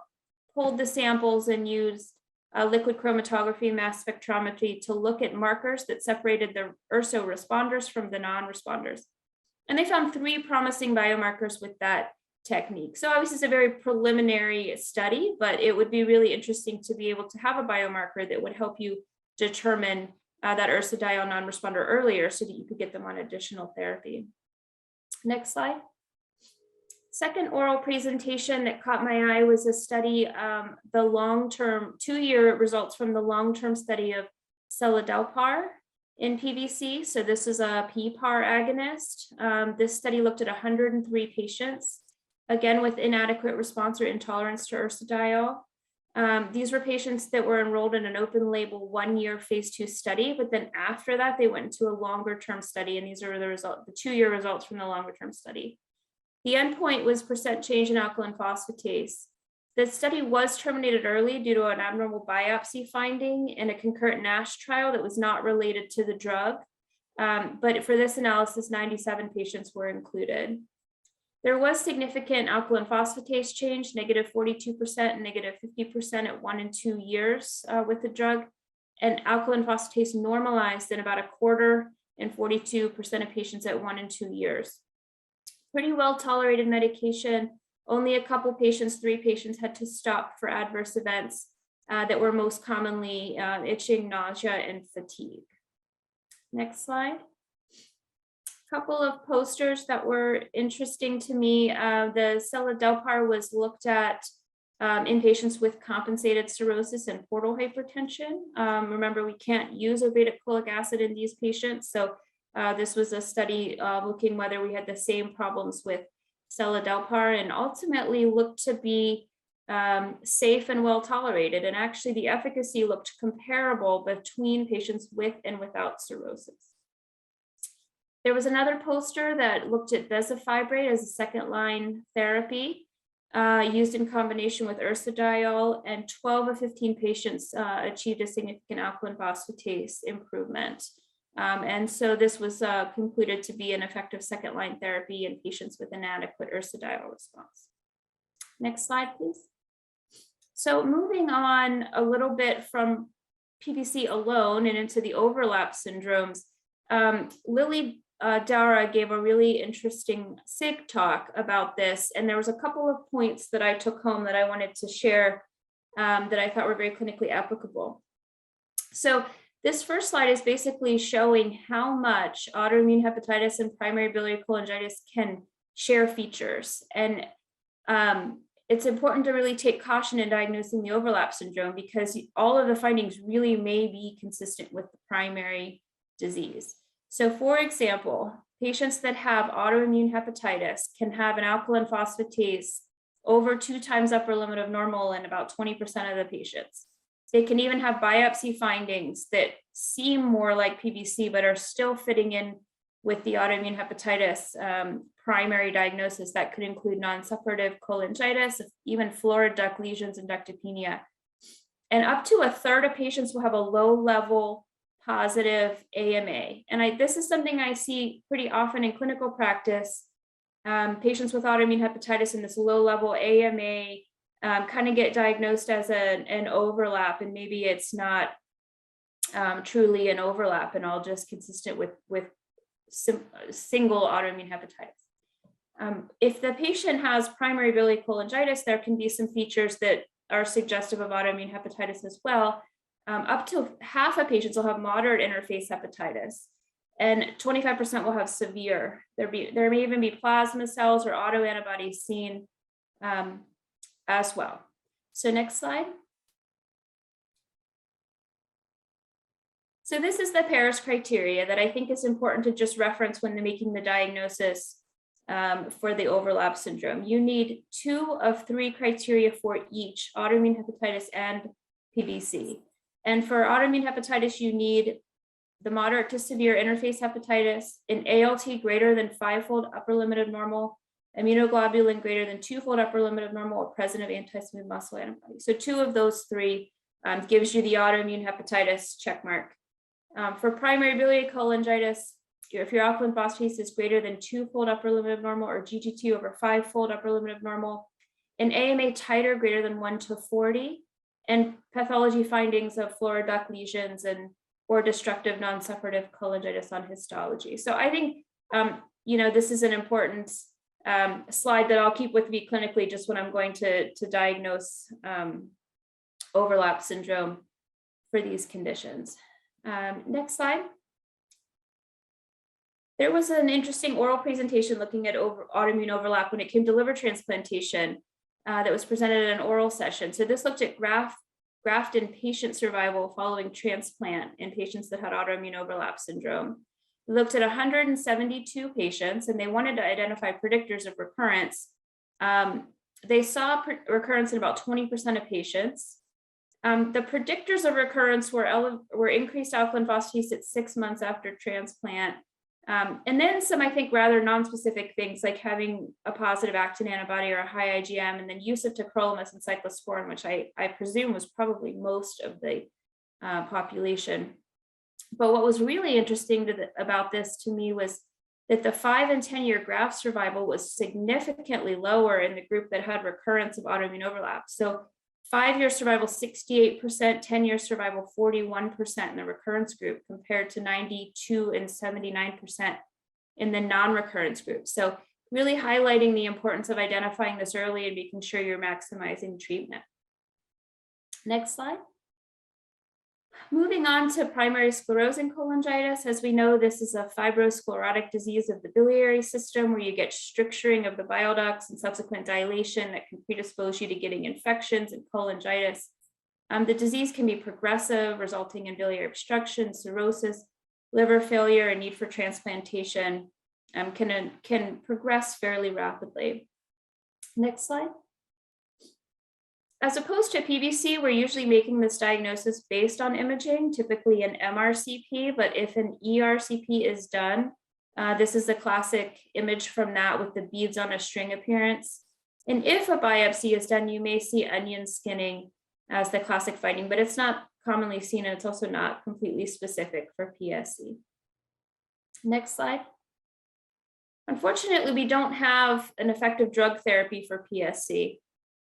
pulled the samples and used liquid chromatography, mass spectrometry to look at markers that separated the urso responders from the non-responders. And they found 3 promising biomarkers with that technique. So obviously it's a very preliminary study, but it would be really interesting to be able to have a biomarker that would help you determine that ursodiol non-responder earlier so that you could get them on additional therapy. Next slide. Second oral presentation that caught my eye was a study, the long-term 2-year results from the long-term study of seladelpar in PBC. So this is a PPAR agonist. This study looked at 103 patients, again with inadequate response or intolerance to ursodiol. These were patients that were enrolled in an open label 1-year phase 2 study, but then after that they went into a longer term study, and these are the 2-year results from the longer term study. The endpoint was % change in alkaline phosphatase. The study was terminated early due to an abnormal biopsy finding in a concurrent NASH trial that was not related to the drug. But for this analysis, 97 patients were included. There was significant alkaline phosphatase change, -42% and -50% at 1 and 2 years with the drug. And alkaline phosphatase normalized in about a quarter and 42% of patients at 1 and 2 years. Pretty well tolerated medication. Only a couple patients, 3 patients had to stop for adverse events that were most commonly itching, nausea, and fatigue. Next slide. Couple of posters that were interesting to me. The seladelpar was looked at in patients with compensated cirrhosis and portal hypertension. Remember, we can't use obeticholic acid in these patients. So this was a study looking whether we had the same problems with seladelpar, and ultimately looked to be safe and well tolerated. And actually the efficacy looked comparable between patients with and without cirrhosis. There was another poster that looked at bezafibrate as a second-line therapy used in combination with ursodiol, and 12 of 15 patients achieved a significant alkaline phosphatase improvement. And so this was concluded to be an effective second-line therapy in patients with inadequate ursodiol response. Next slide, please. So moving on a little bit from PBC alone and into the overlap syndromes, Lily Dara gave a really interesting SIG talk about this, and there was a couple of points that I took home that I wanted to share that I thought were very clinically applicable. So this first slide is basically showing how much autoimmune hepatitis and primary biliary cholangitis can share features. And it's important to really take caution in diagnosing the overlap syndrome, because all of the findings really may be consistent with the primary disease. So for example, patients that have autoimmune hepatitis can have an alkaline phosphatase over 2 times upper limit of normal in about 20% of the patients. They can even have biopsy findings that seem more like PBC, but are still fitting in with the autoimmune hepatitis primary diagnosis that could include non-suppurative cholangitis, even florid duct lesions and ductopenia. And up to a third of patients will have a low-level positive AMA. And this is something I see pretty often in clinical practice. Patients with autoimmune hepatitis in this low-level AMA kind of get diagnosed as an overlap, and maybe it's not truly an overlap and all just consistent with single autoimmune hepatitis. If the patient has primary biliary cholangitis, there can be some features that are suggestive of autoimmune hepatitis as well. Up to half of patients will have moderate interface hepatitis, and 25% will have severe. There may even be plasma cells or autoantibodies seen as well. So next slide. So this is the Paris criteria that I think is important to just reference when making the diagnosis for the overlap syndrome. You need 2 of 3 criteria for each autoimmune hepatitis and PBC. And for autoimmune hepatitis, you need the moderate to severe interface hepatitis, an ALT greater than 5-fold upper limit of normal, immunoglobulin greater than 2-fold upper limit of normal, or presence of anti-smooth muscle antibodies. So 2 of those 3 gives you the autoimmune hepatitis check mark. For primary biliary cholangitis, if your alkaline phosphatase is greater than 2-fold upper limit of normal, or GGT over 5-fold upper limit of normal, an AMA titer greater than 1/40, and pathology findings of florid duct lesions or destructive non-suppurative cholangitis on histology. So I think, this is an important slide that I'll keep with me clinically just when I'm going to diagnose overlap syndrome for these conditions. Next slide. There was an interesting oral presentation looking at autoimmune overlap when it came to liver transplantation that was presented at an oral session. So this looked at graft and patient survival following transplant in patients that had autoimmune overlap syndrome. We looked at 172 patients, and they wanted to identify predictors of recurrence. They saw recurrence in about 20% of patients. The predictors of recurrence were increased alkaline phosphatase at 6 months after transplant. And then some, I think, rather non-specific things like having a positive actin antibody or a high IgM, and then use of tacrolimus and cyclosporin, which I presume was probably most of the population. But what was really interesting about this to me was that the 5 and 10-year graft survival was significantly lower in the group that had recurrence of autoimmune overlap. So 5-year survival, 68%, 10-year survival, 41% in the recurrence group, compared to 92 and 79% in the non-recurrence group. So really highlighting the importance of identifying this early and making sure you're maximizing treatment. Next slide. Moving on to primary sclerosing cholangitis. As we know, this is a fibrosclerotic disease of the biliary system where you get stricturing of the bile ducts and subsequent dilation that can predispose you to getting infections and cholangitis. The disease can be progressive, resulting in biliary obstruction, cirrhosis, liver failure, and need for transplantation. Can progress fairly rapidly. Next slide. As opposed to PBC, we're usually making this diagnosis based on imaging, typically an MRCP, but if an ERCP is done, this is a classic image from that with the beads on a string appearance. And if a biopsy is done, you may see onion skinning as the classic finding, but it's not commonly seen, and it's also not completely specific for PSC. Next slide. Unfortunately, we don't have an effective drug therapy for PSC.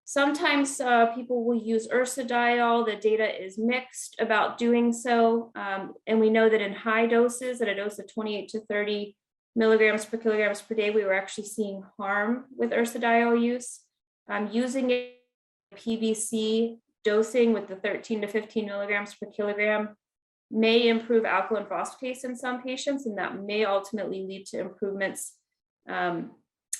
Sometimes people will use ursodiol. The data is mixed about doing so. And we know that in high doses, at a dose of 28 to 30 milligrams per kilograms per day, we were actually seeing harm with ursodiol use. Using a PBC dosing with the 13 to 15 milligrams per kilogram may improve alkaline phosphatase in some patients, and that may ultimately lead to improvements in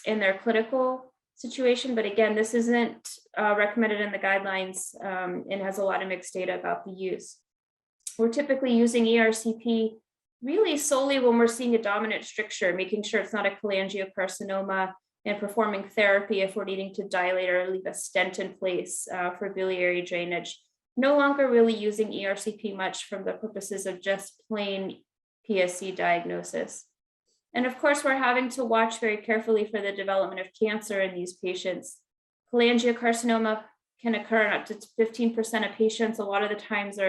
their clinical situation. But again, this isn't recommended in the guidelines and has a lot of mixed data about the use. We're typically using ERCP really solely when we're seeing a dominant stricture, making sure it's not a cholangiocarcinoma, and performing therapy if we're needing to dilate or leave a stent in place for biliary drainage. No longer really using ERCP much from the purposes of just plain PSC diagnosis. And of course, we're having to watch very carefully for the development of cancer in these patients. Cholangiocarcinoma can occur in up to 15% of patients. A lot of the times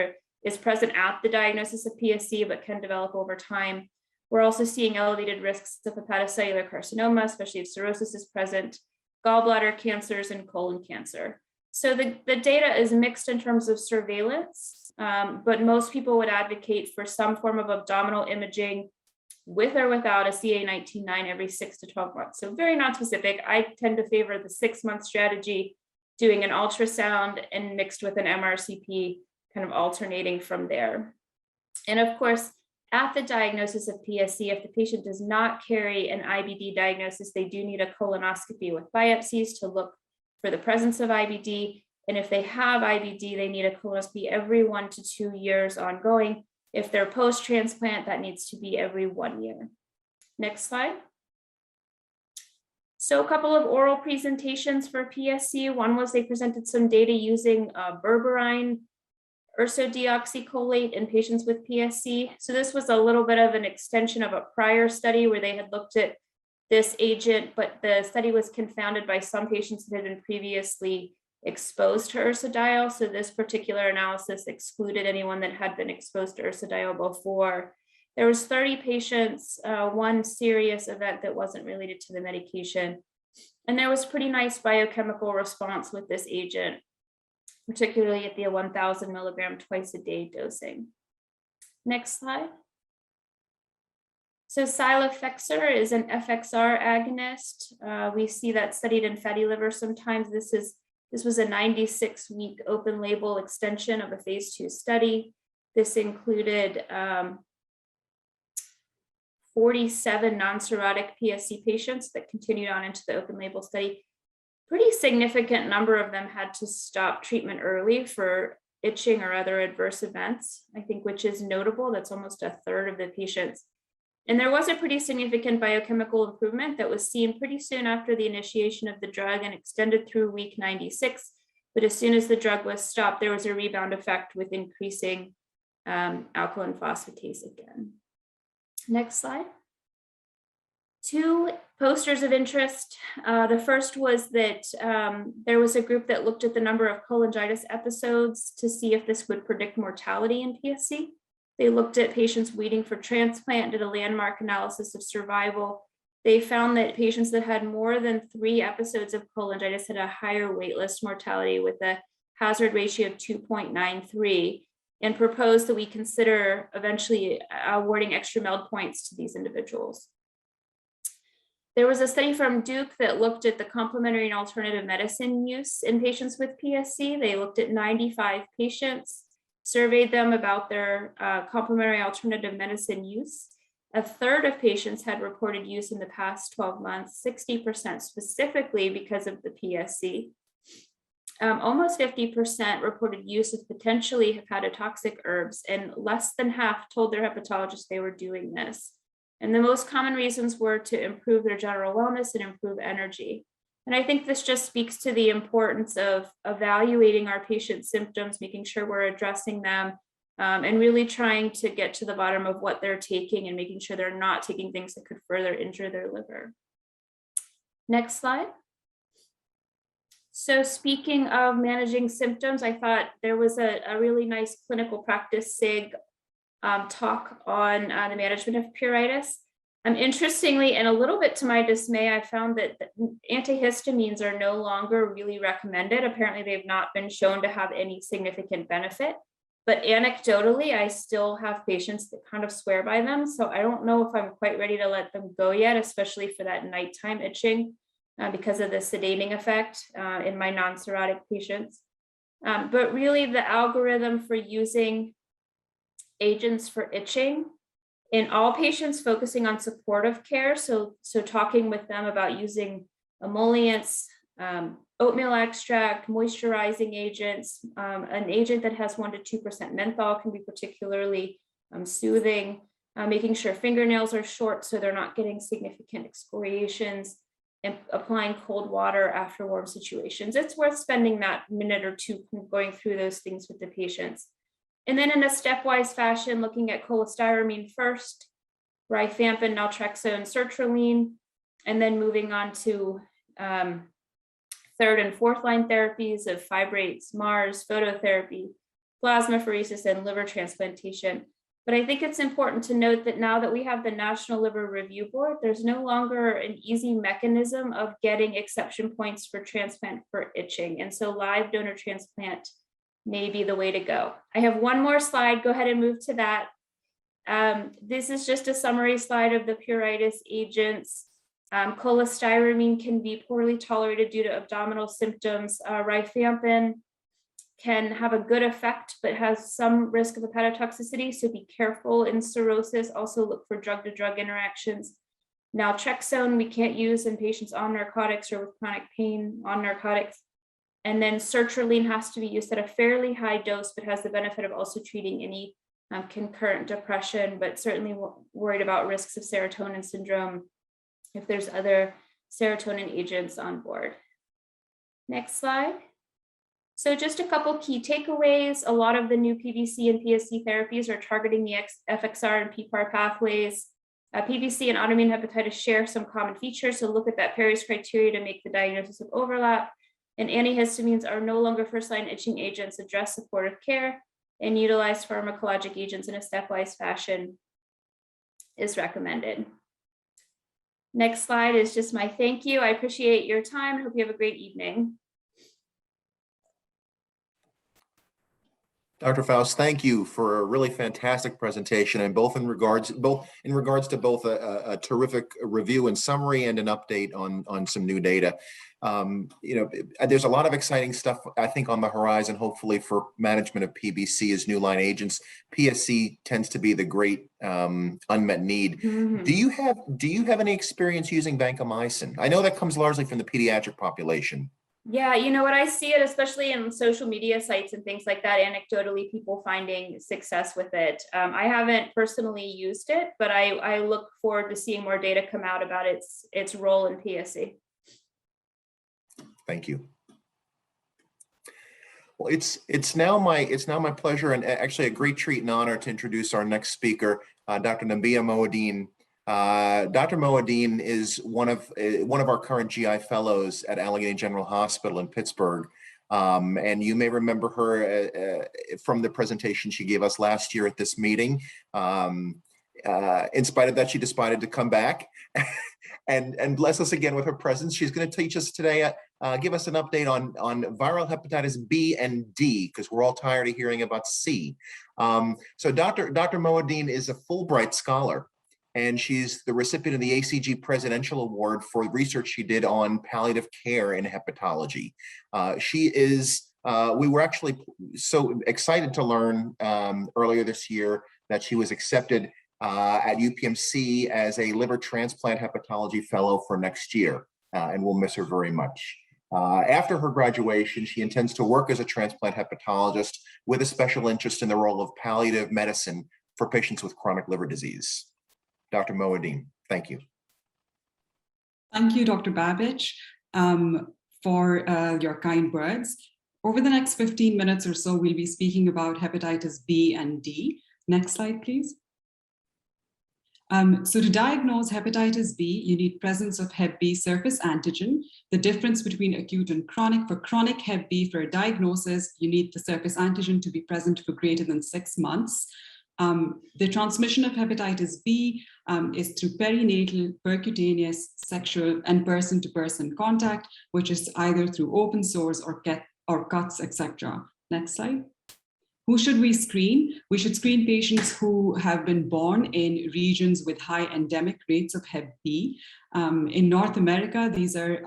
is present at the diagnosis of PSC, but can develop over time. We're also seeing elevated risks of hepatocellular carcinoma, especially if cirrhosis is present, gallbladder cancers, and colon cancer. So the data is mixed in terms of surveillance, but most people would advocate for some form of abdominal imaging with or without a CA19-9 every 6 to 12 months. So very non-specific. I tend to favor the 6-month strategy, doing an ultrasound and mixed with an MRCP, kind of alternating from there. And of course, at the diagnosis of PSC, if the patient does not carry an IBD diagnosis, they do need a colonoscopy with biopsies to look for the presence of IBD. And if they have IBD, they need a colonoscopy every 1 to 2 years ongoing. If they're post-transplant, that needs to be every 1 year. Next slide. So a couple of oral presentations for PSC. One was they presented some data using berberine ursodeoxycholate in patients with PSC. So this was a little bit of an extension of a prior study where they had looked at this agent, but the study was confounded by some patients that had been previously exposed to ursodiol. So this particular analysis excluded anyone that had been exposed to ursodiol before. There was 30 patients, one serious event that wasn't related to the medication. And there was pretty nice biochemical response with this agent, particularly at the 1,000 milligram twice a day dosing. Next slide. So cilofexor is an FXR agonist. We see that studied in fatty liver sometimes. This was a 96-week open label extension of a phase 2 study. This included 47 non-cirrhotic PSC patients that continued on into the open label study. Pretty significant number of them had to stop treatment early for itching or other adverse events, I think, which is notable. That's almost a third of the patients. And there was a pretty significant biochemical improvement that was seen pretty soon after the initiation of the drug and extended through week 96. But as soon as the drug was stopped, there was a rebound effect with increasing alkaline phosphatase again. Next slide. 2 posters of interest. The first was that there was a group that looked at the number of cholangitis episodes to see if this would predict mortality in PSC. They looked at patients waiting for transplant, did a landmark analysis of survival. They found that patients that had more than 3 episodes of cholangitis had a higher waitlist mortality with a hazard ratio of 2.93, and proposed that we consider eventually awarding extra MELD points to these individuals. There was a study from Duke that looked at the complementary and alternative medicine use in patients with PSC. They looked at 95 patients, surveyed them about their complementary alternative medicine use. A third of patients had reported use in the past 12 months, 60% specifically because of the PSC. Almost 50% reported use of potentially hepatotoxic herbs, and less than half told their hepatologist they were doing this. And the most common reasons were to improve their general wellness and improve energy. And I think this just speaks to the importance of evaluating our patients' symptoms, making sure we're addressing them, and really trying to get to the bottom of what they're taking and making sure they're not taking things that could further injure their liver. Next slide. So speaking of managing symptoms, I thought there was a really nice clinical practice SIG talk on the management of pruritus. Interestingly, and a little bit to my dismay, I found that antihistamines are no longer really recommended. Apparently, they've not been shown to have any significant benefit. But anecdotally, I still have patients that kind of swear by them. So I don't know if I'm quite ready to let them go yet, especially for that nighttime itching because of the sedating effect in my non-cirrhotic patients. But really, the algorithm for using agents for itching in all patients, focusing on supportive care. So talking with them about using emollients, oatmeal extract, moisturizing agents, an agent that has 1 to 2% menthol can be particularly soothing, making sure fingernails are short so they're not getting significant excoriations, and applying cold water after warm situations. It's worth spending that minute or two going through those things with the patients. And then in a stepwise fashion, looking at cholestyramine first, rifampin, naltrexone, sertraline, and then moving on to third and fourth line therapies of fibrates, MARS, phototherapy, plasmapheresis, and liver transplantation. But I think it's important to note that now that we have the National Liver Review Board, there's no longer an easy mechanism of getting exception points for transplant for itching. And so live donor transplant may be the way to go. I have one more slide. Go ahead and move to that. This is just a summary slide of the pruritus agents. Cholestyramine can be poorly tolerated due to abdominal symptoms. Rifampin can have a good effect, but has some risk of hepatotoxicity. So be careful in cirrhosis. Also look for drug-to-drug interactions. Naltrexone we can't use in patients on narcotics or with chronic pain on narcotics. And then sertraline has to be used at a fairly high dose, but has the benefit of also treating any concurrent depression, but certainly worried about risks of serotonin syndrome if there's other serotonin agents on board. Next slide. So just a couple key takeaways. A lot of the new PBC and PSC therapies are targeting the FXR and PPAR pathways. PBC and autoimmune hepatitis share some common features, so look at that Perry's criteria to make the diagnosis of overlap. And antihistamines are no longer first-line itching agents, address supportive care, and utilize pharmacologic agents in a stepwise fashion is recommended. Next slide is just my thank you. I appreciate your time. Hope you have a great evening. Dr. Faust, thank you for a really fantastic presentation, and both in regards to both a terrific review and summary and an update on some new data. There's a lot of exciting stuff, I think, on the horizon, hopefully, for management of PBC as new line agents. PSC tends to be the great unmet need. Mm-hmm. Do you have any experience using vancomycin? I know that comes largely from the pediatric population. Yeah, you know what, I see it, especially in social media sites and things like that, anecdotally, people finding success with it. I haven't personally used it, but I look forward to seeing more data come out about its role in PSC. Thank you. Well, it's now my pleasure and actually a great treat and honor to introduce our next speaker, Dr. Nabia Mohiuddin. Dr. Mohiuddin is one of our current GI fellows at Allegheny General Hospital in Pittsburgh. And you may remember her from the presentation she gave us last year at this meeting. In spite of that, she decided to come back and bless us again with her presence. She's going to teach us today, give us an update on viral hepatitis B and D, because we're all tired of hearing about C. So Dr. Mohiuddin is a Fulbright scholar, and she's the recipient of the ACG Presidential Award for research she did on palliative care in hepatology. We were actually so excited to learn earlier this year that she was accepted at UPMC as a liver transplant hepatology fellow for next year, and we'll miss her very much. After her graduation, she intends to work as a transplant hepatologist with a special interest in the role of palliative medicine for patients with chronic liver disease. Dr. Mohiuddin, thank you. Thank you, Dr. Babich, for your kind words. Over the next 15 minutes or so, we'll be speaking about hepatitis B and D. Next slide, please. So to diagnose hepatitis B, you need presence of Hep B surface antigen. The difference between acute and chronic: for chronic Hep B, for a diagnosis, you need the surface antigen to be present for greater than 6 months. The transmission of hepatitis B is through perinatal, percutaneous, sexual, and person-to-person contact, which is either through open sores or cuts, etc. Next slide. Who should we screen? We should screen patients who have been born in regions with high endemic rates of Hep B. In North America, these are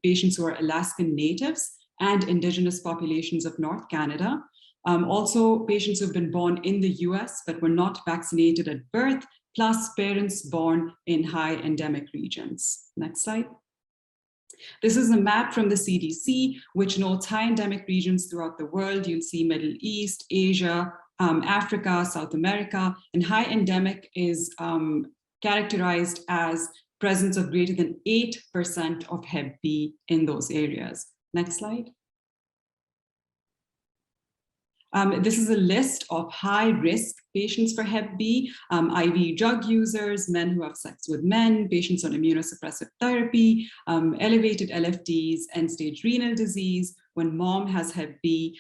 patients who are Alaskan natives and indigenous populations of North Canada. Also, patients who've been born in the US but were not vaccinated at birth, plus parents born in high endemic regions. Next slide. This is a map from the CDC, which notes high endemic regions throughout the world. You'll see Middle East, Asia, Africa, South America, and high endemic is characterized as presence of greater than 8% of Hep B in those areas. Next slide. This is a list of high-risk patients for Hep B, IV drug users, men who have sex with men, patients on immunosuppressive therapy, elevated LFTs, end-stage renal disease, when mom has Hep B,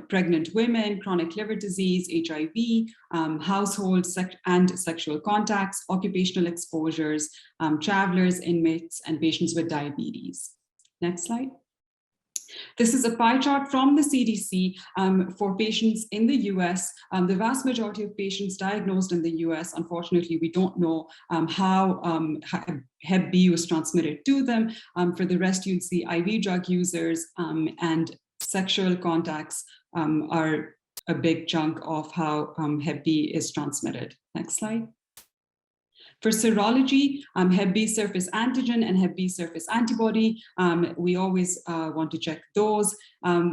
pregnant women, chronic liver disease, HIV, household and sexual contacts, occupational exposures, travelers, inmates, and patients with diabetes. Next slide. This is a pie chart from the CDC for patients in the US. The vast majority of patients diagnosed in the US, unfortunately, we don't know how Hep B was transmitted to them. For the rest, you'll see IV drug users and sexual contacts are a big chunk of how Hep B is transmitted. Next slide. For serology, Hep B surface antigen and Hep B surface antibody, we always want to check those.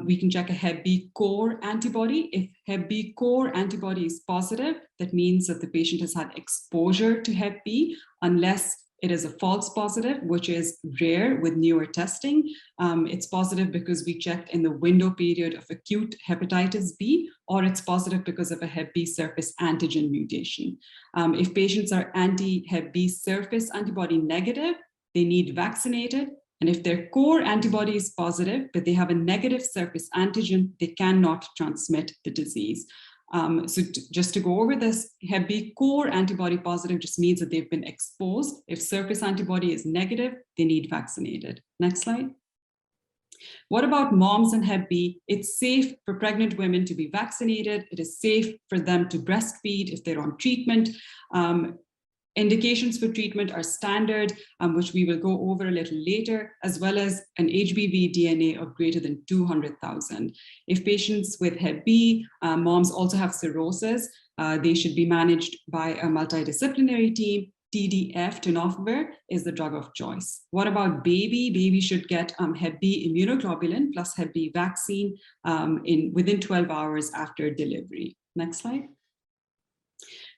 We can check a Hep B core antibody. If Hep B core antibody is positive, that means that the patient has had exposure to Hep B, unless it is a false positive, which is rare with newer testing. It's positive because we checked in the window period of acute hepatitis B, or it's positive because of a Hep B surface antigen mutation. If patients are anti-Hep B surface antibody negative, they need vaccinated. And if their core antibody is positive, but they have a negative surface antigen, they cannot transmit the disease. Just to go over this, Hep B core antibody positive just means that they've been exposed. If surface antibody is negative, they need vaccinated. Next slide. What about moms and Hep B? It's safe for pregnant women to be vaccinated. It is safe for them to breastfeed if they're on treatment. Indications for treatment are standard, which we will go over a little later, as well as an HBV DNA of greater than 200,000. If patients with Hep B, moms also have cirrhosis, they should be managed by a multidisciplinary team. TDF, tenofovir, is the drug of choice. What about baby? Baby should get Hep B immunoglobulin plus Hep B vaccine within 12 hours after delivery. Next slide.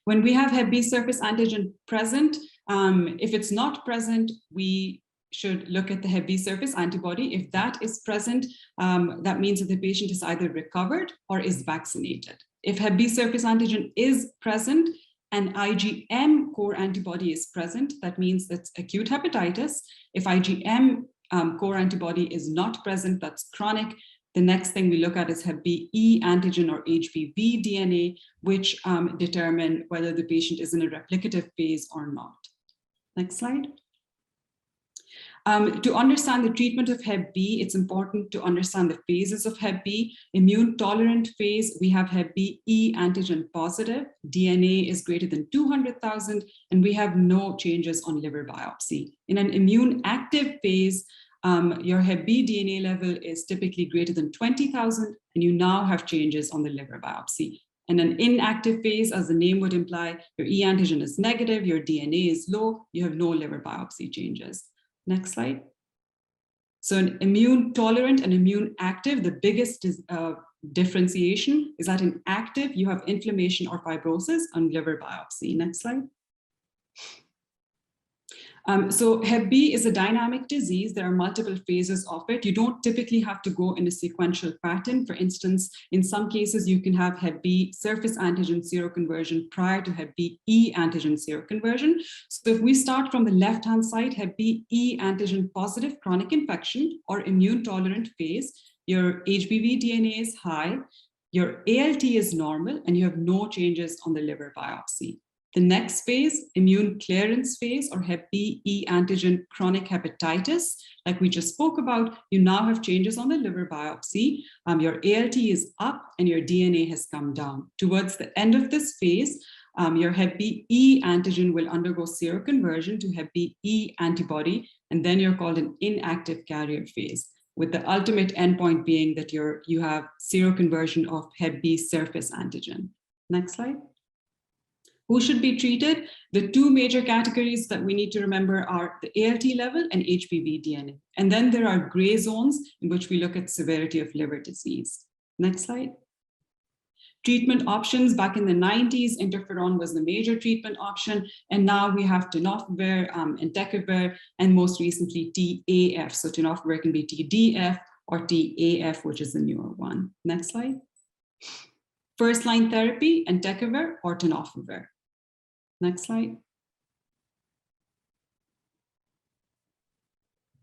When we have Hep B surface antigen present, if it's not present, we should look at the Hep B surface antibody. If that is present, that means that the patient is either recovered or is vaccinated. If Hep B surface antigen is present and IgM core antibody is present, that means that's acute hepatitis. If IgM core antibody is not present, that's chronic. The next thing we look at is Hep B E antigen or HBV DNA, which determine whether the patient is in a replicative phase or not. Next slide. To understand the treatment of Hep B, it's important to understand the phases of Hep B. Immune tolerant phase, we have Hep B E antigen positive, DNA is greater than 200,000, and we have no changes on liver biopsy. In an immune active phase, your Hep B DNA level is typically greater than 20,000, and you now have changes on the liver biopsy. In an inactive phase, as the name would imply, your E antigen is negative, your DNA is low, you have no liver biopsy changes. Next slide. So in immune tolerant and immune active, the biggest differentiation is that in active, you have inflammation or fibrosis on liver biopsy. Next slide. So Hep B is a dynamic disease. There are multiple phases of it. You don't typically have to go in a sequential pattern. For instance, in some cases, you can have Hep B surface antigen seroconversion prior to Hep B E antigen seroconversion. So if we start from the left-hand side, Hep B E antigen positive chronic infection or immune tolerant phase, your HBV DNA is high, your ALT is normal, and you have no changes on the liver biopsy. The next phase, immune clearance phase or Hep B E antigen chronic hepatitis, like we just spoke about, you now have changes on the liver biopsy. Your ALT is up and your DNA has come down. Towards the end of this phase, your Hep B E antigen will undergo seroconversion to Hep B E antibody, and then you're called an inactive carrier phase, with the ultimate endpoint being that you have seroconversion of Hep B surface antigen. Next slide. Who should be treated? The two major categories that we need to remember are the ALT level and HBV DNA. And then there are gray zones in which we look at severity of liver disease. Next slide. Treatment options. Back in the 90s, interferon was the major treatment option. And now we have tenofovir, entecavir, and most recently TAF. So tenofovir can be TDF or TAF, which is the newer one. Next slide. First-line therapy, entecavir or tenofovir. Next slide.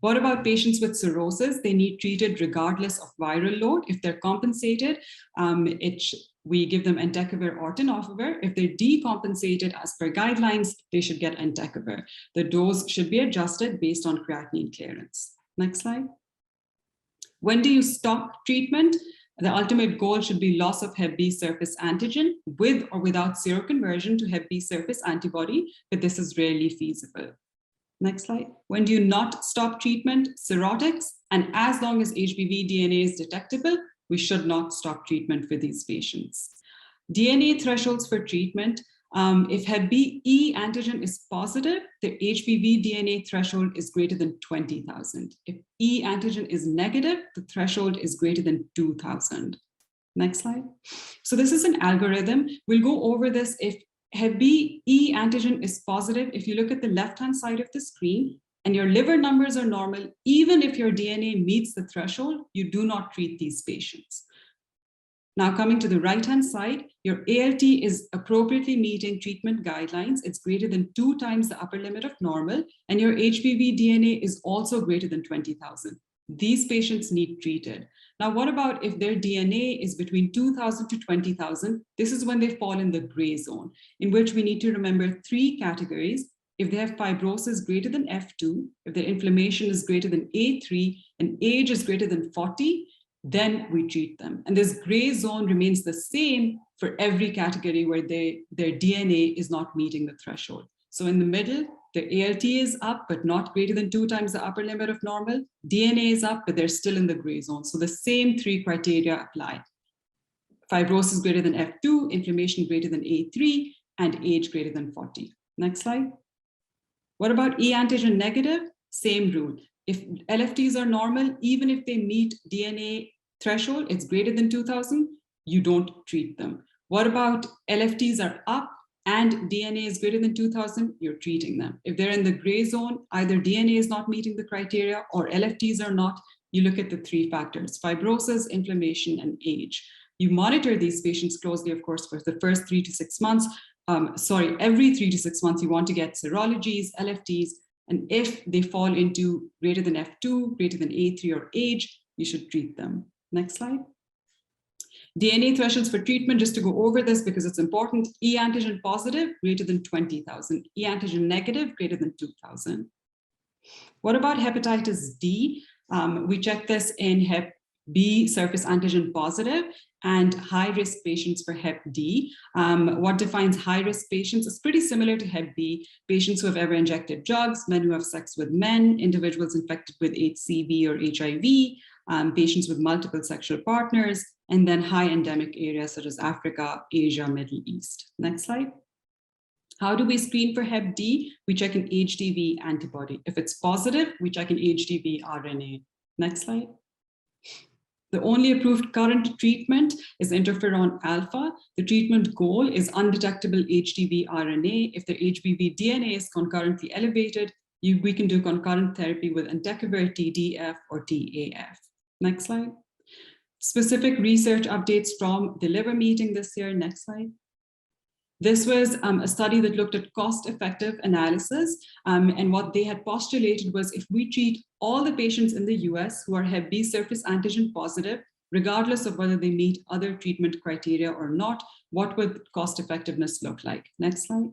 What about patients with cirrhosis? They need treated regardless of viral load. If they're compensated, we give them entecavir or tenofovir. If they're decompensated as per guidelines, they should get entecavir. The dose should be adjusted based on creatinine clearance. Next slide. When do you stop treatment? The ultimate goal should be loss of Hep B surface antigen with or without seroconversion to Hep B surface antibody, but this is rarely feasible. Next slide. When do you not stop treatment? Cirrhotics, and as long as HBV DNA is detectable, we should not stop treatment for these patients. DNA thresholds for treatment. If Hep B E antigen is positive, the HBV DNA threshold is greater than 20,000. If E antigen is negative, the threshold is greater than 2,000. Next slide. So this is an algorithm. We'll go over this. If Hep B E antigen is positive, if you look at the left-hand side of the screen and your liver numbers are normal, even if your DNA meets the threshold, you do not treat these patients. Now coming to the right-hand side, your ALT is appropriately meeting treatment guidelines. It's greater than 2 times the upper limit of normal, and your HBV DNA is also greater than 20,000. These patients need treated. Now, what about if their DNA is between 2,000 to 20,000? This is when they fall in the gray zone, in which we need to remember 3 categories. If they have fibrosis greater than F2, if their inflammation is greater than A3, and age is greater than 40, then we treat them. And this gray zone remains the same for every category where their DNA is not meeting the threshold. So in the middle, their ALT is up, but not greater than 2 times the upper limit of normal. DNA is up, but they're still in the gray zone. So the same 3 criteria apply. Fibrosis greater than F2, inflammation greater than A3, and age greater than 40. Next slide. What about E antigen negative? Same rule. If LFTs are normal, even if they meet DNA threshold, it's greater than 2,000, you don't treat them. What about LFTs are up and DNA is greater than 2,000, you're treating them. If they're in the gray zone, either DNA is not meeting the criteria or LFTs are not, you look at the 3 factors: fibrosis, inflammation, and age. You monitor these patients closely, of course, for the first 3 to 6 months. Every 3 to 6 months, you want to get serologies, LFTs, and if they fall into greater than F2, greater than A3 or age, you should treat them. Next slide. DNA thresholds for treatment, just to go over this because it's important. E antigen positive, greater than 20,000. E antigen negative, greater than 2,000. What about hepatitis D? We check this in Hep B surface antigen positive and high-risk patients for Hep D. What defines high-risk patients is pretty similar to Hep B: patients who have ever injected drugs, men who have sex with men, individuals infected with HCV or HIV, patients with multiple sexual partners, and then high endemic areas such as Africa, Asia, Middle East. Next slide. How do we screen for Hep D? We check an HDV antibody. If it's positive, we check an HDV RNA. Next slide. The only approved current treatment is interferon alpha. The treatment goal is undetectable HDV RNA. If the HBV DNA is concurrently elevated, we can do concurrent therapy with entecavir, TDF, or TAF. Next slide. Specific research updates from the liver meeting this year. Next slide. This was a study that looked at cost-effective analysis, and what they had postulated was if we treat all the patients in the US who are Hep B surface antigen positive, regardless of whether they meet other treatment criteria or not, what would cost effectiveness look like? Next slide.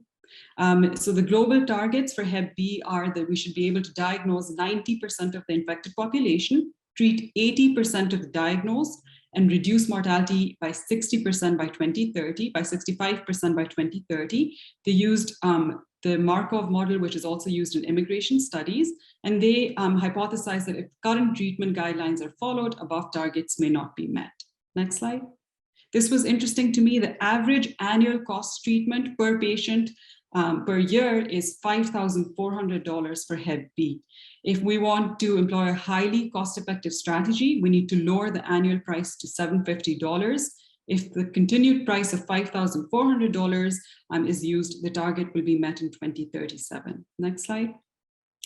So the global targets for Hep B are that we should be able to diagnose 90% of the infected population, treat 80% of the diagnosed, and reduce mortality by 60% by 2030, by 65% by 2030. They used the Markov model, which is also used in immigration studies, and they hypothesized that if current treatment guidelines are followed, above targets may not be met. Next slide. This was interesting to me. The average annual cost treatment per patient per year is $5,400 for Hep B. If we want to employ a highly cost-effective strategy, we need to lower the annual price to $750. If the continued price of $5,400 is used, the target will be met in 2037. Next slide.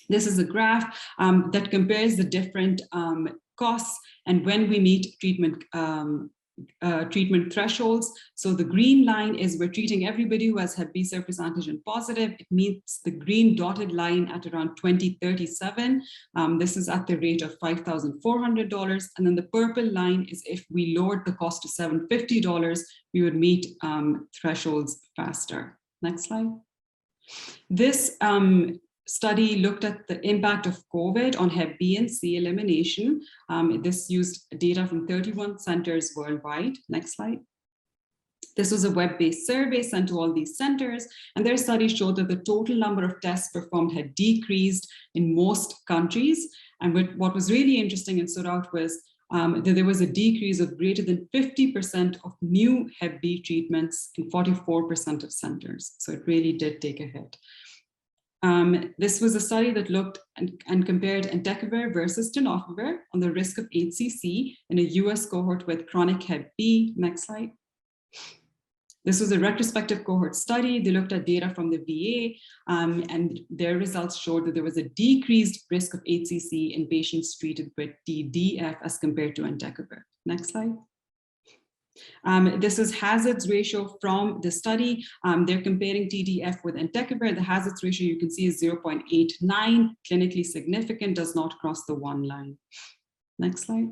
This is a graph that compares the different costs and when we meet treatment treatment thresholds. So the green line is we're treating everybody who has Hep B surface antigen positive. It meets the green dotted line at around 2037. This is at the rate of $5,400. And then the purple line is if we lowered the cost to $750, we would meet thresholds faster. Next slide. This study looked at the impact of COVID on Hep B and C elimination. This used data from 31 centers worldwide. Next slide. This was a web-based survey sent to all these centers, and their study showed that the total number of tests performed had decreased in most countries. And what was really interesting and stood out was that there was a decrease of greater than 50% of new Hep B treatments in 44% of centers. So it really did take a hit. This was a study that looked and compared entecavir versus tenofovir on the risk of HCC in a US cohort with chronic Hep B. Next slide. This was a retrospective cohort study. They looked at data from the VA, and their results showed that there was a decreased risk of HCC in patients treated with TDF as compared to entecavir. Next slide. This is hazards ratio from the study. They're comparing TDF with entecavir. The hazards ratio you can see is 0.89, clinically significant, does not cross the 1 line. Next slide.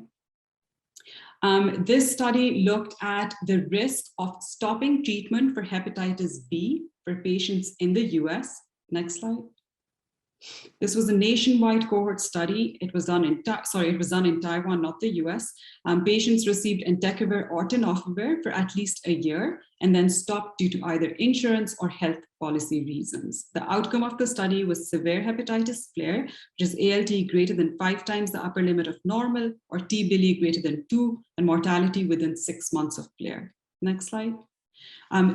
This study looked at the risk of stopping treatment for hepatitis B for patients in the US. Next slide. This was a nationwide cohort study. It was done in Taiwan, not the US. Patients received entecavir or tenofovir for at least a year and then stopped due to either insurance or health policy reasons. The outcome of the study was severe hepatitis flare, which is ALT greater than 5 times the upper limit of normal, or T-bili greater than 2, and mortality within 6 months of flare. Next slide.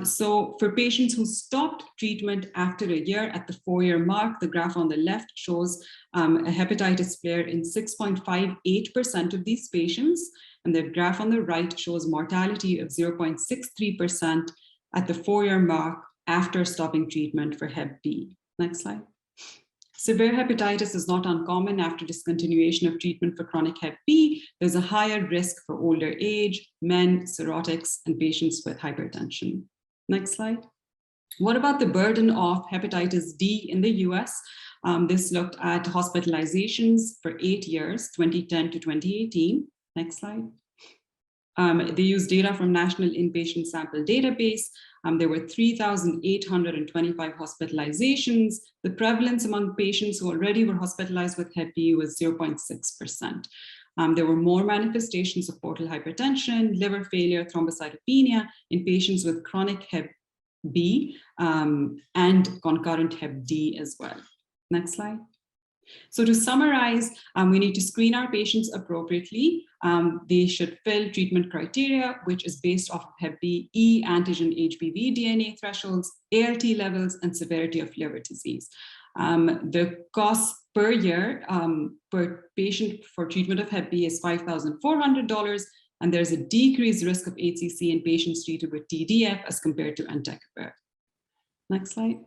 So for patients who stopped treatment after a year at the 4-year mark, the graph on the left shows a hepatitis flare in 6.58% of these patients. And the graph on the right shows mortality of 0.63% at the 4-year mark after stopping treatment for Hep B. Next slide. Severe hepatitis is not uncommon after discontinuation of treatment for chronic Hep B. There's a higher risk for older age, men, cirrhotics, and patients with hypertension. Next slide. What about the burden of hepatitis D in the US? This looked at hospitalizations for 8 years, 2010 to 2018. Next slide. They used data from National Inpatient Sample Database. There were 3,825 hospitalizations. The prevalence among patients who already were hospitalized with Hep B was 0.6%. There were more manifestations of portal hypertension, liver failure, thrombocytopenia in patients with chronic Hep B and concurrent Hep D as well. Next slide. So to summarize, we need to screen our patients appropriately. They should fill treatment criteria, which is based off of Hep B, E antigen HBV DNA thresholds, ALT levels, and severity of liver disease. The cost per year per patient for treatment of Hep B is $5,400, and there's a decreased risk of HCC in patients treated with TDF as compared to entecavir. Next slide.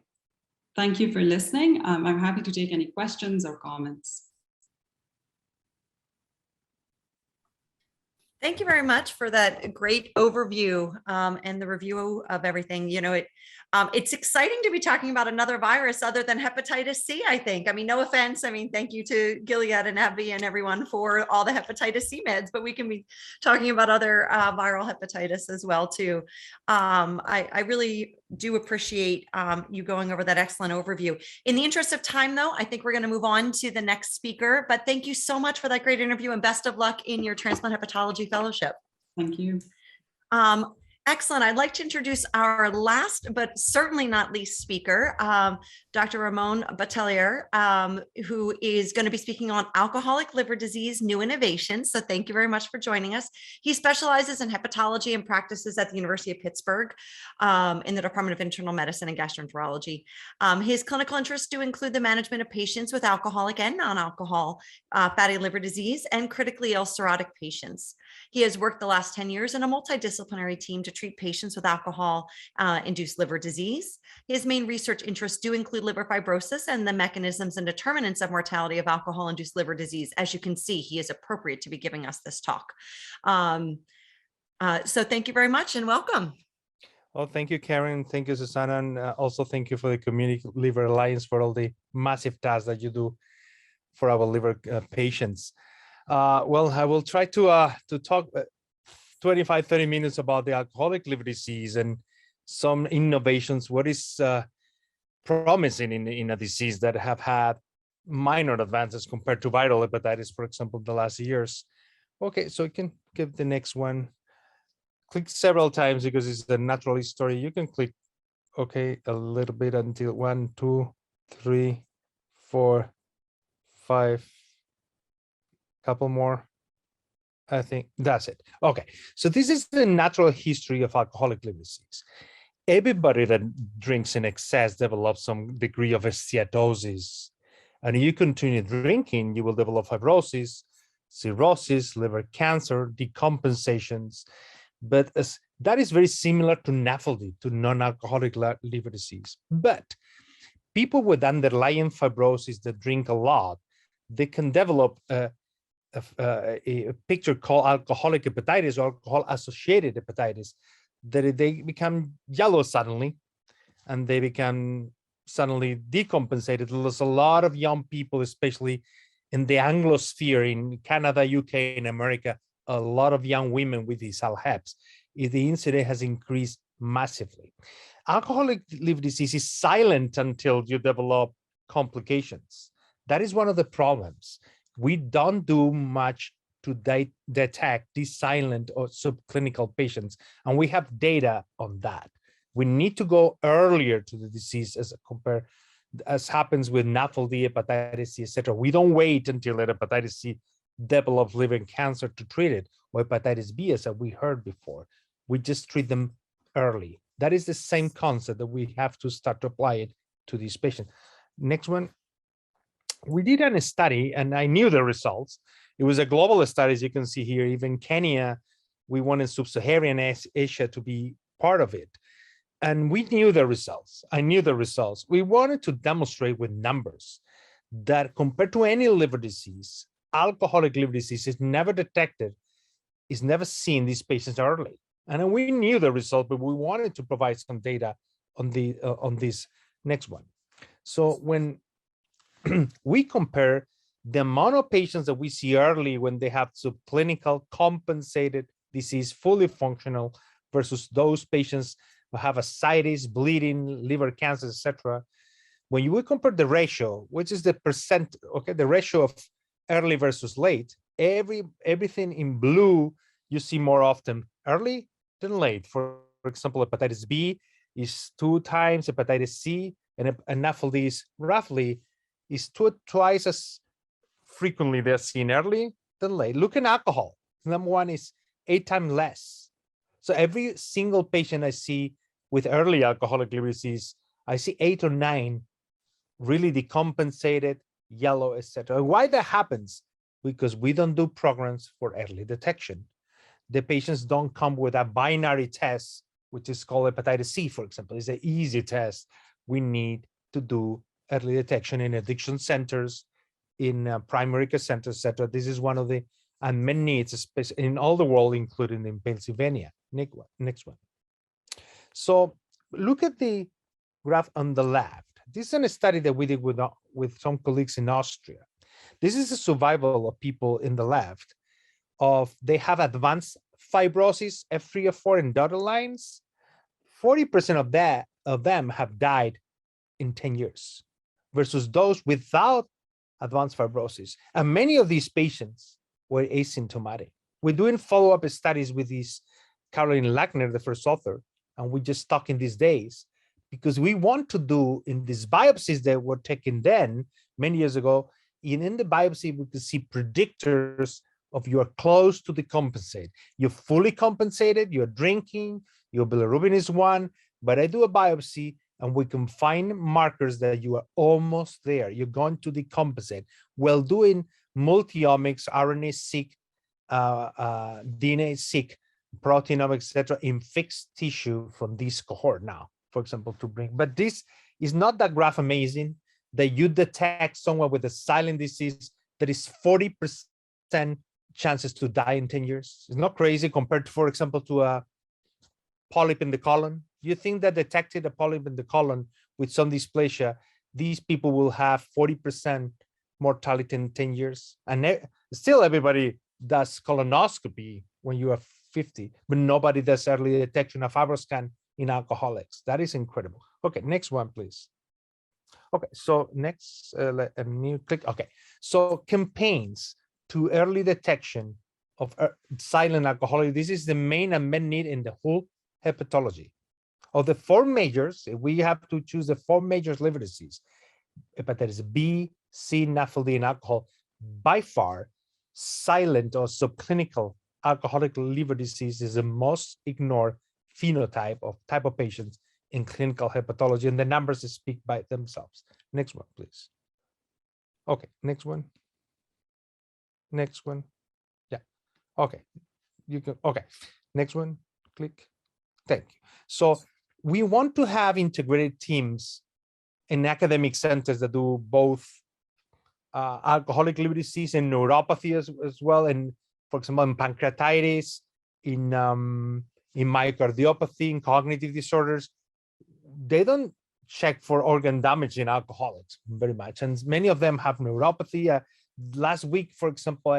Thank you for listening. I'm happy to take any questions or comments. Thank you very much for that great overview and the review of everything. You know, it's exciting to be talking about another virus other than hepatitis C, I think. I mean, no offense. I mean, thank you to Gilead and AbbVie and everyone for all the hepatitis C meds, but we can be talking about other viral hepatitis as well, too. I really do appreciate you going over that excellent overview. In the interest of time, though, I think we're going to move on to the next speaker, but thank you so much for that great interview and best of luck in your transplant hepatology fellowship. Thank you. Excellent. I'd like to introduce our last, but certainly not least speaker, Dr. Ramon Batelier, who is going to be speaking on alcoholic liver disease, new innovations. So thank you very much for joining us. He specializes in hepatology and practices at the University of Pittsburgh in the Department of Internal Medicine and Gastroenterology. His clinical interests do include the management of patients with alcoholic and non-alcohol fatty liver disease and critically ill cirrhotic patients. He has worked the last 10 years in a multidisciplinary team to treat patients with alcohol-induced liver disease. His main research interests do include liver fibrosis and the mechanisms and determinants of mortality of alcohol-induced liver disease. As you can see, he is appropriate to be giving us this talk. So thank you very much and welcome. Well, thank you, Karen. Thank you, Susanna. And also thank you for the Community Liver Alliance for all the massive tasks that you do for our liver patients. Well, I will try to talk 25, 30 minutes about the alcoholic liver disease and some innovations, what is promising in a disease that have had minor advances compared to viral hepatitis, for example, the last years. Okay, so you can give the next one. Click several times because it's the natural history. You can click, okay, a little bit until 1, 2, 3, 4, 5, couple more. I think that's it. Okay, so this is the natural history of alcoholic liver disease. Everybody that drinks in excess develops some degree of steatosis. And if you continue drinking, you will develop fibrosis, cirrhosis, liver cancer, decompensations. But that is very similar to NAFLD, to non-alcoholic liver disease. But people with underlying fibrosis that drink a lot, they can develop a picture called alcoholic hepatitis or alcohol-associated hepatitis, that they become yellow suddenly, and they become suddenly decompensated. There's a lot of young people, especially in the Anglosphere, in Canada, UK, and America, a lot of young women with these ALHEPs. The incidence has increased massively. Alcoholic liver disease is silent until you develop complications. That is one of the problems. We don't do much to detect these silent or subclinical patients, and we have data on that. We need to go earlier to the disease as happens with NAFLD, hepatitis C, etc. We don't wait until hepatitis C develops liver cancer to treat it, or hepatitis B, as we heard before. We just treat them early. That is the same concept that we have to start to apply it to these patients. Next one. We did a study, and I knew the results. It was a global study, as you can see here. Even Kenya, we wanted Sub-Saharan Asia to be part of it. And we knew the results. I knew the results. We wanted to demonstrate with numbers that compared to any liver disease, alcoholic liver disease is never detected, is never seen these patients early. And we knew the result, but we wanted to provide some data on this next one. So when we compare the amount of patients that we see early when they have subclinical compensated disease, fully functional, versus those patients who have ascites, bleeding, liver cancer, etc. When we compare the ratio, which is the percent, okay, the ratio of early versus late, everything in blue you see more often early than late. For example, hepatitis B is 2 times hepatitis C, and NAFLD is roughly twice as frequently they're seen early than late. Look at alcohol. Number one is 8 times less. So every single patient I see with early alcoholic liver disease, I see 8 or 9 really decompensated, yellow, etc. Why that happens? Because we don't do programs for early detection. The patients don't come with a binary test, which is called hepatitis C, for example. It's an easy test. We need to do early detection in addiction centers, in primary care centers, etc. This is one of the unmet needs, especially in all the world, including in Pennsylvania. Next one. So look at the graph on the left. This is a study that we did with some colleagues in Austria. This is the survival of people in the left. They have advanced fibrosis, F3 or 4 in dotted lines. 40% of them have died in 10 years, versus those without advanced fibrosis. And many of these patients were asymptomatic. We're doing follow-up studies with this Caroline Lackner, the first author, and we just talk in these days because we want to do in these biopsies that were taken then, many years ago, in the biopsy, we could see predictors of you are close to the compensate. You're fully compensated, you're drinking, your bilirubin is 1, but I do a biopsy and we can find markers that you are almost there. You're going to decompensate. Well, doing multi-omics, RNA-seq, DNA-seq, proteomics, etc., in fixed tissue from this cohort now, for example, to bring. But this is not that graph amazing that you detect someone with a silent disease that is 40% chances to die in 10 years. It's not crazy compared to, for example, to a polyp in the colon. You think that detected a polyp in the colon with some dysplasia, these people will have 40% mortality in 10 years. And still everybody does colonoscopy when you are 50, but nobody does early detection of FibroScan in alcoholics. That is incredible. Okay, next one, please. Okay, so next, a new click. Okay, so campaigns to early detection of silent alcoholic. This is the main unmet need in the whole hepatology. Of the four majors, if we have to choose the four major liver disease, hepatitis B, C, NAFLD, and alcohol, by far, silent or subclinical alcoholic liver disease is the most ignored phenotype of type of patients in clinical hepatology, and the numbers speak by themselves. Next one, please. Okay, next one. Next one. Yeah. Okay. You can. Okay. Next one. Click. Thank you. So we want to have integrated teams in academic centers that do both alcoholic liver disease and neuropathy as well, and for example, in pancreatitis, in myocardiopathy, in cognitive disorders. They don't check for organ damage in alcoholics very much, and many of them have neuropathy. Last week, for example,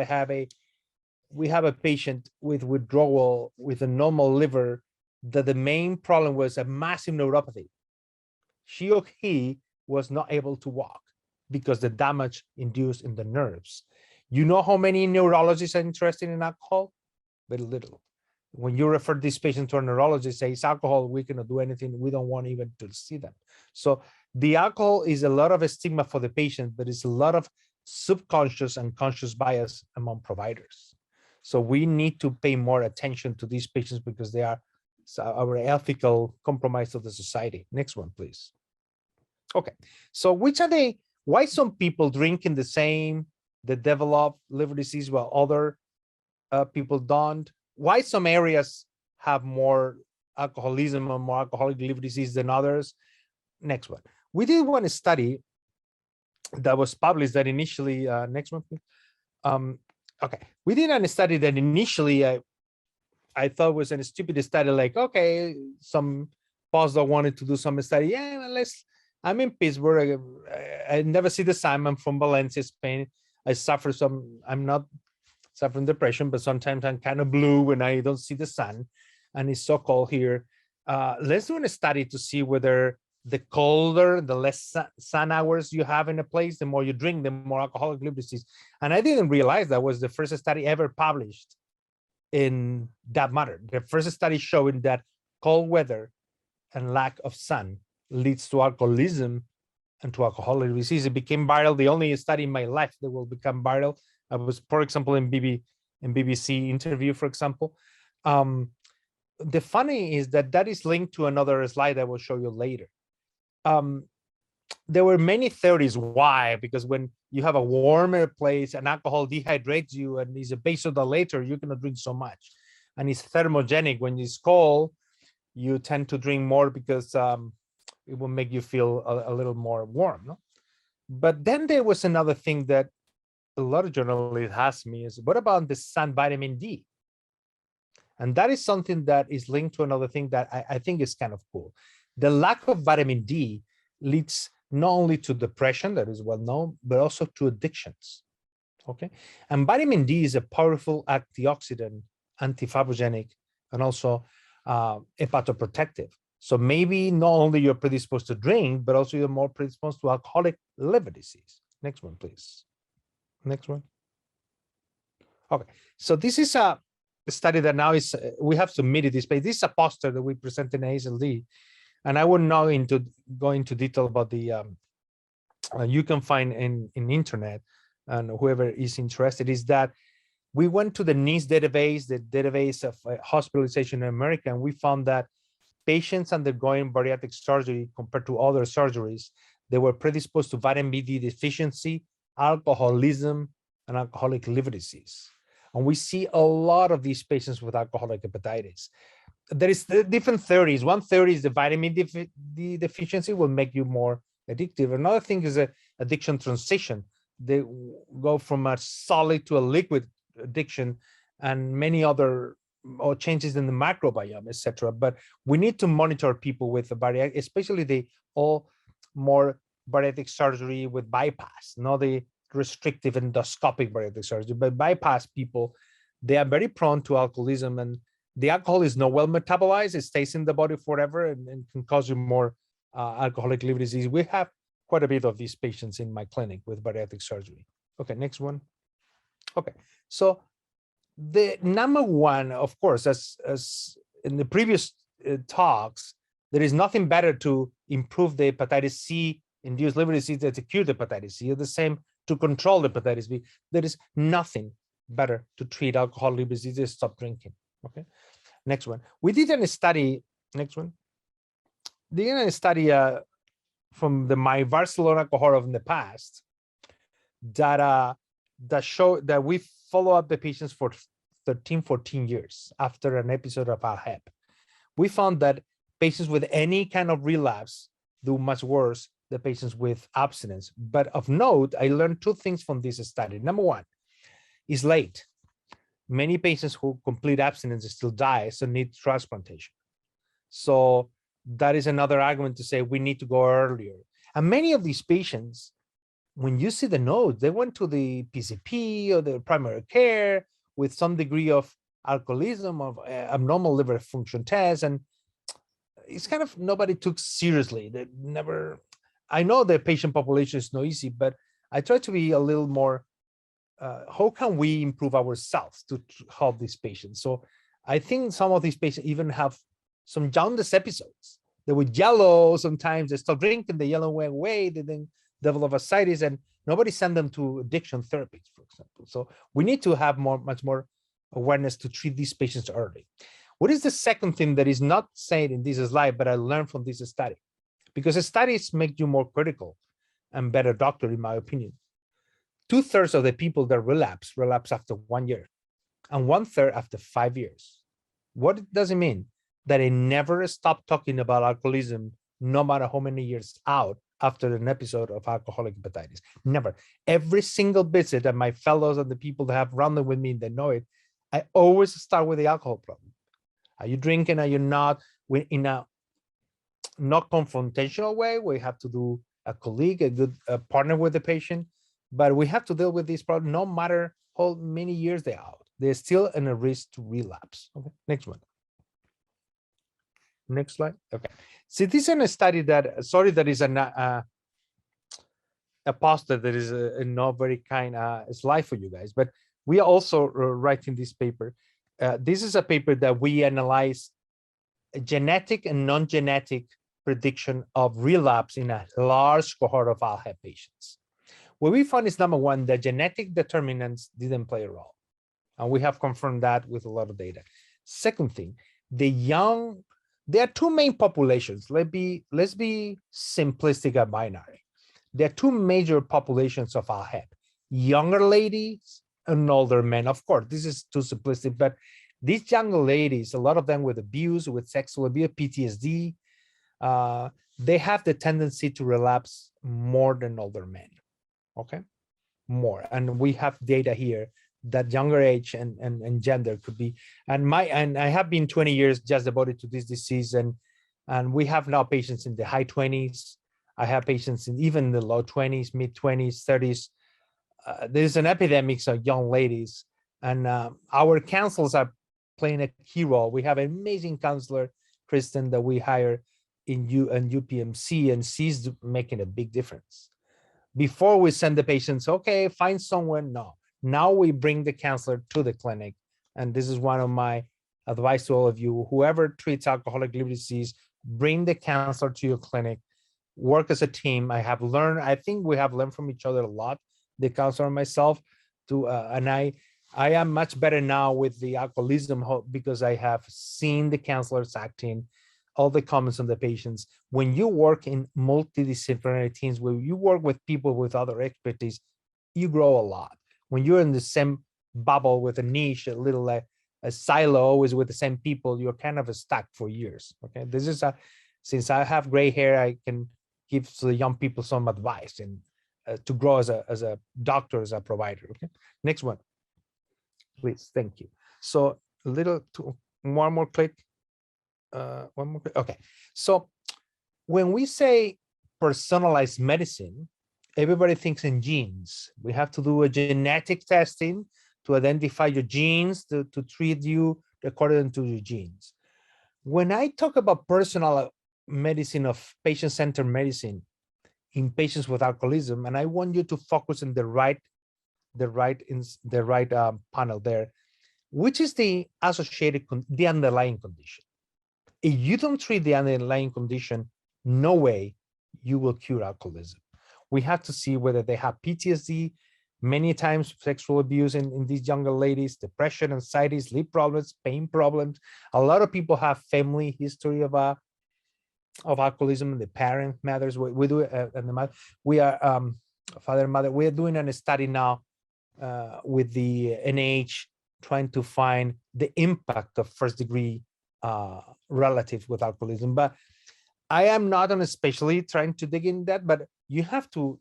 we have a patient with withdrawal with a normal liver that the main problem was a massive neuropathy. She or he was not able to walk because the damage induced in the nerves. You know how many neurologists are interested in alcohol? Very little. When you refer this patient to a neurologist, say it's alcohol, we cannot do anything. We don't want even to see them. So the alcohol is a lot of a stigma for the patient, but it's a lot of subconscious and conscious bias among providers. So we need to pay more attention to these patients because they are our ethical compromise of the society. Next one, please. Okay, so why some people drinking the same, that develop liver disease while other people don't? Why some areas have more alcoholism or more alcoholic liver disease than others? Next one. We did one study that was published that initially, next one, please. Okay, we did a study that initially I thought was a stupid study, like, okay, some postdoc wanted to do some study. Yeah, I'm in Pittsburgh. I never see the sun. I'm from Valencia, Spain. I'm not suffering depression, but sometimes I'm kind of blue when I don't see the sun and it's so cold here. Let's do a study to see whether the colder, the less sun hours you have in a place, the more you drink, the more alcoholic liver disease. And I didn't realize that was the first study ever published in that matter. The first study showing that cold weather and lack of sun leads to alcoholism and to alcoholic disease. It became viral. The only study in my life that will become viral. I was, for example, in BBC interview, for example. The funny is that is linked to another slide I will show you later. There were many theories why, because when you have a warmer place and alcohol dehydrates you and is a vasodilator, you cannot drink so much. And it's thermogenic. When it's cold, you tend to drink more because it will make you feel a little more warm. No? But then there was another thing that a lot of journalists asked me is, what about the sun vitamin D? And that is something that is linked to another thing that I think is kind of cool. The lack of vitamin D leads not only to depression, that is well known, but also to addictions. Okay, and vitamin D is a powerful antioxidant, antifibrogenic, and also hepatoprotective. So maybe not only you're predisposed to drink, but also you're more predisposed to alcoholic liver disease. Next one, please. Next one. Okay, so this is a study that now is, we have submitted this, but this is a poster that we presented in AASLD. And I wouldn't go into detail about the, you can find in internet, and whoever is interested, is that we went to the NICE database, the database of hospitalization in America, and we found that patients undergoing bariatric surgery compared to other surgeries, they were predisposed to vitamin D deficiency, alcoholism, and alcoholic liver disease. And we see a lot of these patients with alcoholic hepatitis. There is different theories. One theory is the vitamin D deficiency will make you more addictive. Another thing is a addiction transition. They go from a solid to a liquid addiction and many other or changes in the microbiome, etc. But we need to monitor people with the bariatric, especially the all more bariatric surgery with bypass, not the restrictive endoscopic bariatric surgery, but bypass people. They are very prone to alcoholism, and the alcohol is not well metabolized. It stays in the body forever and can cause you more alcoholic liver disease. We have quite a bit of these patients in my clinic with bariatric surgery. Okay, next one. Okay, so the number one, of course, as in the previous talks, there is nothing better to improve the hepatitis C induced liver disease than to cure the hepatitis C. The same to control the hepatitis B. There is nothing better to treat alcohol liver disease. Stop drinking. Okay, next one. We did a study. Next one. Did a study from my Barcelona cohort in the past that showed that we follow up the patients for 13, 14 years after an episode of ALHEP. We found that patients with any kind of relapse do much worse than patients with abstinence. But of note, I learned two things from this study. Number one, is late. Many patients who complete abstinence still die, so need transplantation. So that is another argument to say we need to go earlier. And many of these patients, when you see the notes, they went to the PCP or the primary care with some degree of alcoholism, of abnormal liver function tests, and it's kind of nobody took seriously. They never. I know the patient population is not easy, but I try to be a little more. How can we improve ourselves to help these patients? So I think some of these patients even have some jaundice episodes. They were yellow sometimes. They stop drinking. The yellow went away. They then develop ascites, and nobody sent them to addiction therapies, for example. So we need to have much more awareness to treat these patients early. What is the second thing that is not said in this slide, but I learned from this study? Because studies make you more critical and better doctor, in my opinion. 2/3 of the people that relapse after 1 year, and 1/3 after 5 years. What does it mean? That I never stop talking about alcoholism, no matter how many years out after an episode of alcoholic hepatitis. Never. Every single visit that my fellows and the people that have run with me, they know it, I always start with the alcohol problem. Are you drinking? Are you not? In a not confrontational way, we have to do a colleague, a good partner with the patient, but we have to deal with this problem no matter how many years they're out. They're still in a risk to relapse. Okay, next one. Next slide. Okay. See, this is a study that, sorry, that is a poster that is a not very kind slide for you guys, but we are also writing this paper. This is a paper that we analyze a genetic and non-genetic prediction of relapse in a large cohort of ALHEP patients. What we found is, number one, the genetic determinants didn't play a role. And we have confirmed that with a lot of data. Second thing, there are two main populations. Let's be simplistic and binary. There are two major populations of ALHEP: younger ladies and older men. Of course, this is too simplistic, but these younger ladies, a lot of them with abuse, with sexual abuse, PTSD, they have the tendency to relapse more than older men. Okay, more. And we have data here that younger age and gender could be. And I have been 20 years just devoted to this disease, and we have now patients in the high 20s. I have patients in even the low 20s, mid 20s, 30s. There's an epidemic of young ladies, and our counselors are playing a key role. We have an amazing counselor, Kristen, that we hire in UPMC, and she's making a big difference. Before we send the patients, okay, find someone. No, now we bring the counselor to the clinic. And this is one of my advice to all of you: whoever treats alcoholic liver disease, bring the counselor to your clinic, work as a team. I think we have learned from each other a lot, the counselor and myself, and I am much better now with the alcoholism because I have seen the counselors acting, all the comments on the patients. When you work in multidisciplinary teams, where you work with people with other expertise, you grow a lot. When you're in the same bubble with a niche, a silo, always with the same people, you're kind of stuck for years. Okay, this is since I have gray hair, I can give the young people some advice and to grow as a doctor, as a provider. Okay, next one. please. Thank you. So a little one more click. One more click. Okay. So when we say personalized medicine, everybody thinks in genes. We have to do a genetic testing to identify your genes to treat you according to your genes. When I talk about personal medicine of patient-centered medicine in patients with alcoholism, and I want you to focus on the right panel there, which is the associated, the underlying condition. If you don't treat the underlying condition, no way you will cure alcoholism. We have to see whether they have PTSD, many times sexual abuse in these younger ladies, depression, anxiety, sleep problems, pain problems. A lot of people have family history of alcoholism. The parent matters. We do and the mother. We are father and mother. We are doing a study now with the NIH, trying to find the impact of first-degree relatives with alcoholism. But I am not an specialist trying to dig in that, but you have to,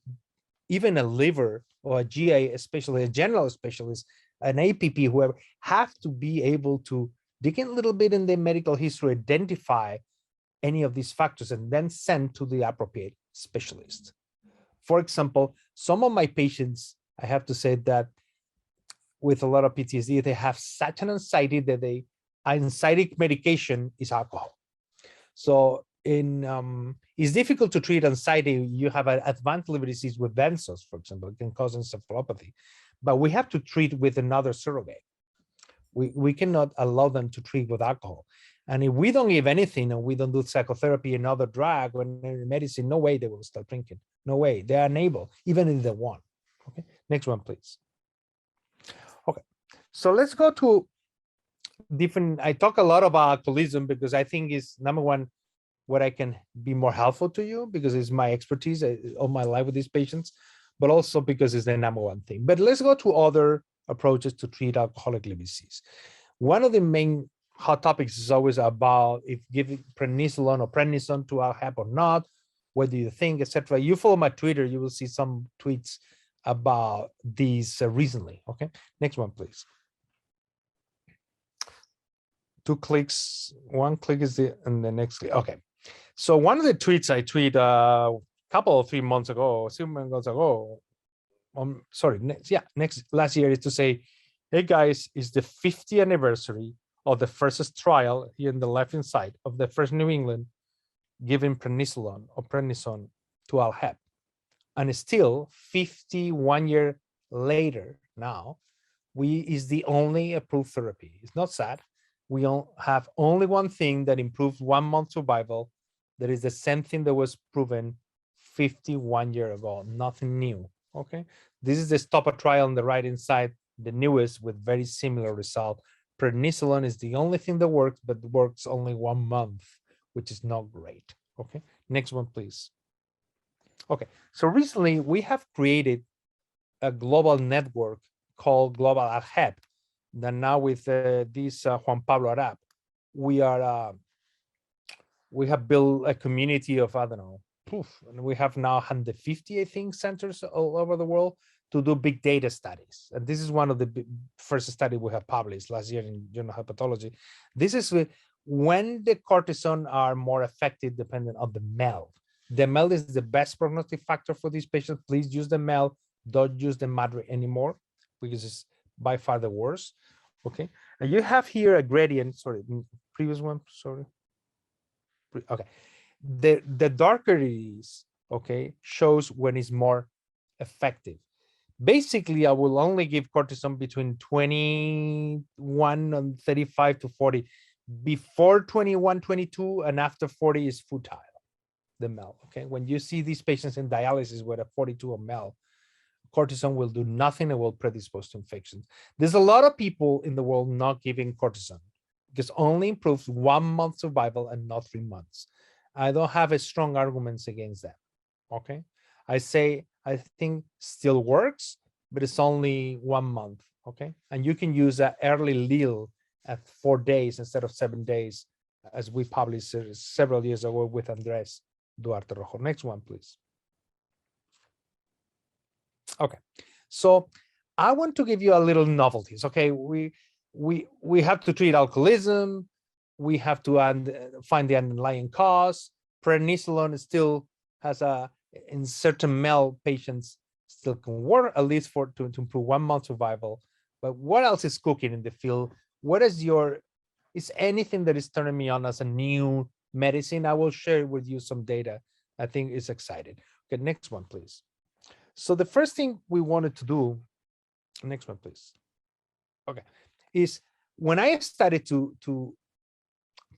even a liver or a GI, especially a general specialist, an APP, whoever, have to be able to dig in a little bit in the medical history, identify any of these factors, and then send to the appropriate specialist. For example, some of my patients, I have to say that with a lot of PTSD, they have such an anxiety that anxiety medication is alcohol. So it's difficult to treat anxiety. You have an advanced liver disease with benzos, for example, it can cause encephalopathy, but we have to treat with another surrogate. We cannot allow them to treat with alcohol. And if we don't give anything and we don't do psychotherapy and other drug or medicine, no way they will start drinking. No way, they are unable, even if they want. Okay, next one, please. Okay, so let's go to different, I talk a lot about alcoholism because I think is number one, where I can be more helpful to you because it's my expertise all my life with these patients, but also because it's the number one thing. But let's go to other approaches to treat alcoholic liver disease. One of the main hot topics is always about if giving prednisolone or prednisone to ALHEP or not, what do you think, etc. You follow my Twitter, you will see some tweets about these recently. Okay, next one, please. 2 clicks, 1 click is and the next click. Okay. So one of the tweets I tweet a couple of 3 months ago, 6 months ago, last year is to say, hey guys, it's the 50th anniversary of the first trial here in the left-hand side of the first New England giving prednisolone or prednisone to ALHEP. And still 51 years later now, is the only approved therapy. It's not sad. We have only one thing that improves 1 month survival. That is the same thing that was proven 51 years ago, nothing new, okay? This is the STOPA trial on the right-hand side, the newest with very similar result. Prednisolone is the only thing that works, but works only 1 month, which is not great, okay? Next one, please. Okay, so recently we have created a global network called Global ALHEP, that now with this Juan Pablo Arap, we have built a community of, I don't know, and we have now 150, I think, centers all over the world to do big data studies. And this is one of the first studies we have published last year in Journal of Hepatology. This is when the cortisone are more effective depending on the MEL. The MEL is the best prognostic factor for these patients. Please use the MEL, don't use the MADRI anymore because it's by far the worst. Okay, and you have here a gradient, sorry, previous one, sorry. Okay, the darker it is, okay, shows when it's more effective. Basically, I will only give cortisone between 21 and 35 to 40. Before 21, 22, and after 40 is futile, the MEL, okay? When you see these patients in dialysis with a 42 MEL, cortisone will do nothing and will predispose to infections. There's a lot of people in the world not giving cortisone because only improves 1 month survival and not 3 months. I don't have a strong arguments against that, okay? I think still works, but it's only 1 month, okay? And you can use that early Lille at 4 days instead of 7 days, as we published several years ago with Andres Duarte Rojo. Next one, please. Okay, so I want to give you a little novelties. Okay, we have to treat alcoholism. We have to find the underlying cause. Prednisolone still has in certain male patients still can work at least to improve 1 month survival. But what else is cooking in the field? What is anything that is turning me on as a new medicine? I will share with you some data. I think is exciting. Okay, next one, please. So the first thing we wanted to do, next one, please. Okay, is when I started to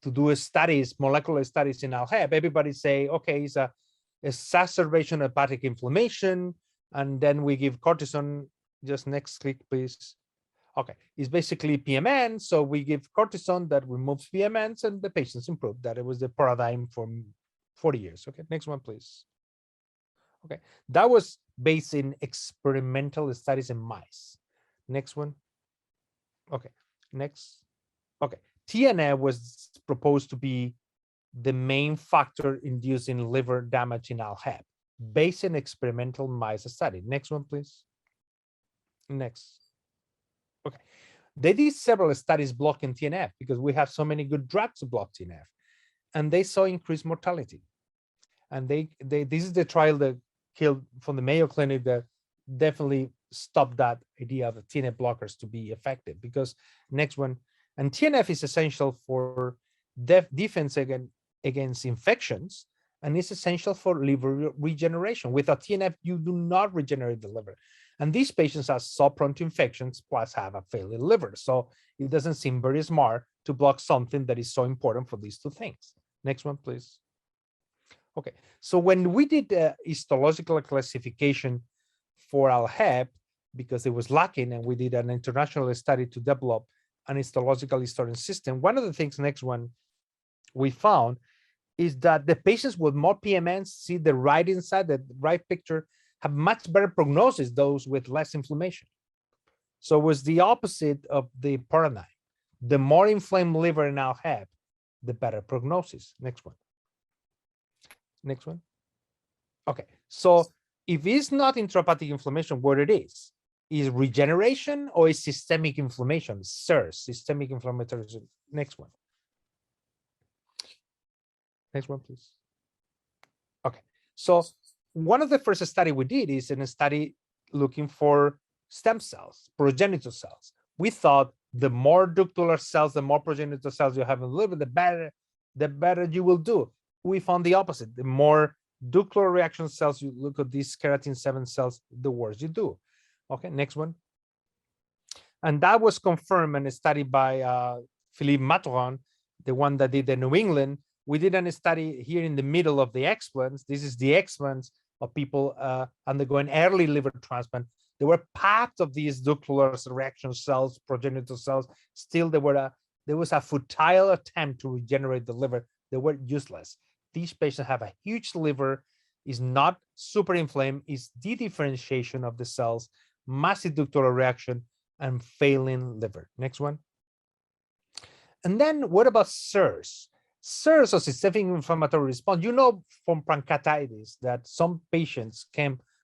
do studies, molecular studies in ALHEP, everybody say, okay, it's a exacerbation of hepatic inflammation, and then we give cortisone. Just next click, please. Okay, it's basically PMN, so we give cortisone that removes PMNs, and the patients improve. That it was the paradigm for 40 years. Okay, next one, please. Okay, that was based in experimental studies in mice. Next one. Okay, next. Okay, TNF was proposed to be the main factor inducing liver damage in ALHEP, based in experimental mice study. Next one, please. Next. Okay, they did several studies blocking TNF because we have so many good drugs to block TNF, and they saw increased mortality. And this is the trial that killed from the Mayo Clinic that definitely stopped that idea of the TNF blockers to be effective. Because next one, and TNF is essential for defense against infections, and it's essential for liver regeneration. Without TNF, you do not regenerate the liver. And these patients are so prone to infections, plus have a failing liver. So it doesn't seem very smart to block something that is so important for these two things. Next one, please. Okay, so when we did the histological classification for ALHEP, because it was lacking, and we did an international study to develop an histological historian system, one of the things, next one, we found is that the patients with more PMNs, see the right inside, the right picture, have much better prognosis, those with less inflammation. So it was the opposite of the paradigm. The more inflamed liver in ALHEP, the better prognosis. Next one. Next one. Okay, so if it's not intrahepatic inflammation, what it is regeneration or is systemic inflammation? SIRS, systemic inflammatory. Next one. Next one, please. Okay, so one of the first study we did is in a study looking for stem cells, progenitor cells. We thought the more ductal cells, the more progenitor cells you have in the liver, the better you will do. We found the opposite. The more ductal reaction cells you look at these keratin 7 cells, the worse you do. Okay, next one. And that was confirmed in a study by Philippe Mathurin, the one that did in New England. We did a study here in the middle of the explants. This is the explants of people undergoing early liver transplant. There were parts of these ductal reaction cells, progenitor cells. Still, there was a futile attempt to regenerate the liver. They were useless. These patients have a huge liver, is not super inflamed, is de-differentiation of the cells, massive ductal reaction, and failing liver. Next one. And then what about SIRS? SIRS, or systemic inflammatory response. You know from pancreatitis that some patients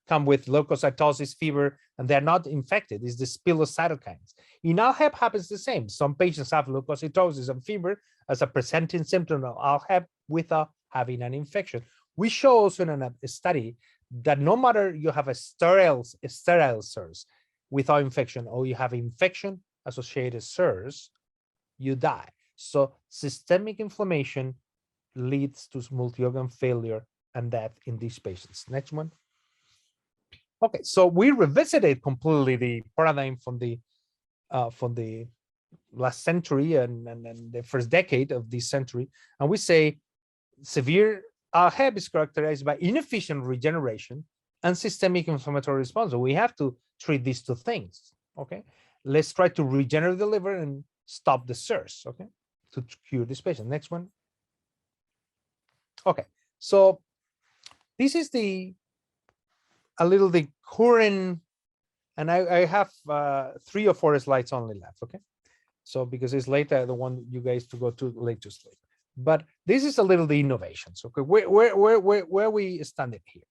come with leukocytosis, fever, and they're not infected. It's the spilocytokines. In ALHEP happens the same. Some patients have leukocytosis and fever as a presenting symptom of ALHEP without having an infection. We show also in a study that no matter you have a sterile SIRS without infection, or you have infection associated SIRS, you die. So systemic inflammation leads to multi-organ failure and death in these patients. Next one. Okay, so we revisited completely the paradigm from the last century and the first decade of this century, and we say severe ALHEP is characterized by inefficient regeneration and systemic inflammatory response. So we have to treat these two things. Okay, let's try to regenerate the liver and stop the SIRS. Okay, to cure this patient. Next one. Okay, so this is the current, and I have 3 or 4 slides only left. Okay, so because it's late, I don't want you guys to go too late to sleep. But this is a little the innovations. Okay, where we standing here.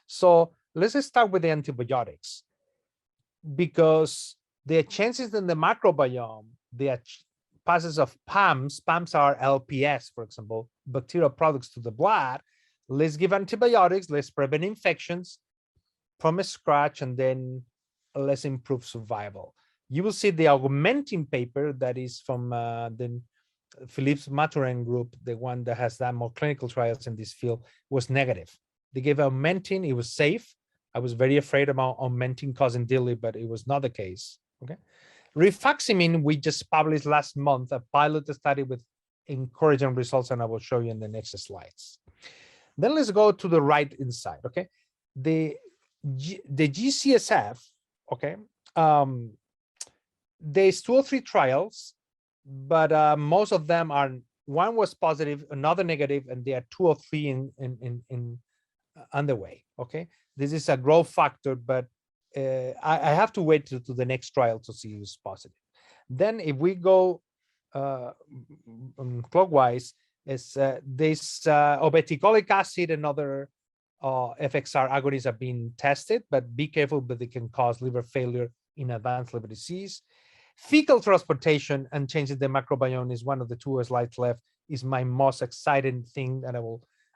So let's start with the antibiotics. because the chances in the microbiome, the passes of PAMs are LPS, for example, bacterial products to the blood. Let's give antibiotics, let's prevent infections from scratch, and then let's improve survival. You will see the augmenting paper that is from the Philippe Maturin group, the one that has done more clinical trials in this field, was negative. They gave augmentin, it was safe. I was very afraid about augmentin causing DILI, but it was not the case. Okay. Rifaximin, we just published last month a pilot study with encouraging results, and I will show you in the next slides. Then let's go to the right inside. Okay. The GCSF, okay, there's 2 or 3 trials, but most of them are, one was positive, another negative, and there are 2 or 3 in underway. Okay, this is a growth factor, but I have to wait to the next trial to see who's positive. Then if we go clockwise, is this obeticholic acid and other FXR agonists are being tested, but be careful, but they can cause liver failure in advanced liver disease. Fecal transportation and changing the microbiome is one of the 2 slides left, is my most exciting thing that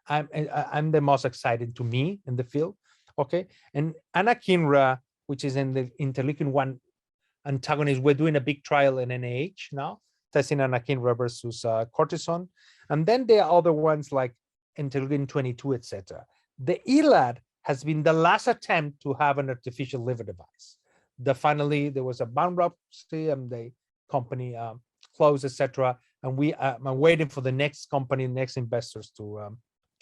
I'm the most excited to me in the field. Okay, and anakinra, which is in the interleukin-1 antagonist, we're doing a big trial in NIH now, testing anakinra versus cortisone. And then there are other ones like interleukin-22, etc. The ELAD has been the last attempt to have an artificial liver device. Finally, there was a bankruptcy and the company closed, etc. And I'm waiting for the next company, next investors to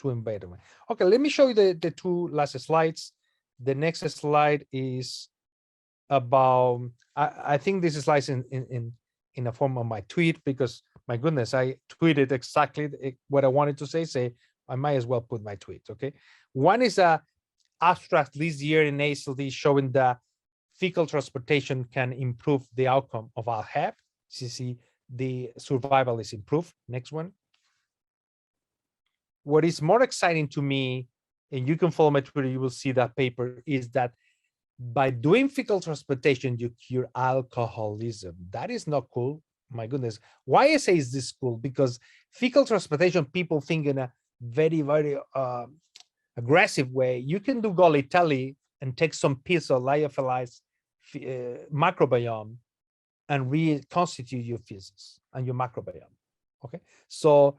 invade them. Okay, let me show you the 2 last slides. The next slide is about, I think this slide is in a form of my tweet, because my goodness, I tweeted exactly what I wanted to say I might as well put my tweet. Okay, one is a abstract this year in AASLD showing that fecal transportation can improve the outcome of our HEP. You see the survival is improved. Next one. What is more exciting to me, and you can follow my Twitter, you will see that paper, is that by doing fecal transportation, you cure alcoholism. That is not cool. My goodness. Why I say is this cool? Because fecal transportation, people think in a very, very aggressive way. You can do golly-telly and take some piece of lyophilized microbiome and reconstitute your feces and your microbiome. Okay, so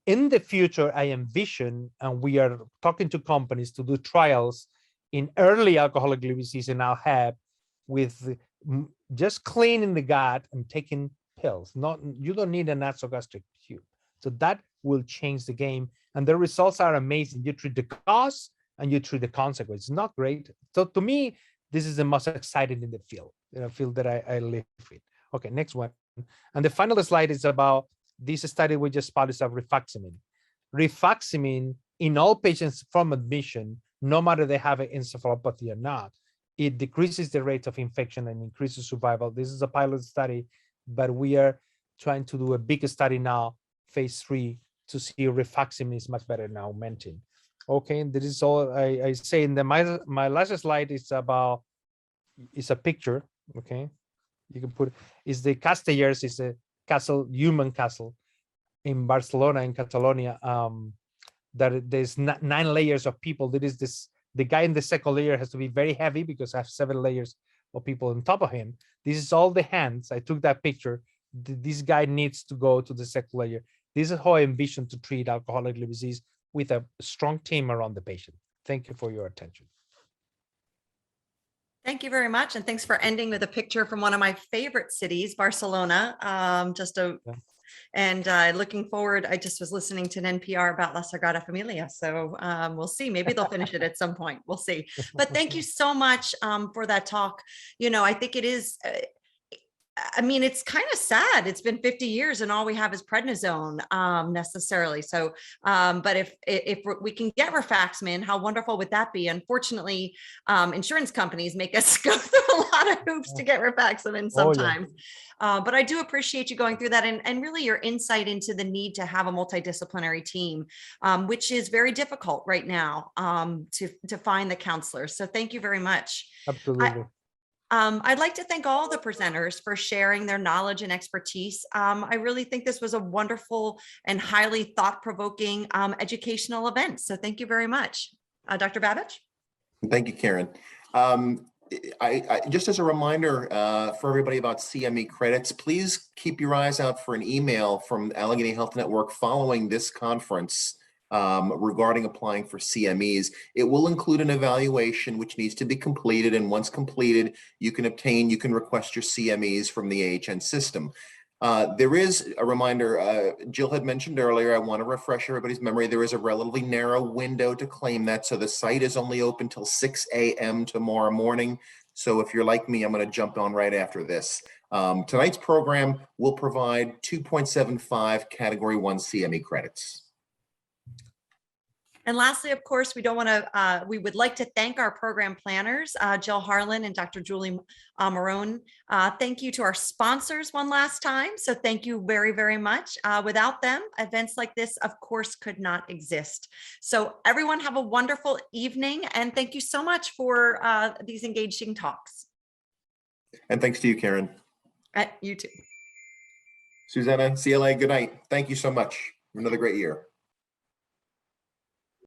in the future, I envision, and we are talking to companies to do trials in early alcoholic liver disease in our HEP with just cleaning the gut and taking pills. You don't need a nasogastric tube. So that will change the game. And the results are amazing. You treat the cause and you treat the consequence. It's not great. So to me, this is the most exciting in the field that I live with. Okay, next one. And the final slide is about this study we just published of rifaximin. Rifaximin in all patients from admission, no matter they have an encephalopathy or not, it decreases the rate of infection and increases survival. This is a pilot study, but we are trying to do a bigger study now, phase 3, to see rifaximin is much better now augmentin. Okay, this is all I say in my last slide is about, it's a picture. Okay, you can put, is the Castellers, is a castle, human castle in Barcelona, in Catalonia. That there's 9 layers of people. There is this, the guy in the second layer has to be very heavy because I have 7 layers of people on top of him. This is all the hands. I took that picture. This guy needs to go to the second layer. This is how I envision to treat alcoholic liver disease with a strong team around the patient. Thank you for your attention. Thank you very much. And thanks for ending with a picture from one of my favorite cities, Barcelona. And looking forward, I just was listening to an NPR about La Sagrada Familia. So we'll see, maybe they'll finish it at some point. We'll see. But thank you so much for that talk. You know, I think it is, I mean, it's kind of sad. It's been 50 years and all we have is prednisone necessarily. So, but if we can get rifaximin, how wonderful would that be? Unfortunately, insurance companies make us go through a lot of hoops to get rifaximin sometimes. But I do appreciate you going through that and really your insight into the need to have a multidisciplinary team, which is very difficult right now to find the counselors. So thank you very much. Absolutely. I'd like to thank all the presenters for sharing their knowledge and expertise. I really think this was a wonderful and highly thought-provoking educational event. So thank you very much. Dr. Babich? Thank you, Karen. I just as a reminder for everybody about CME credits, please keep your eyes out for an email from Allegheny Health Network following this conference regarding applying for CMEs. It will include an evaluation which needs to be completed, and once completed, you can request your CMEs from the AHN system. There is a reminder, Jill had mentioned earlier, I want to refresh everybody's memory, there is a relatively narrow window to claim that. So the site is only open till 6 a.m. tomorrow morning. So if you're like me, I'm going to jump on right after this. Tonight's program will provide 2.75 Category 1 CME credits. And lastly, of course, we would like to thank our program planners, Jill Harlan and Dr. Julie Marone. Thank you to our sponsors one last time. So thank you very, very much. Without them, events like this, of course, could not exist. So everyone have a wonderful evening, and thank you so much for these engaging talks. And thanks to you, Karen. You too. Susanna, CLA, good night. Thank you so much. Another great year.